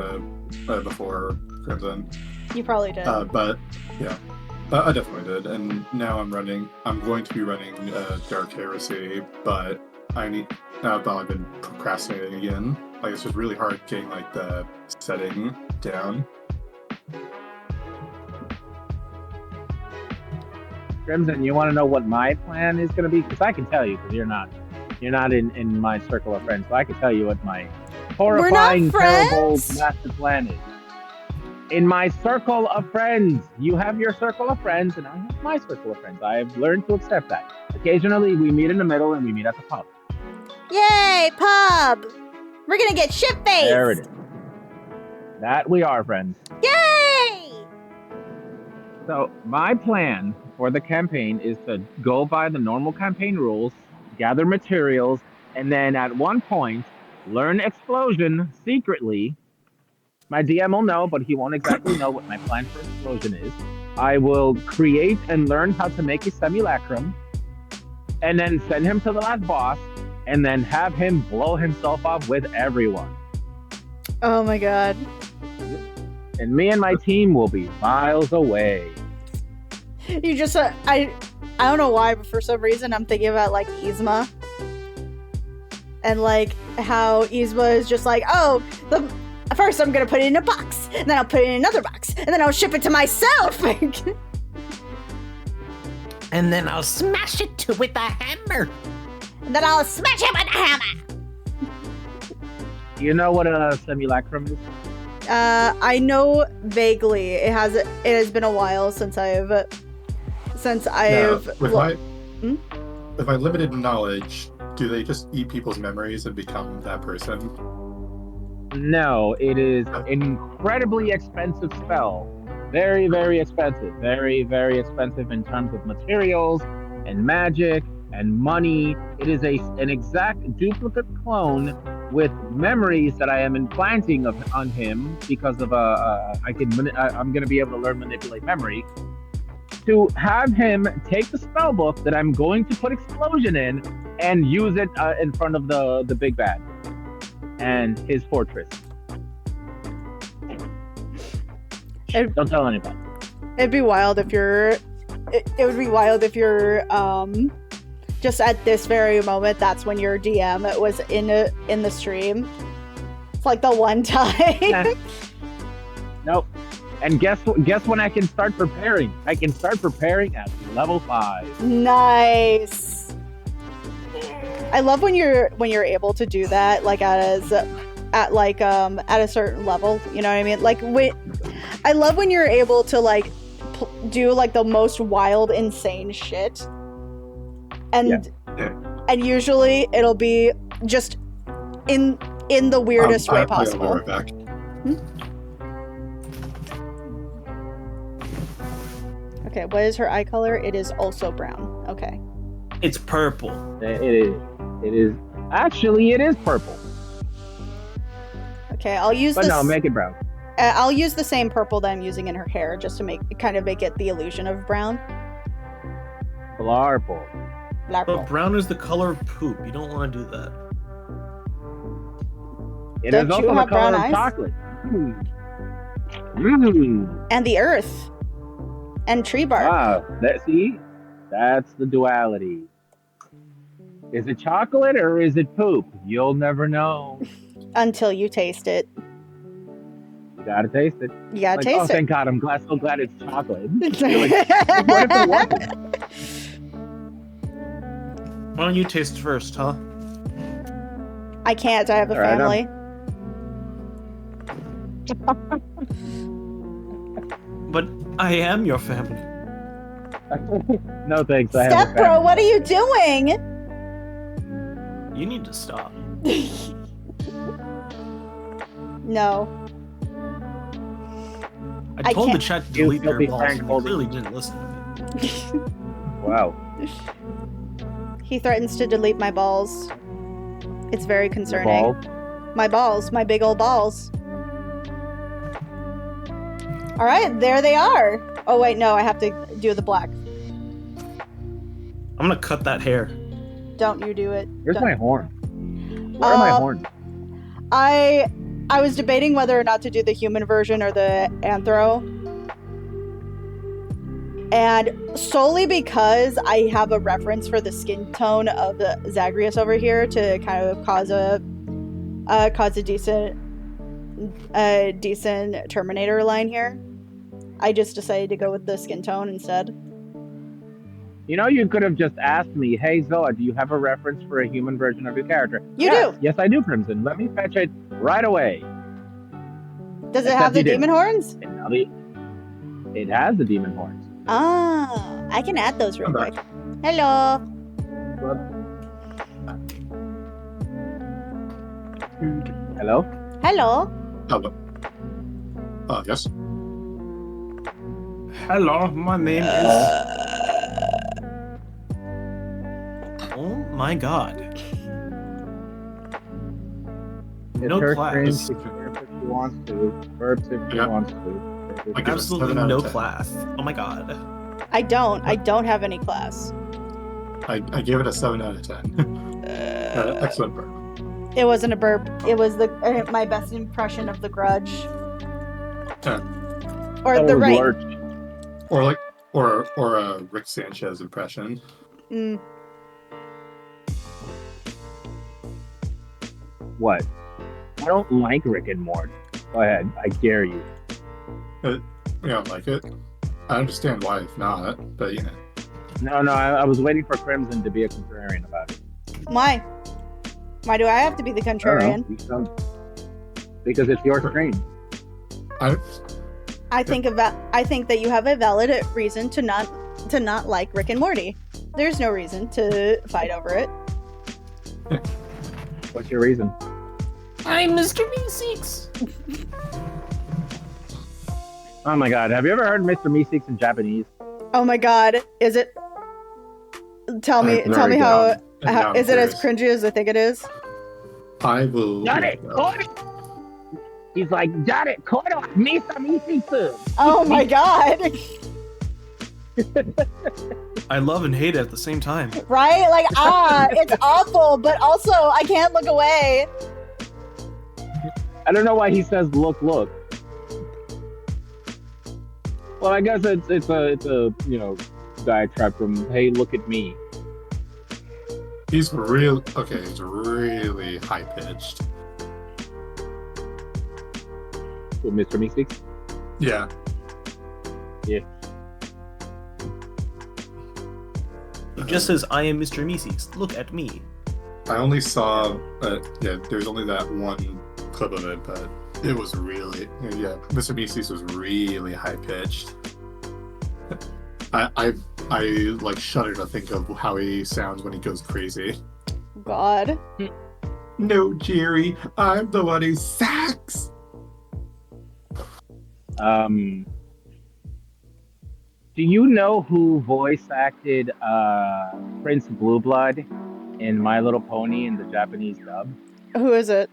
before, Crimson. You probably did. But yeah, I definitely did. And now I'm going to be running Dark Heresy, but I've been procrastinating again. Like it's just really hard getting like the setting down. Crimson, you want to know what my plan is going to be? Because I can tell you, because you're not in my circle of friends. So I can tell you what my horrifying, terrible friends? master plan is. In my circle of friends, you have your circle of friends, and I have my circle of friends. I've learned to accept that. Occasionally, we meet in the middle, and we meet at the pub. Yay, pub! We're gonna get shit faced. There it is. That we are, friends. Yay! So my plan for the campaign is to go by the normal campaign rules, gather materials, and then at one point learn explosion secretly. My DM will know, but he won't exactly know what my plan for explosion is. I will create and learn how to make a simulacrum, and then send him to the last boss, and then have him blow himself up with everyone. Oh my god. And me and my team will be miles away. You just I don't know why, but for some reason I'm thinking about like Yzma. And like how Yzma is just like, oh, first I'm gonna put it in a box, and then I'll put it in another box, and then I'll ship it to myself. And then I'll smash it with a hammer. And then I'll smash it with a hammer. You know what a simulacrum is? I know vaguely. It has been a while since I've With Hmm? my limited knowledge, do they just eat people's memories and become that person? No, it is an incredibly expensive spell. Very, very expensive. Very, very expensive in terms of materials and magic and money. It is an exact duplicate clone with memories that I am implanting on him because of I'm going to be able to learn manipulate memory to have him take the spell book that I'm going to put explosion in and use it in front of the big bad and his fortress. Don't tell anybody. It'd be wild if you're. It would be wild if you're just at this very moment. That's when your DM was in the stream. It's like the one time. Nope. And guess when I can start preparing? I can start preparing at level 5. Nice. I love when you're able to do that, like at a certain level. You know what I mean? Like I love when you're able to like do like the most wild, insane shit, and usually it'll be just in the weirdest way possible. Right back. Okay, what is her eye color? It is also brown. Okay. It's purple. It is. Actually, it is purple. Okay, I'll use But this. no, make it brown. I'll use the same purple that I'm using in her hair just to make it the illusion of brown. Purple. But brown is the color of poop. You don't want to do that. It Don't is also you the have brown color of eyes? chocolate. And the earth. And tree bark. Wow. See? That's the duality. Is it chocolate or is it poop? You'll never know. Until you taste it. You gotta taste it. You gotta Like, taste oh, it. thank God, I'm so glad it's chocolate. You're like, what if it wasn't? Why don't you taste first, huh? I can't. I have a All right, family. But I am your family. No thanks, I have a Step Bro, family. what are you doing? You need to stop. No. I I told the can't- chat to You delete their filthy balls, Frank and you Holden. clearly didn't listen to me. Wow. He threatens to delete my balls. It's very concerning. Ball. My balls, my big old balls. All right, there they are. Oh wait, no, I have to do the black. I'm gonna cut that hair. Don't you do it. Where's Don't- my horn? Where are my horns? I was debating whether or not to do the human version or the anthro. And solely because I have a reference for the skin tone of the Zagreus over here to kind of cause a decent Terminator line here. I just decided to go with the skin tone instead. You know, you could have just asked me, hey, Zoa, do you have a reference for a human version of your character? You Yes. do. Yes, I do, Crimson. Let me fetch it right away. Does it Except have the you didn't. demon horns? And now it has the demon horns. Ah, I can add those real I'm quick. Hello. Hello? Hello. Yes. Hello, my name is. Oh my god. No It's her class. screen. She can burp if she wants to. Burps if she Yeah. wants to. I give it Absolutely 7 out no of 10. class. Oh my god. I don't have any class. I give it a 7 out of 10. Excellent burp. It wasn't a burp. It was my best impression of the Grudge. 10. Or That the was right. Lurch. Or a Rick Sanchez impression. Mm. What? I don't like Rick and Morty. Go ahead. I dare you. You don't like it. I understand why if not, but you know. No, I was waiting for Crimson to be a contrarian about it. Why? Why do I have to be the I don't contrarian? know. You sound- Because it's your screen. I think that you have a valid reason to not like Rick and Morty. There's no reason to fight over it. What's your reason? I'm Mr. Meeseeks. Oh my god, have you ever heard Mr. Meeseeks in Japanese? Oh my god, is it? Tell me Very how down is it as curious. cringy as I think it is? I will. Got it! Caught it! He's like, got it! Caught it! Mr. Meeseeks! Oh my god. I love and hate it at the same time. Right? Like, it's awful, but also I can't look away. I don't know why he says look. Well, I guess it's a diatribe from hey, look at me. He's really high pitched. Who, Mr. Meeseeks? Yeah. He just says, I am Mr. Meeseeks. Look at me. I only saw, there's only that one clip of it, but it was really, Mr. Beasties was really high pitched. I like shudder to think of how he sounds when he goes crazy. God. No, Jerry, I'm the one who sucks. Do you know who voice acted Prince Blueblood in My Little Pony in the Japanese dub? Who is it?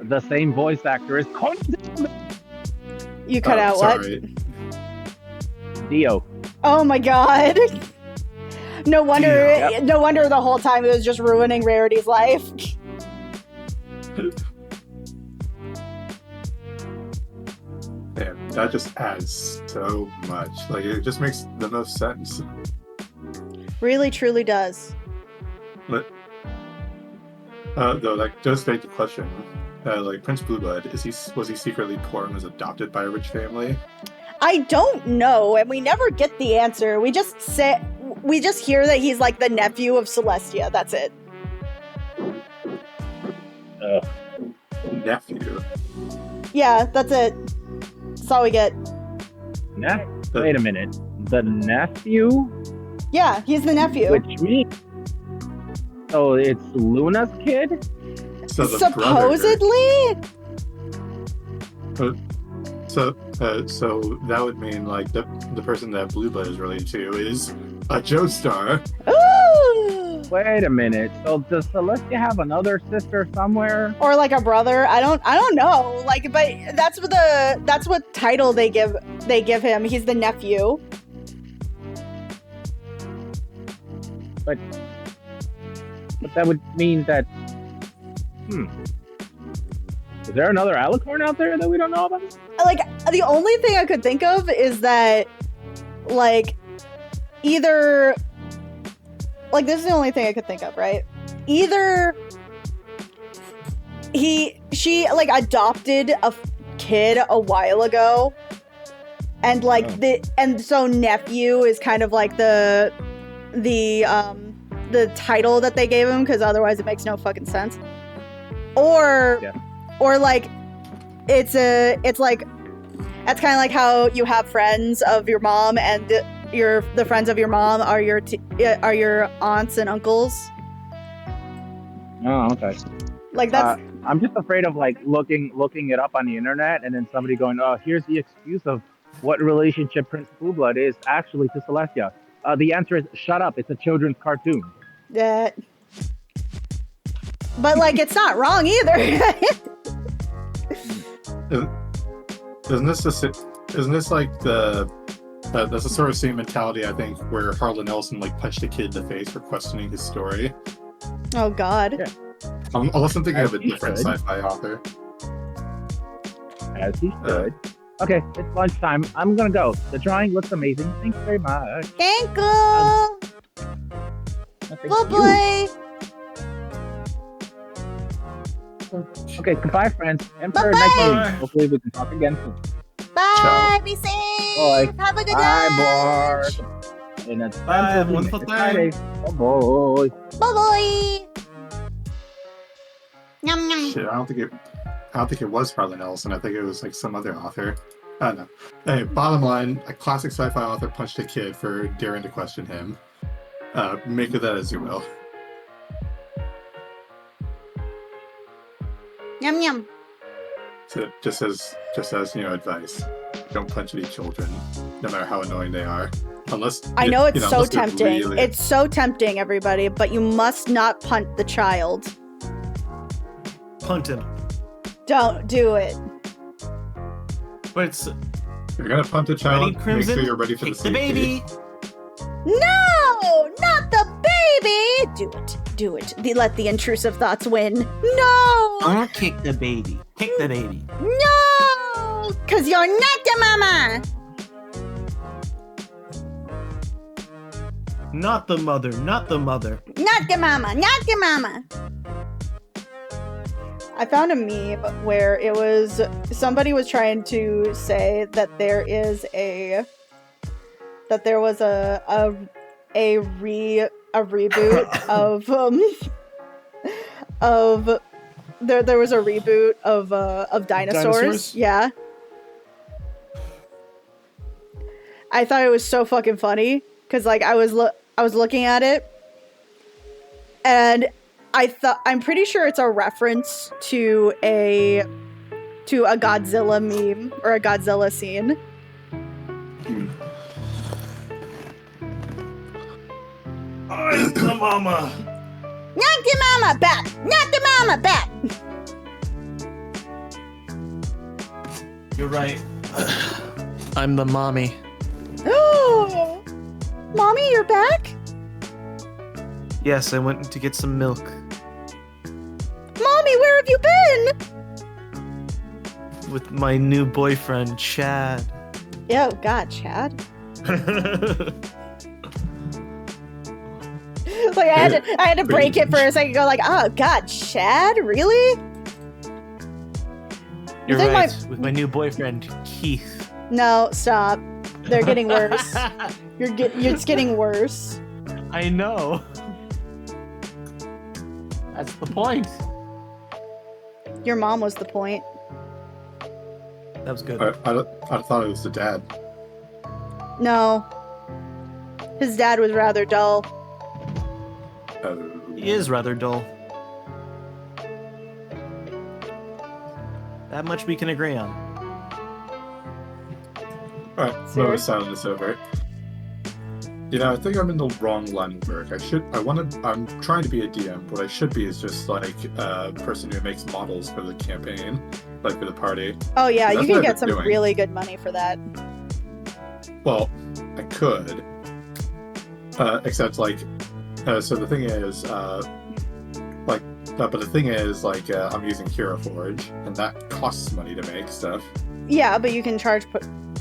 The same voice actor as You cut out sorry. what? Dio. Oh my god. No wonder. Yep. No wonder the whole time it was just ruining Rarity's life. Man, that just adds so much. Like, it just makes the most sense. Really, truly does. But, though, like, just beg the question. Like, Prince Blueblood, was he secretly poor and was adopted by a rich family? I don't know, and we never get the answer. We just hear that he's like the nephew of Celestia. That's it. Nephew. Yeah, that's it. That's all we get. Wait a minute. The nephew? Yeah, he's the nephew. Which means... So it's Luna's kid? So the supposedly? So that would mean, like, the person that Blueblood is related to is a Joestar. Ooh! Wait a minute. So does Celestia have another sister somewhere? Or like a brother? I don't know. Like, but that's what title they give him. He's the nephew. But that would mean that... Is there another Alicorn out there that we don't know about? Like, the only thing I could think of is that, like, either... Like, this is the only thing I could think of, right? Either she like, adopted a kid a while ago, and, like, and so nephew is kind of like the title that they gave him, because otherwise it makes no fucking sense. Or like, it's like, that's kind of like how you have friends of your mom, and the friends of your mom are your aunts and uncles. Oh, okay. Like, that's I'm just afraid of, like, looking it up on the internet and then somebody going, oh, here's the excuse of what relationship Prince Blueblood is actually to Celestia. The answer is, shut up, it's a children's cartoon. that. But, like, it's not wrong either. Isn't this like that's the sort of same mentality, I think, where Harlan Ellison, like, punched a kid in the face for questioning his story? Oh God. Yeah. Unless I'm thinking of a As he different should. sci-fi author. As he should. Okay, it's lunchtime. I'm gonna go. The drawing looks amazing. Thanks very much. Thank you. Thank Good you. boy. Okay, goodbye, friends. And for Bye-bye. next Bye. week, hopefully we can talk again soon. Bye. Ciao. Be safe. Bye. Have a good Bye, lunch. Bart. And it's Bye, have a wonderful Friday. day. Bye, boy. Bye bye. Yum yum. Shit, I don't think it was Harlan Ellison. I think it was, like, some other author. I don't know. Hey, bottom line, a classic sci-fi author punched a kid for daring to question him. Make of that as you will. Yum yum. So just as advice, don't punch any children, no matter how annoying they are. Unless I know it's so unless they're tempting. really- It's so tempting, everybody, but you must not punt the child. Punt him. Don't do it. But it's If you're gonna punt a ready, child, make Crimson. sure you're ready for Take the the safety. baby. No, not the baby. Do it. Do it. Let the intrusive thoughts win. No. Don't kick the baby. Kick the baby. No. Cause you're not the mama. Not the mother. Not the mother. Not the mama. Not the mama. I found a meme where it was somebody was trying to say that there was a a reboot of there was a reboot of dinosaurs. Yeah. I thought it was so fucking funny because like I was looking at it and I'm pretty sure it's a reference to a Godzilla meme or a Godzilla scene. I'm the mama. Not the mama back. Not the mama back. You're right. I'm the mommy. Oh, Mommy, you're back? Yes, I went to get some milk. Mommy, where have you been? With my new boyfriend, Chad. Oh, God, Chad. Like I had to break it for a second. Go like, oh God, Chad, really? You're right. With my new boyfriend, Keith. No, stop. They're getting worse. It's getting worse. I know. That's the point. Your mom was the point. That was good. I thought it was the dad. No. His dad was rather dull. He is rather dull. That much we can agree on. Alright, moment of silence is over. You know, I think I'm in the wrong line of work. I'm trying to be a DM. What I should be is just like a person who makes models for the campaign, like for the party. Oh yeah, you can get some doing. really good money for that. Well, I could. Except like, so the thing is, but the thing is, like, I'm using Hero Forge, and that costs money to make stuff. Yeah, but you can charge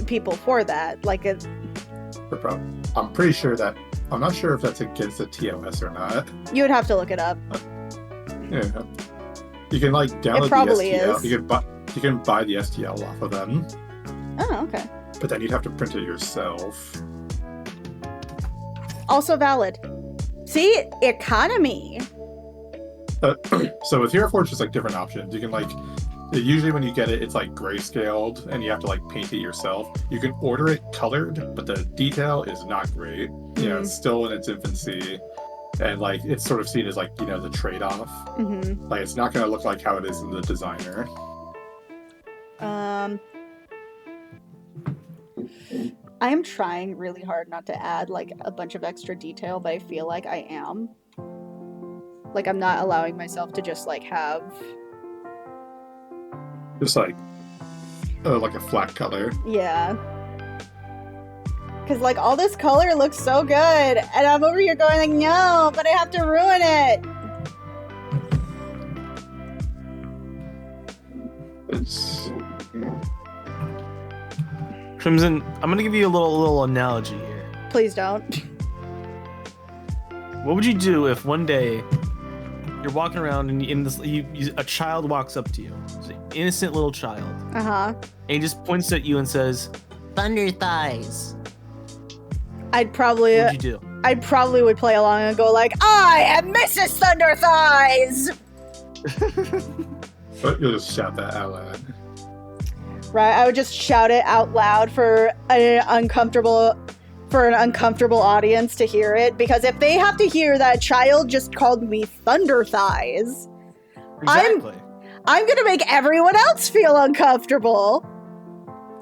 people for that. I'm pretty sure that I'm not sure if that's against the TOS or not. You would have to look it up. Yeah, you can like download It probably the STL. is. You can buy the STL off of them. Oh, okay. But then you'd have to print it yourself. Also valid. See, economy. So with Hero Forge, there's like different options. You can like, usually when you get it, it's like grayscaled, and you have to like paint it yourself. You can order it colored, but the detail is not great. You know, it's still in its infancy, and like it's sort of seen as like, you know, the trade-off. Mm-hmm. Like it's not going to look like how it is in the designer. I am trying really hard not to add like a bunch of extra detail, but I feel like I am. Like I'm not allowing myself to just like have Just like a flat color. Yeah. Cause like all this color looks so good, and I'm over here going like, no, but I have to ruin it. It's Crimson, I'm gonna give you a little analogy here. Please don't. What would you do if one day you're walking around and a child walks up to you, it's an innocent little child, Uh-huh. and he just points at you and says, "Thunder thighs." I'd probably What would you do? I probably would play along and go like, I am Mrs. Thunder Thighs! But you'll just shout that out loud. Right, I would just shout it out loud for an uncomfortable audience to hear it, because if they have to hear that a child just called me Thunder Thighs, Exactly. I'm gonna make everyone else feel uncomfortable.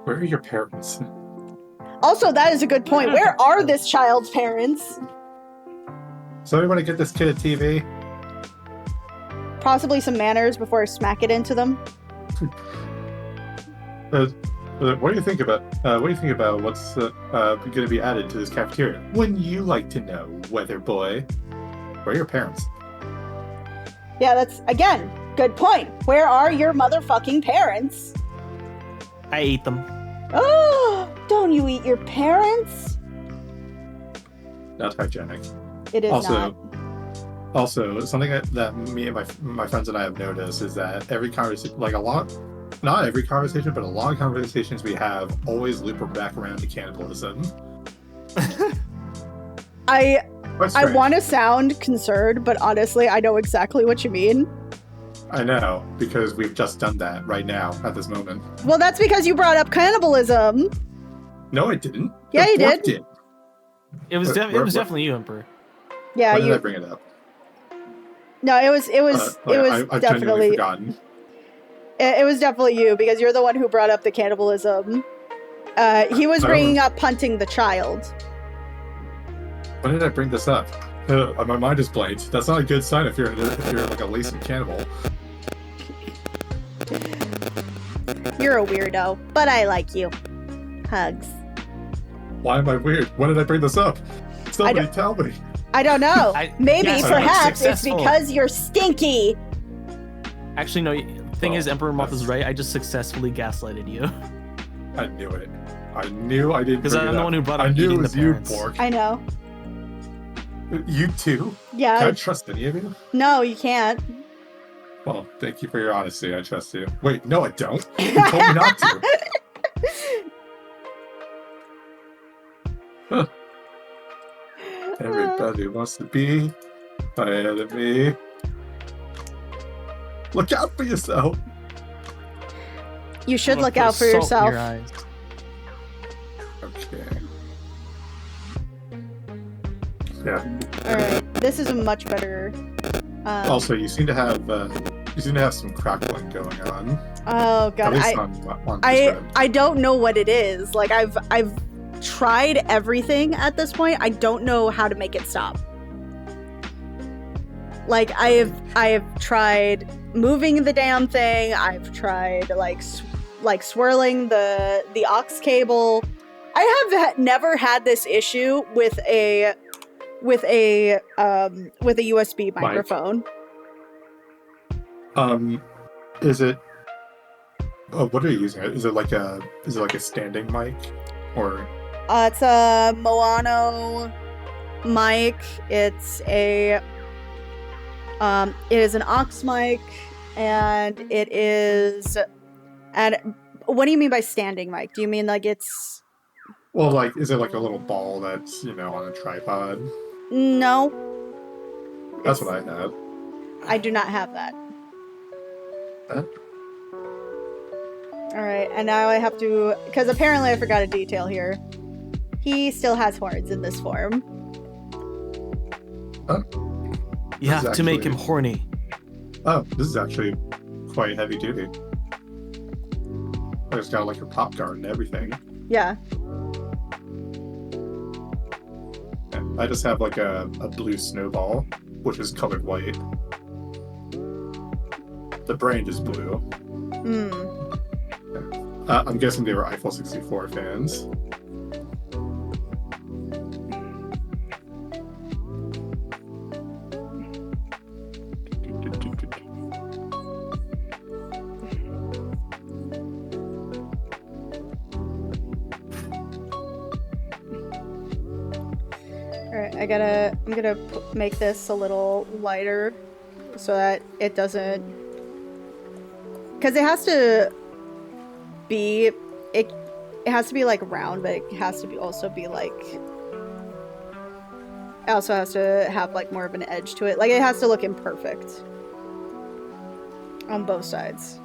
Where are your parents? Also, that is a good point. Where are this child's parents? So we want to get this kid a TV? Possibly some manners before I smack it into them. What do you think about what's going to be added to this cafeteria? Wouldn't you like to know, Weather Boy? Where are your parents? Yeah, that's, again, good point. Where are your motherfucking parents? I ate them. Oh, don't you eat your parents? Not hygienic. It is not. Also, something that me and my friends and I have noticed is that every conversation, not every conversation, but a lot of conversations we have always loop back around to cannibalism. I Quite I strange. want to sound concerned, but honestly, I know exactly what you mean. I know, because we've just done that right now, at this moment. Well, that's because you brought up cannibalism. No, I didn't. Yeah, The you Bork did. It was Where- definitely you, Emperor. Yeah, When did you. I bring it up? No, it was I've genuinely definitely forgotten. it was definitely you because you're the one who brought up the cannibalism. He was I don't bringing up punting the child. When did I bring this up? My mind is blanked. That's not a good sign if you're like a lazy cannibal. You're a weirdo, but I like you. Hugs. Why am I weird? When did I bring this up? Somebody don't- tell me. I don't know. Maybe, Yes, perhaps it's successful. because you're stinky. Actually, no. The thing is, Emperor Moth is right. I just successfully gaslighted you. I knew it. I knew I didn't. Because bring I'm it the up. one who brought I up knew it eating was the you, parents. Bork. I know. You too? Can I Yeah. trust any of you? No, you can't. Well, thank you for your honesty. I trust you. Wait, no, I don't. You told me not to. Huh. Everybody wants to be my enemy. Look out for yourself. You should I'm gonna look put out for salt in yourself. your eyes. Okay. Yeah. All right, this is a much better. Also, you seem to have some crackling going on. Oh At god, least on this I road. I don't know what it is. Like I've tried everything at this point. I don't know how to make it stop. Like I have tried moving the damn thing. I've tried like swirling the aux cable. I have never had this issue with a USB microphone. Is it? Oh, what are you using? Is it like a standing mic, or? It's a Moano mic. It's a it is an aux mic, and it is. And what do you mean by standing mic? Do you mean like it's? Well, like, is it like a little ball that's on a tripod? No. That's It's- what I have. I do not have that. Huh? All right, and now I have to, because apparently I forgot a detail here. He still has horns in this form. You have to make him actually- horny. Oh, this is actually quite heavy duty. It's got like a pop guard and everything. Yeah. Yeah, I just have like a blue snowball, which is colored white. The brand is blue. Hmm. I'm guessing they were Eiffel 64 fans. All right, I'm gonna make this a little lighter so that it doesn't, because it has to be it has to be like round, but it has to be also be like, it also has to have like more of an edge to it. Like it has to look imperfect on both sides.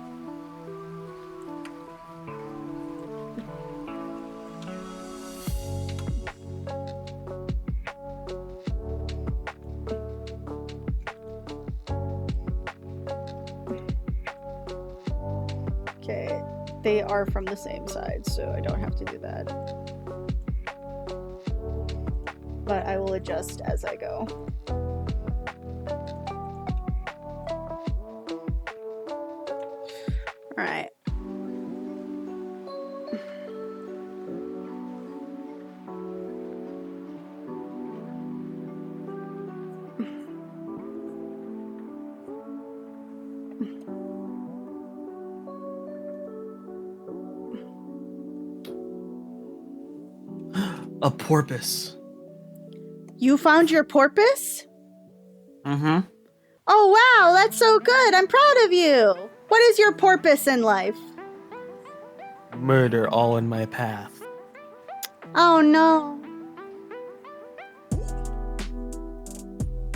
Okay, they are from the same side, so I don't have to do that. But I will adjust as I go. Alright. A porpoise. You found your porpoise? Mm-hmm. Oh wow, that's so good. I'm proud of you. What is your porpoise in life? Murder all in my path. Oh no.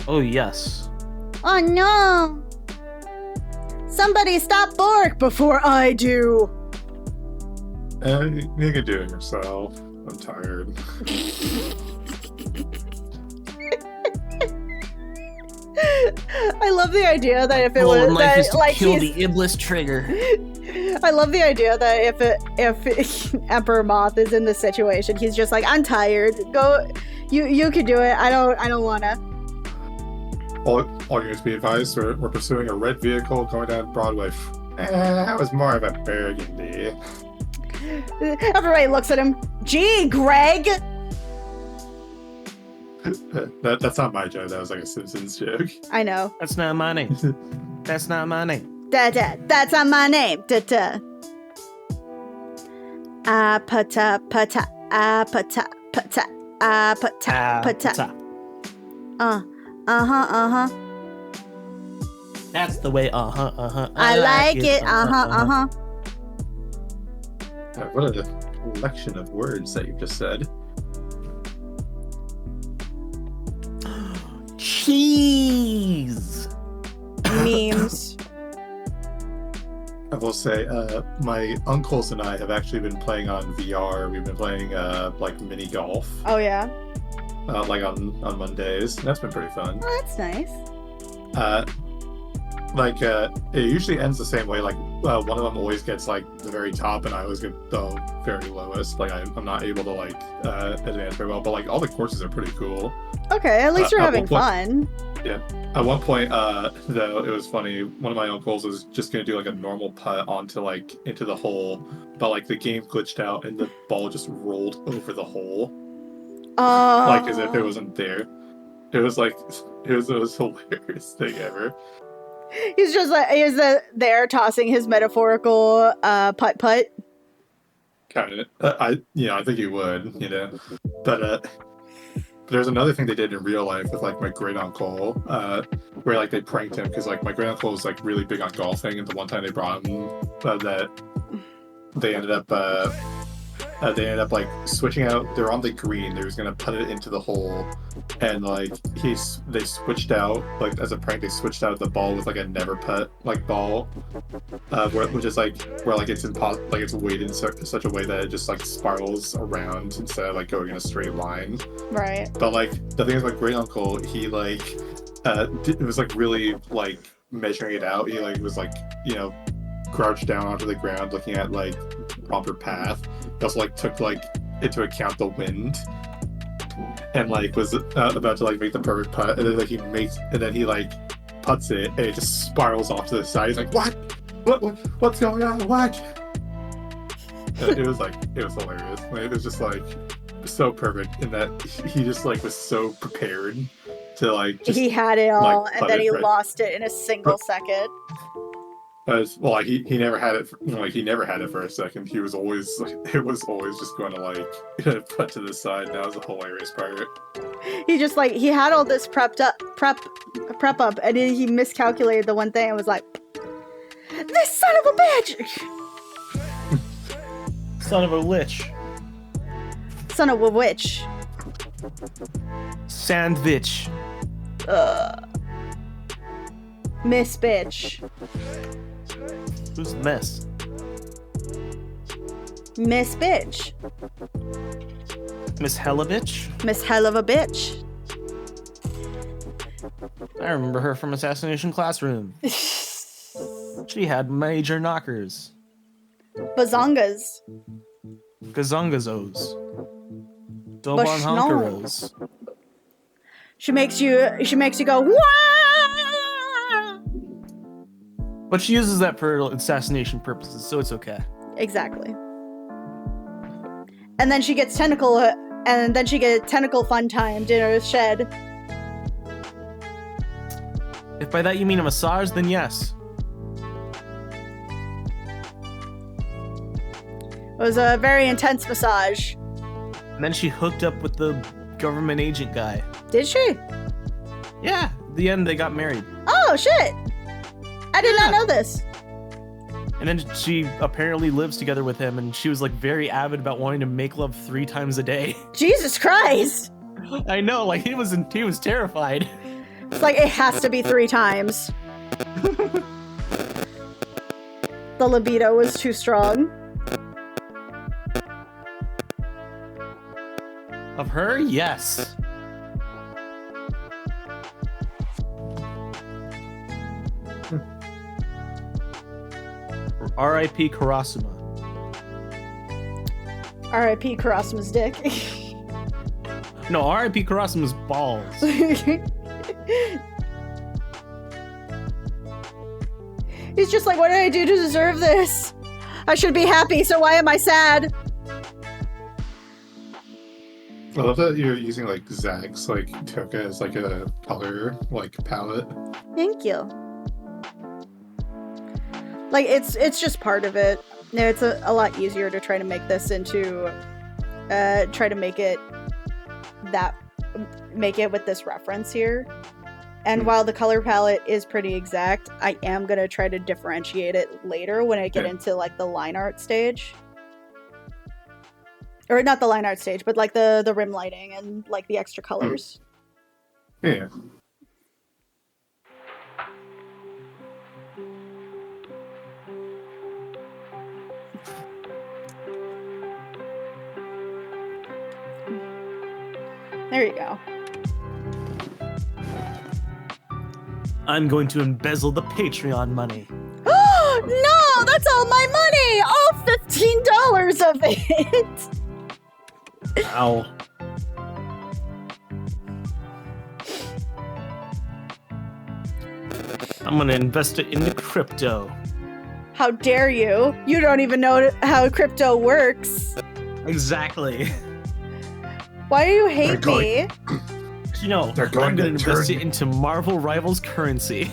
Oh, yes. Oh no! Somebody stop Bork before I do! You can do it yourself. I'm tired. I love the idea that if it Goal was in life is that, to like kill he's, the Iblis trigger. I love the idea that if Emperor Moth is in this situation, he's just like, I'm tired. Go, you can do it. I don't wanna. All units be advised, we're pursuing a red vehicle going down Broadway. That was more of a burgundy. Everybody looks at him. Gee, Greg. That's not my joke. That was like a Simpsons joke. I know. That's not my name. That's not my name. That's not my name. Da-da. Pata pata pata pata pata pata. Uh-huh. That's the way. I like it. Uh-huh. What a collection of words that you just said. Cheese. Memes. I will say, my uncles and I have actually been playing on VR. We've been playing like mini golf, Oh yeah. like on Mondays. That's been pretty fun. Oh, that's nice. It usually ends the same way. Like one of them always gets like the very top, and I always get the very lowest. Like I'm not able to like advance very well. But like all the courses are pretty cool. Okay, at least you're at having one fun. At one point, though, it was funny. One of my uncles was just gonna do like a normal putt onto like into the hole, but like the game glitched out and the ball just rolled over the hole, like as if it wasn't there. It was like it was the most hilarious thing ever. He's just like there tossing his metaphorical putt. Kind of. I think he would, but there's another thing they did in real life with like my great uncle, where like they pranked him because like my great uncle was like really big on golfing, and the one time they brought him, that they ended up like switching out. They were on the green. They was gonna put it into the hole, and like they switched out, like as a prank. They switched out the ball with like a never putt like ball, which is like where like it's impossible, like it's weighted in such a way that it just like spirals around instead of like going in a straight line. Right. But like the thing is, my great uncle, he like it was like really like measuring it out. He like was like crouched down onto the ground looking at like proper path. He also like took like into account the wind, and like was about to like make the perfect putt, and then like he like putts it, and it just spirals off to the side. He's like, what's going on? What? It was hilarious. It was just like so perfect in that he just like was so prepared to like just, he had it all, like, and then he right. lost it in a single second. Like he never had it. He never had it for a second. He was always it was always just going to like put to the side. That was a hilarious part. He just like he had all this prep up, and then he miscalculated the one thing and was like, "This son of a bitch, Son of a lich. son of a witch." Sandwich. Miss bitch. Who's the mess? Miss bitch. Miss Hellavich? Miss hell of a bitch. I remember her from Assassination Classroom. She had major knockers. Bazongas. Gazongazos. Dobon Honkeros. She makes you go, Wah! But she uses that for assassination purposes, so it's okay. Exactly. And then she gets tentacle fun timed in her shed. If by that you mean a massage, then yes. It was a very intense massage. And then she hooked up with the government agent guy. Did she? Yeah, at the end they got married. Oh shit! I did not know this. And then she apparently lives together with him, and she was like very avid about wanting to make love 3 times a day. Jesus Christ! I know, like he was terrified. It's like it has to be 3 times. The libido was too strong. Of her, yes. R.I.P. Karasuma. R.I.P. Karasuma's dick. No, R.I.P. Karasuma's balls. He's just like, what did I do to deserve this? I should be happy, so why am I sad? I love that you're using like Zag's like Toka as like a color like palette. Thank you. Like, it's just part of it. No, it's a lot easier to try to make this into, try to make it with this reference here. And while the color palette is pretty exact, I am going to try to differentiate it later when I get into like the line art stage. Or not the line art stage, but like the rim lighting and like the extra colors. Yeah. There you go. I'm going to embezzle the Patreon money. No, that's all my money! All $15 of it! Ow. I'm gonna invest it into crypto. How dare you? You don't even know how crypto works. Exactly. Why do you hate They're me? You know, They're I'm going gonna to invest turn- it into Marvel Rivals currency.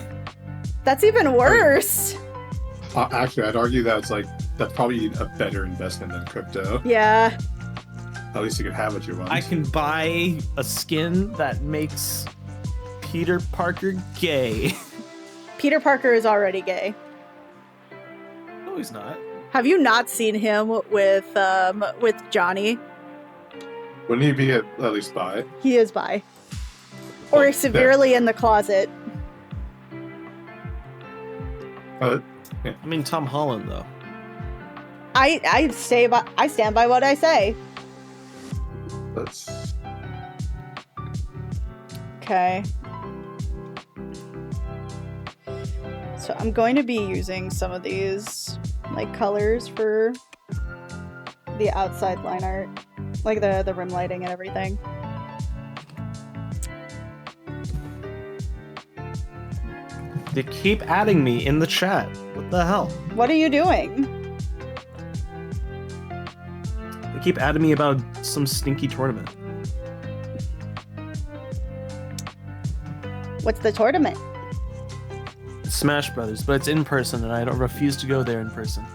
That's even worse. Actually, I'd argue that's probably a better investment than crypto. Yeah. At least you can have what you want. I can buy a skin that makes Peter Parker gay. Peter Parker is already gay. No, he's not. Have you not seen him with Johnny? Wouldn't he be at least bi? He is bi. Or Oh, severely in the closet. I mean, Tom Holland, though. I stand by what I say. That's Okay. So I'm going to be using some of these like colors for the outside line art, like the rim lighting and everything. They keep adding me in the chat. What the hell? What are you doing? They keep adding me about some stinky tournament. What's the tournament? It's Smash Brothers, but it's in person, and I don't refuse to go there in person.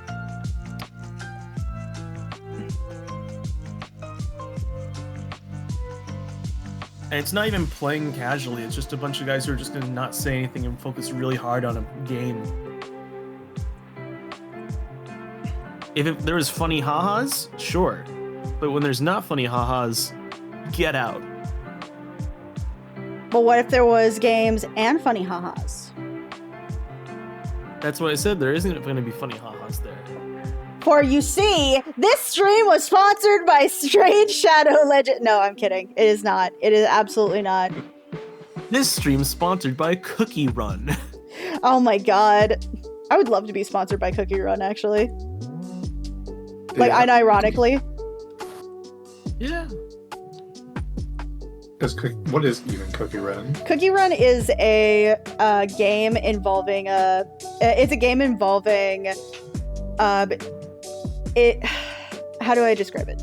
And it's not even playing casually, it's just a bunch of guys who are just gonna not say anything and focus really hard on a game. If there was funny ha-has, sure. But when there's not funny ha-has, get out. But what if there was games and funny ha-has? That's what I said, there isn't gonna be funny ha-has there. For you see, this stream was sponsored by Strange Shadow Legend. No, I'm kidding. It is not. It is absolutely not. This stream's sponsored by Cookie Run. Oh my god. I would love to be sponsored by Cookie Run, actually. Like, yeah. unironically. Yeah. What is even Cookie Run? Cookie Run is a game involving it's a game involving it. How do I describe it?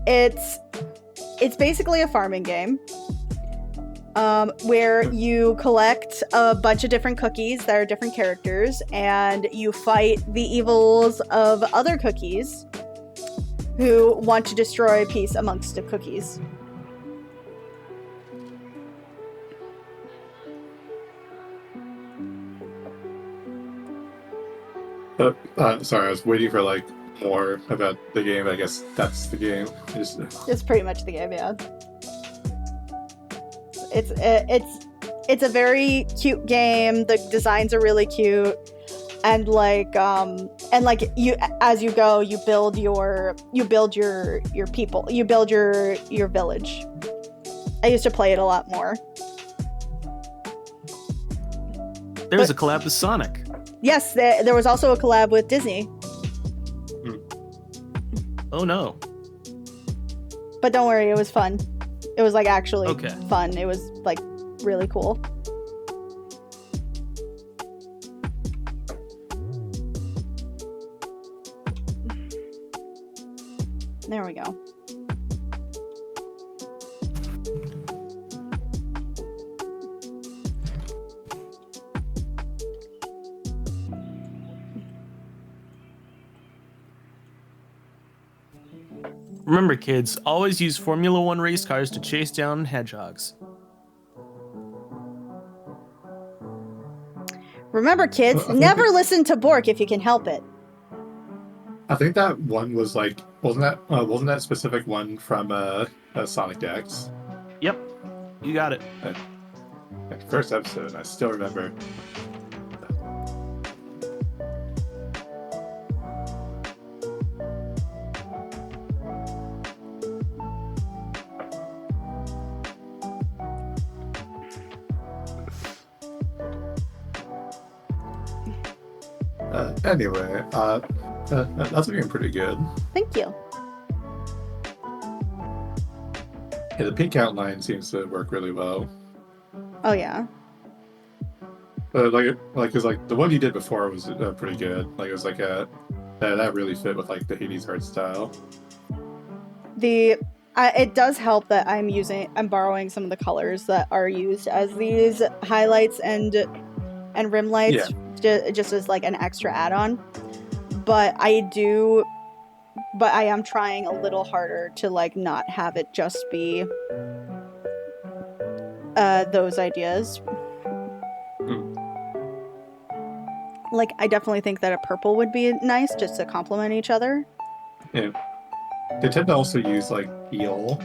It's basically a farming game where you collect a bunch of different cookies that are different characters, and you fight the evils of other cookies who want to destroy peace amongst the cookies. Sorry, I was waiting for like more about the game. I guess that's the game. It's pretty much the game, yeah. It's a very cute game. The designs are really cute, and you as you go, you build your people, you build your village. I used to play it a lot more. There's a collab with Sonic. Yes, there was also a collab with Disney. Oh no. But don't worry, it was fun. It was like actually Okay. fun. It was like really cool. There we go. Remember, kids, always use Formula One race cars to chase down hedgehogs. Remember, kids, I think never listen to Bork if you can help it. I think that one was like, wasn't that specific one from Sonic X? Yep, you got it. First episode, I still remember. Anyway, that's looking pretty good. Thank you. Yeah, the pink outline seems to work really well. Oh yeah. Cause the one you did before was pretty good. Like it was like that really fit with like the Hades art style. It does help that I'm borrowing some of the colors that are used as these highlights and rim lights, just as like an extra add-on. But I am trying a little harder to like not have it just be those ideas. Like, I definitely think that a purple would be nice just to complement each other. Yeah. They tend to also use like eel.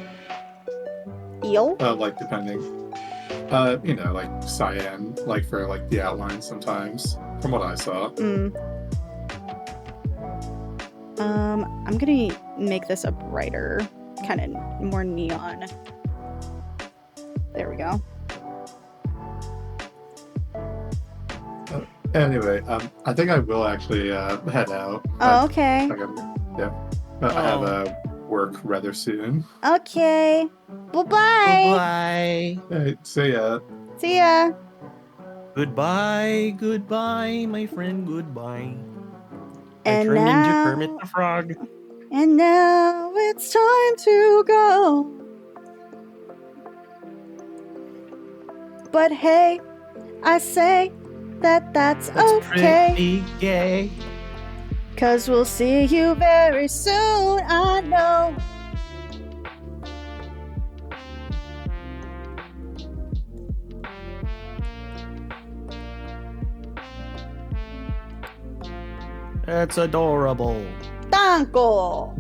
Eel? Like depending. Like cyan, like for like the outline sometimes, from what I saw. I'm gonna make this a brighter, kind of more neon. There we go. Anyway, I think I will actually head out. Oh, okay. I have work rather soon. Okay. Bye-bye. Bye. Hey, see ya. See ya. Goodbye, my friend, goodbye. And I turned now, into Kermit the Frog. And now it's time to go. But hey, I say that's okay. Pretty gay. 'Cause we'll see you very soon, I know. That's adorable. Danko.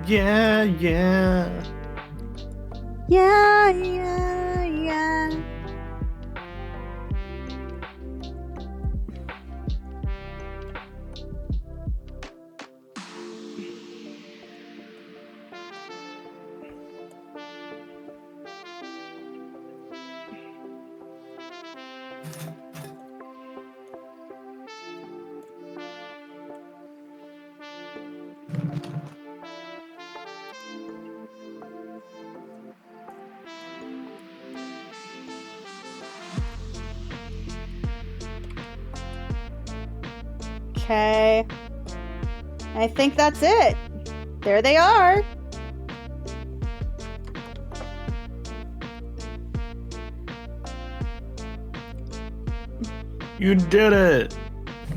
Yeah. Yeah. Okay. I think that's it. There they are. You did it.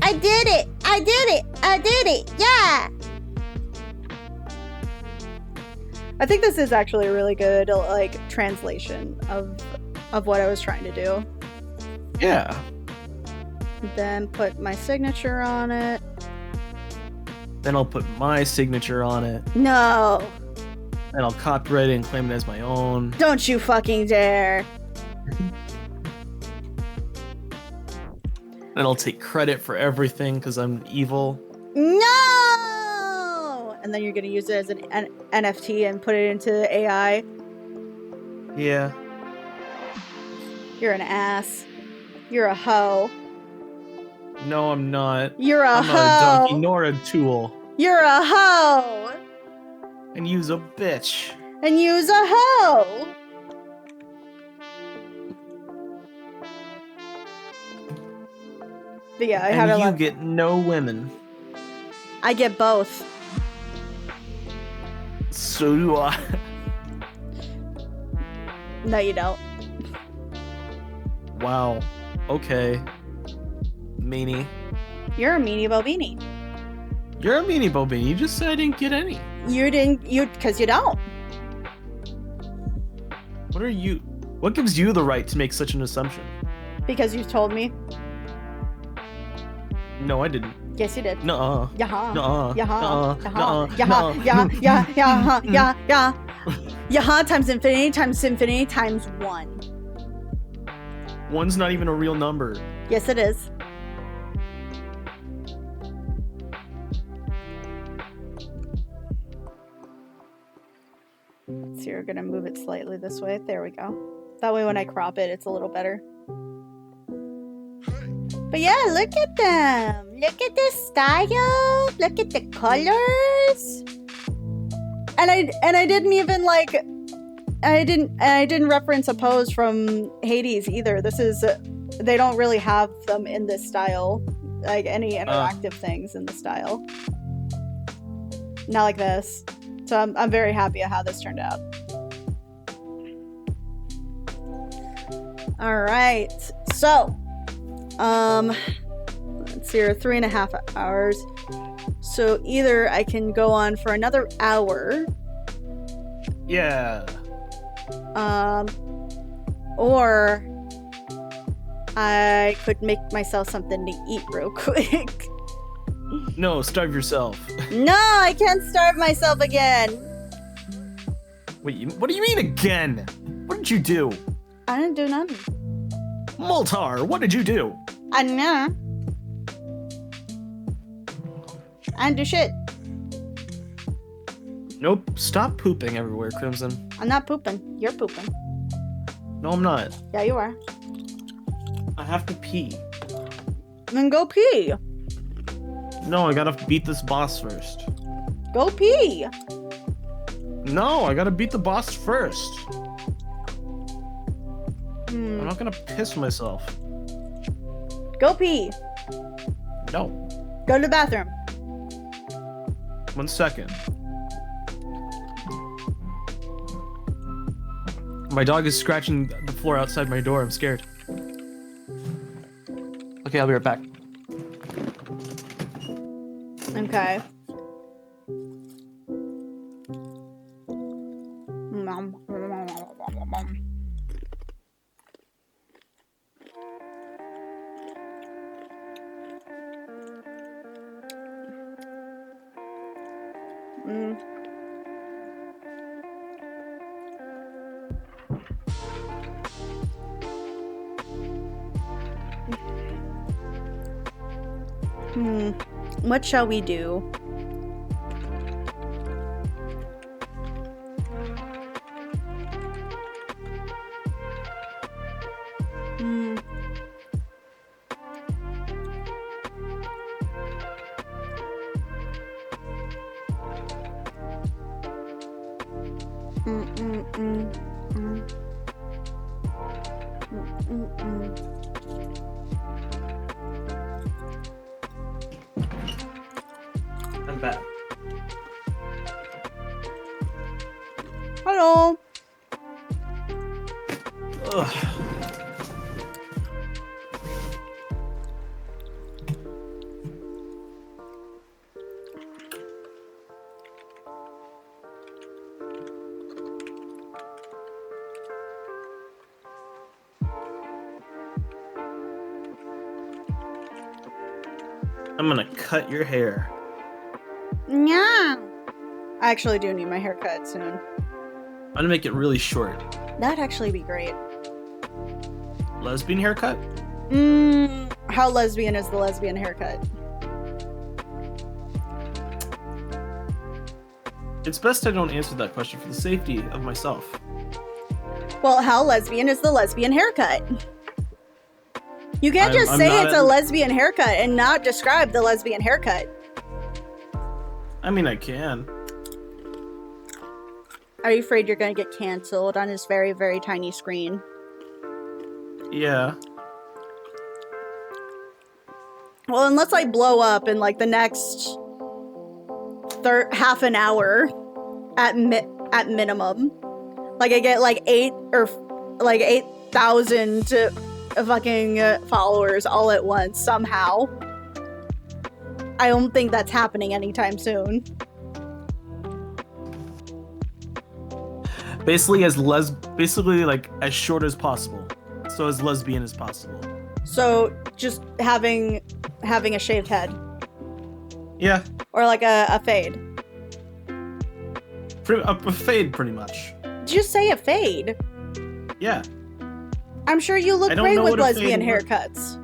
I did it. I did it. I did it. Yeah. I think this is actually a really good like translation of of what I was trying to do. Yeah. Then put my signature on it. Then I'll put my signature on it. No! And I'll copyright it and claim it as my own. Don't you fucking dare! And I'll take credit for everything because I'm evil. No! And then you're gonna use it as an NFT and put it into AI. Yeah. You're an ass. You're a hoe. No, I'm not. You're a I'm hoe. not a donkey nor a tool. You're a hoe. And use a bitch. And use a hoe. But yeah, I had And a you lot. get no women. I get both. So do I. No, you don't. Wow. Okay. Meanie. You're a meanie bobini. You're a meanie bobini. You just said I didn't get any. Because you don't. What are you? What gives you the right to make such an assumption? Because you told me. No, I didn't. Yes, you did. Nuh-uh. Yaha. Nuh-uh. Yaha. Nuh-uh. Yaha. Nuh-uh. Yaha. Nuh-uh. Yaha. Yaha. Yaha. Yaha. Yaha times infinity times 1. One's not even a real number. Yes, it is. So you're gonna move it slightly this way. There we go. That way when I crop it, it's a little better. But yeah, look at them. Look at the style. Look at the colors. And I didn't even like I didn't reference a pose from Hades either. This is they don't really have them in this style. Like any interactive things in the style. Not like this. So I'm very happy at how this turned out. All right. So, let's see here, 3.5 hours. So either I can go on for another hour. Yeah. Or I could make myself something to eat real quick. No, starve yourself. No, I can't starve myself again. Wait, what do you mean again? What did you do? I didn't do nothing. Moltar, what did you do? I know. I didn't do shit. Nope, stop pooping everywhere, Crimson. I'm not pooping. You're pooping. No, I'm not. Yeah, you are. I have to pee. Then go pee. No, I gotta beat this boss first. Go pee. No, I gotta beat the boss first. Hmm. I'm not gonna piss myself. Go pee. No. Go to the bathroom. 1 second. My dog is scratching the floor outside my door. I'm scared. Okay, I'll be right back. Okay. What shall we do? I'm back. Hello. Ugh. I'm gonna cut your hair. Yeah. I actually do need my hair cut soon. I'm gonna make it really short. That'd actually be great. Lesbian haircut? How lesbian is the lesbian haircut? It's best I don't answer that question for the safety of myself. Well, how lesbian is the lesbian haircut? You can't just I'm say not it's a lesbian haircut and not describe the lesbian haircut. I mean, I can. Are you afraid you're going to get canceled on his very, very tiny screen? Yeah. Well, unless I blow up in like the next half an hour at minimum. Like I get like 8,000 fucking followers all at once somehow. I don't think that's happening anytime soon. Basically like as short as possible. So as lesbian as possible. So just having a shaved head. Yeah. Or like a fade. A fade, pretty much. Just say a fade. Yeah. I'm sure you look I don't great know with what a lesbian fade haircuts.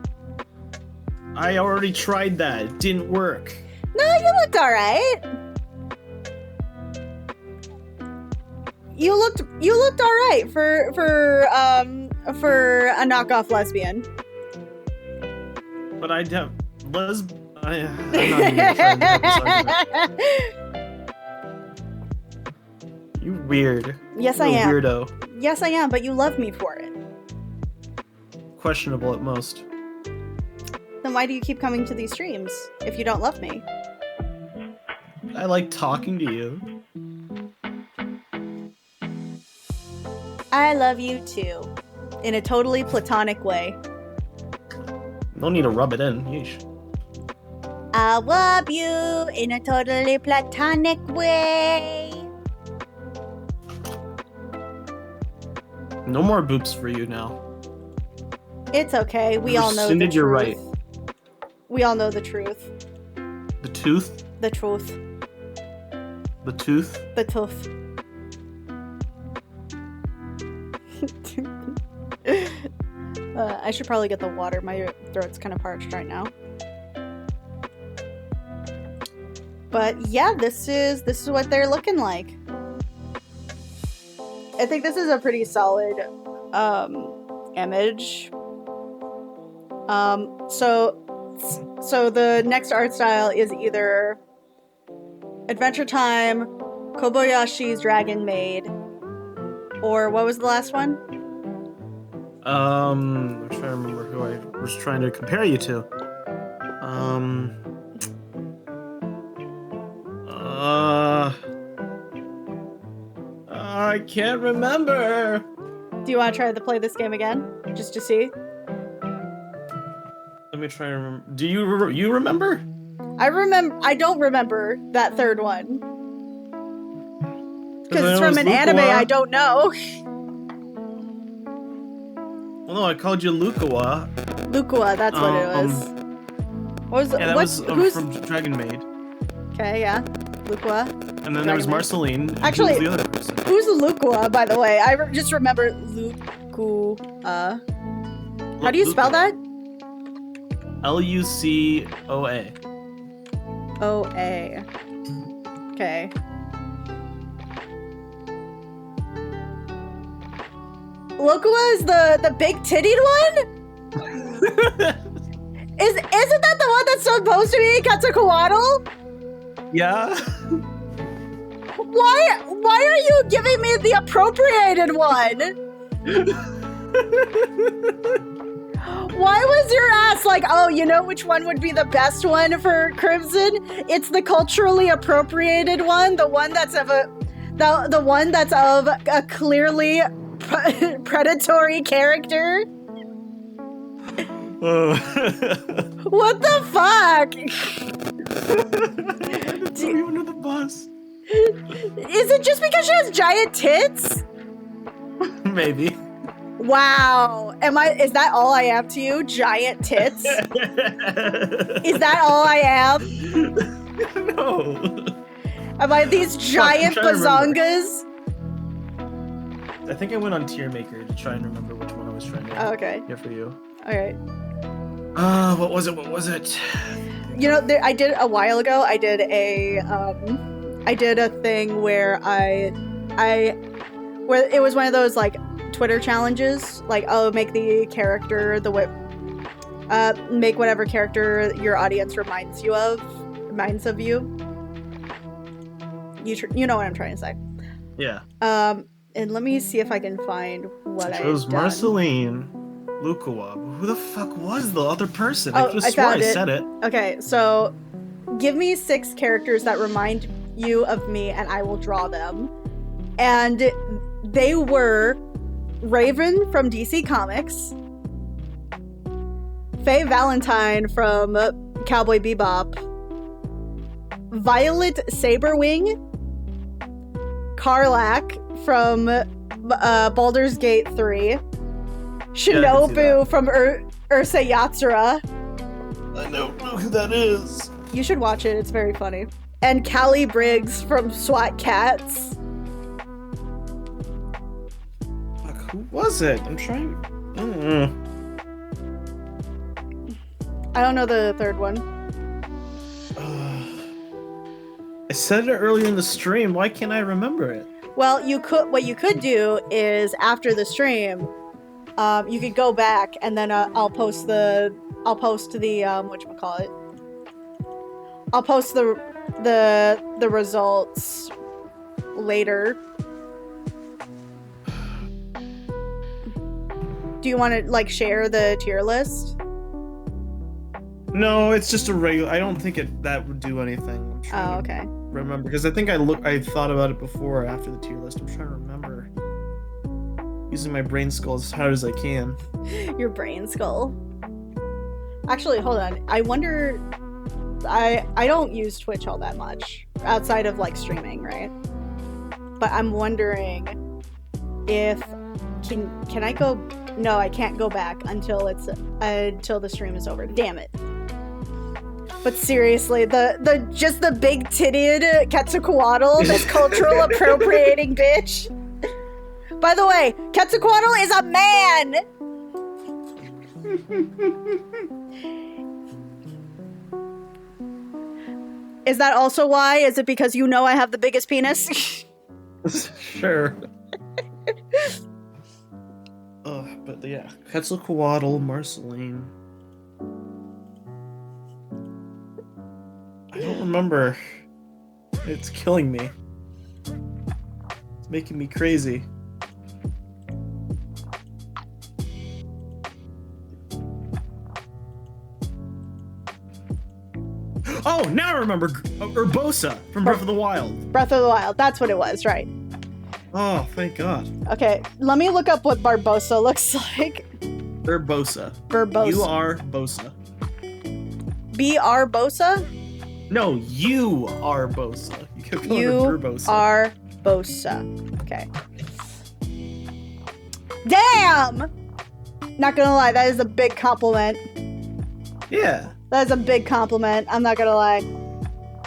I already tried that. It didn't work. No, you looked alright. You looked alright for a knockoff lesbian. But I'm not even gonna try and have this argument. You weird. Yes, You're I am. a weirdo. Yes, I am, but you love me for it. Questionable at most. Then why do you keep coming to these streams if you don't love me? I like talking to you. I love you too. In a totally platonic way. No need to rub it in. Yeesh. I love you in a totally platonic way. No more boops for you now. It's okay. We You all know the rescinded truth. your right. We all know the truth. The tooth? The truth. The tooth? The tooth. I should probably get the water. My throat's kind of parched right now. But yeah, this is what they're looking like. I think this is a pretty solid image. So the next art style is either Adventure Time, Kobayashi's Dragon Maid, or what was the last one? I'm trying to remember who I was trying to compare you to. I can't remember. Do you want to try to play this game again, just to see? Let me try to remember. Do you remember? I remember. I don't remember that third one because it's from an anime I don't know. Well, no, I called you Lukawa. Lukua, that's what it was. What was Yeah, that was who's from Dragon Maid. okay? Yeah, Lukua. And then there was Dragon Maid. Marceline. and Actually- who was the other person? Who's Lukua, by the way? I just remember Lukua. How do you spell that? Lucoa. O-A. Okay. Lukua is the big tittied one? Isn't that the one that's supposed to be Katsukuwaddle? Yeah. Why are you giving me the appropriated one? Why was your ass like, oh, you know which one would be the best one for Crimson? It's the culturally appropriated one, the one that's of a clearly predatory character. What the fuck? Throw you under the bus. Is it just because she has giant tits? Maybe. Wow. Is that all I am to you? Giant tits? Is that all I am? No. Am I these giant trying to remember. bazongas? I think I went on Tier Maker to try and remember which one I was trying to Oh, okay. get for you. Alright. What was it? You know, I did a while ago. I did a thing where where it was one of those like Twitter challenges, like make the character make whatever character your audience reminds of you. You know what I'm trying to say. Yeah. And let me see if I can find what I chose done. Marceline Lukawab. Who the fuck was the other person? Oh, I could I have sworn found I it. said it. Okay, so give me 6 characters that remind you of me, and I will draw them. And they were Raven from DC Comics, Faye Valentine from Cowboy Bebop, Violet Saberwing, Karlak from Baldur's Gate 3, Shinobu from Ursa Yatsura. I know who that is. You should watch it, it's very funny. And Callie Briggs from SWAT Cats. Fuck, who was it? I'm trying. I don't know the third one. I said it earlier in the stream. Why can't I remember it? Well, what you could do is after the stream, you could go back and then I'll post the whatchamacallit. I'll post the results later. Do you want to like share the tier list? No, it's just a regular. I don't think that would do anything. I'm trying Oh, okay. to remember because I think I thought about it before or after the tier list. I'm trying to remember. Using my brain skull as hard as I can. Your brain skull. Actually, hold on. I wonder. I don't use Twitch all that much outside of like streaming, right? But I'm wondering if can I go? No, I can't go back until the stream is over. Damn it. But seriously, the big titted Quetzalcoatl, this cultural appropriating bitch. By the way, Quetzalcoatl is a man. Is that also why? Is it because you know I have the biggest penis? Sure. But yeah, Quetzalcoatl, Marceline. I don't remember. It's killing me. It's making me crazy. Oh, now I remember Urbosa from Breath of the Wild. Breath of the Wild, that's what it was, right? Oh, thank God. Okay, let me look up what Barbosa looks like. Urbosa. Barbosa. You are Bosa. B.R. Bosa? No, you are Bosa. You could call her You Burbosa. are Bosa. Okay. Damn! Not gonna lie, that is a big compliment. Yeah. That is a big compliment, I'm not gonna lie.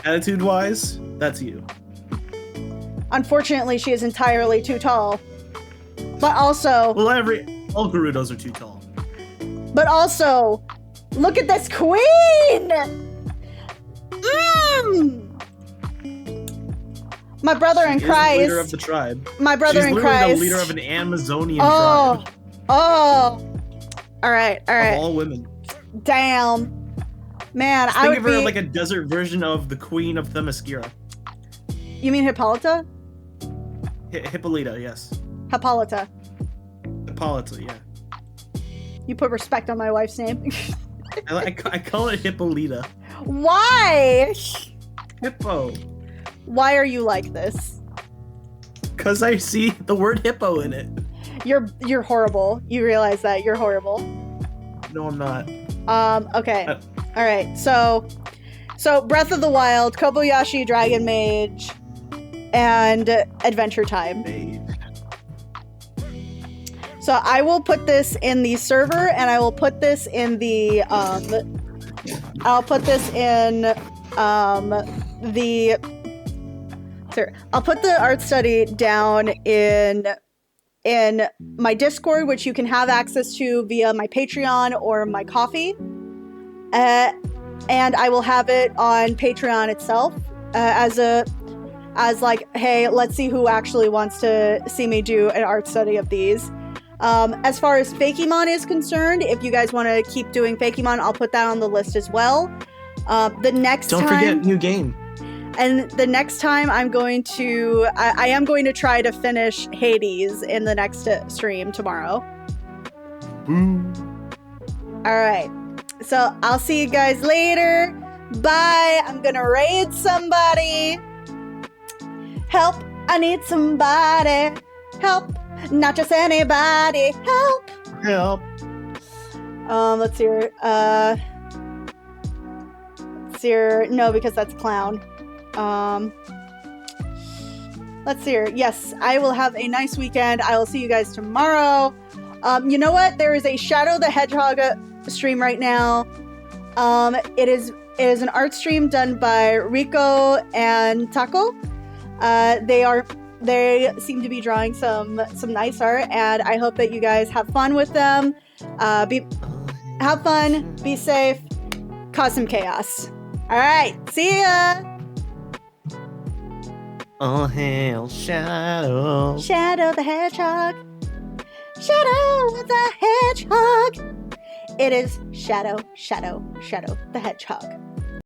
Attitude-wise, that's you. Unfortunately, she is entirely too tall. But also... Well, all Gerudos are too tall. But also, look at this queen! My brother in She is the Christ. leader of the tribe. My brother She's in literally Christ. the leader of an Amazonian Oh. tribe. Oh. All right. Of all women. Damn. Man, Just I think would of her be... like a desert version of the Queen of Themyscira. You mean Hippolyta? Hippolyta, yes. Hippolyta. Hippolyta, yeah. You put respect on my wife's name. I call it Hippolyta. Why? Hippo. Why are you like this? Because I see the word hippo in it. You're horrible. You realize that you're horrible. No, I'm not. Okay. All right. So Breath of the Wild, Kobayashi Dragon Mage, and Adventure Time. Mage. So I will put this in the server, and I will put this in the I'll put this in the. Sorry, I'll put the art study down in my Discord, which you can have access to via my Patreon or my Coffee. And I will have it on Patreon itself as like, hey, let's see who actually wants to see me do an art study of these. As far as Fakemon is concerned, if you guys want to keep doing Fakemon, I'll put that on the list as well. Don't forget new game. And the next time I am going to try to finish Hades in the next stream tomorrow. All right. So I'll see you guys later. Bye. I'm going to raid somebody. Help. I need somebody. Help. Not just anybody. Help. Help. Let's see here. No, because that's clown. Let's see here. Yes, I will have a nice weekend. I will see you guys tomorrow. You know what? There is a Shadow the Hedgehog stream right now. It is an art stream done by Rico and Taco. They seem to be drawing some nice art, and I hope that you guys have fun with them. Have fun, be safe, cause some chaos. All right, see ya. Oh hail Shadow. Shadow the Hedgehog. Shadow the Hedgehog. It is Shadow the Hedgehog.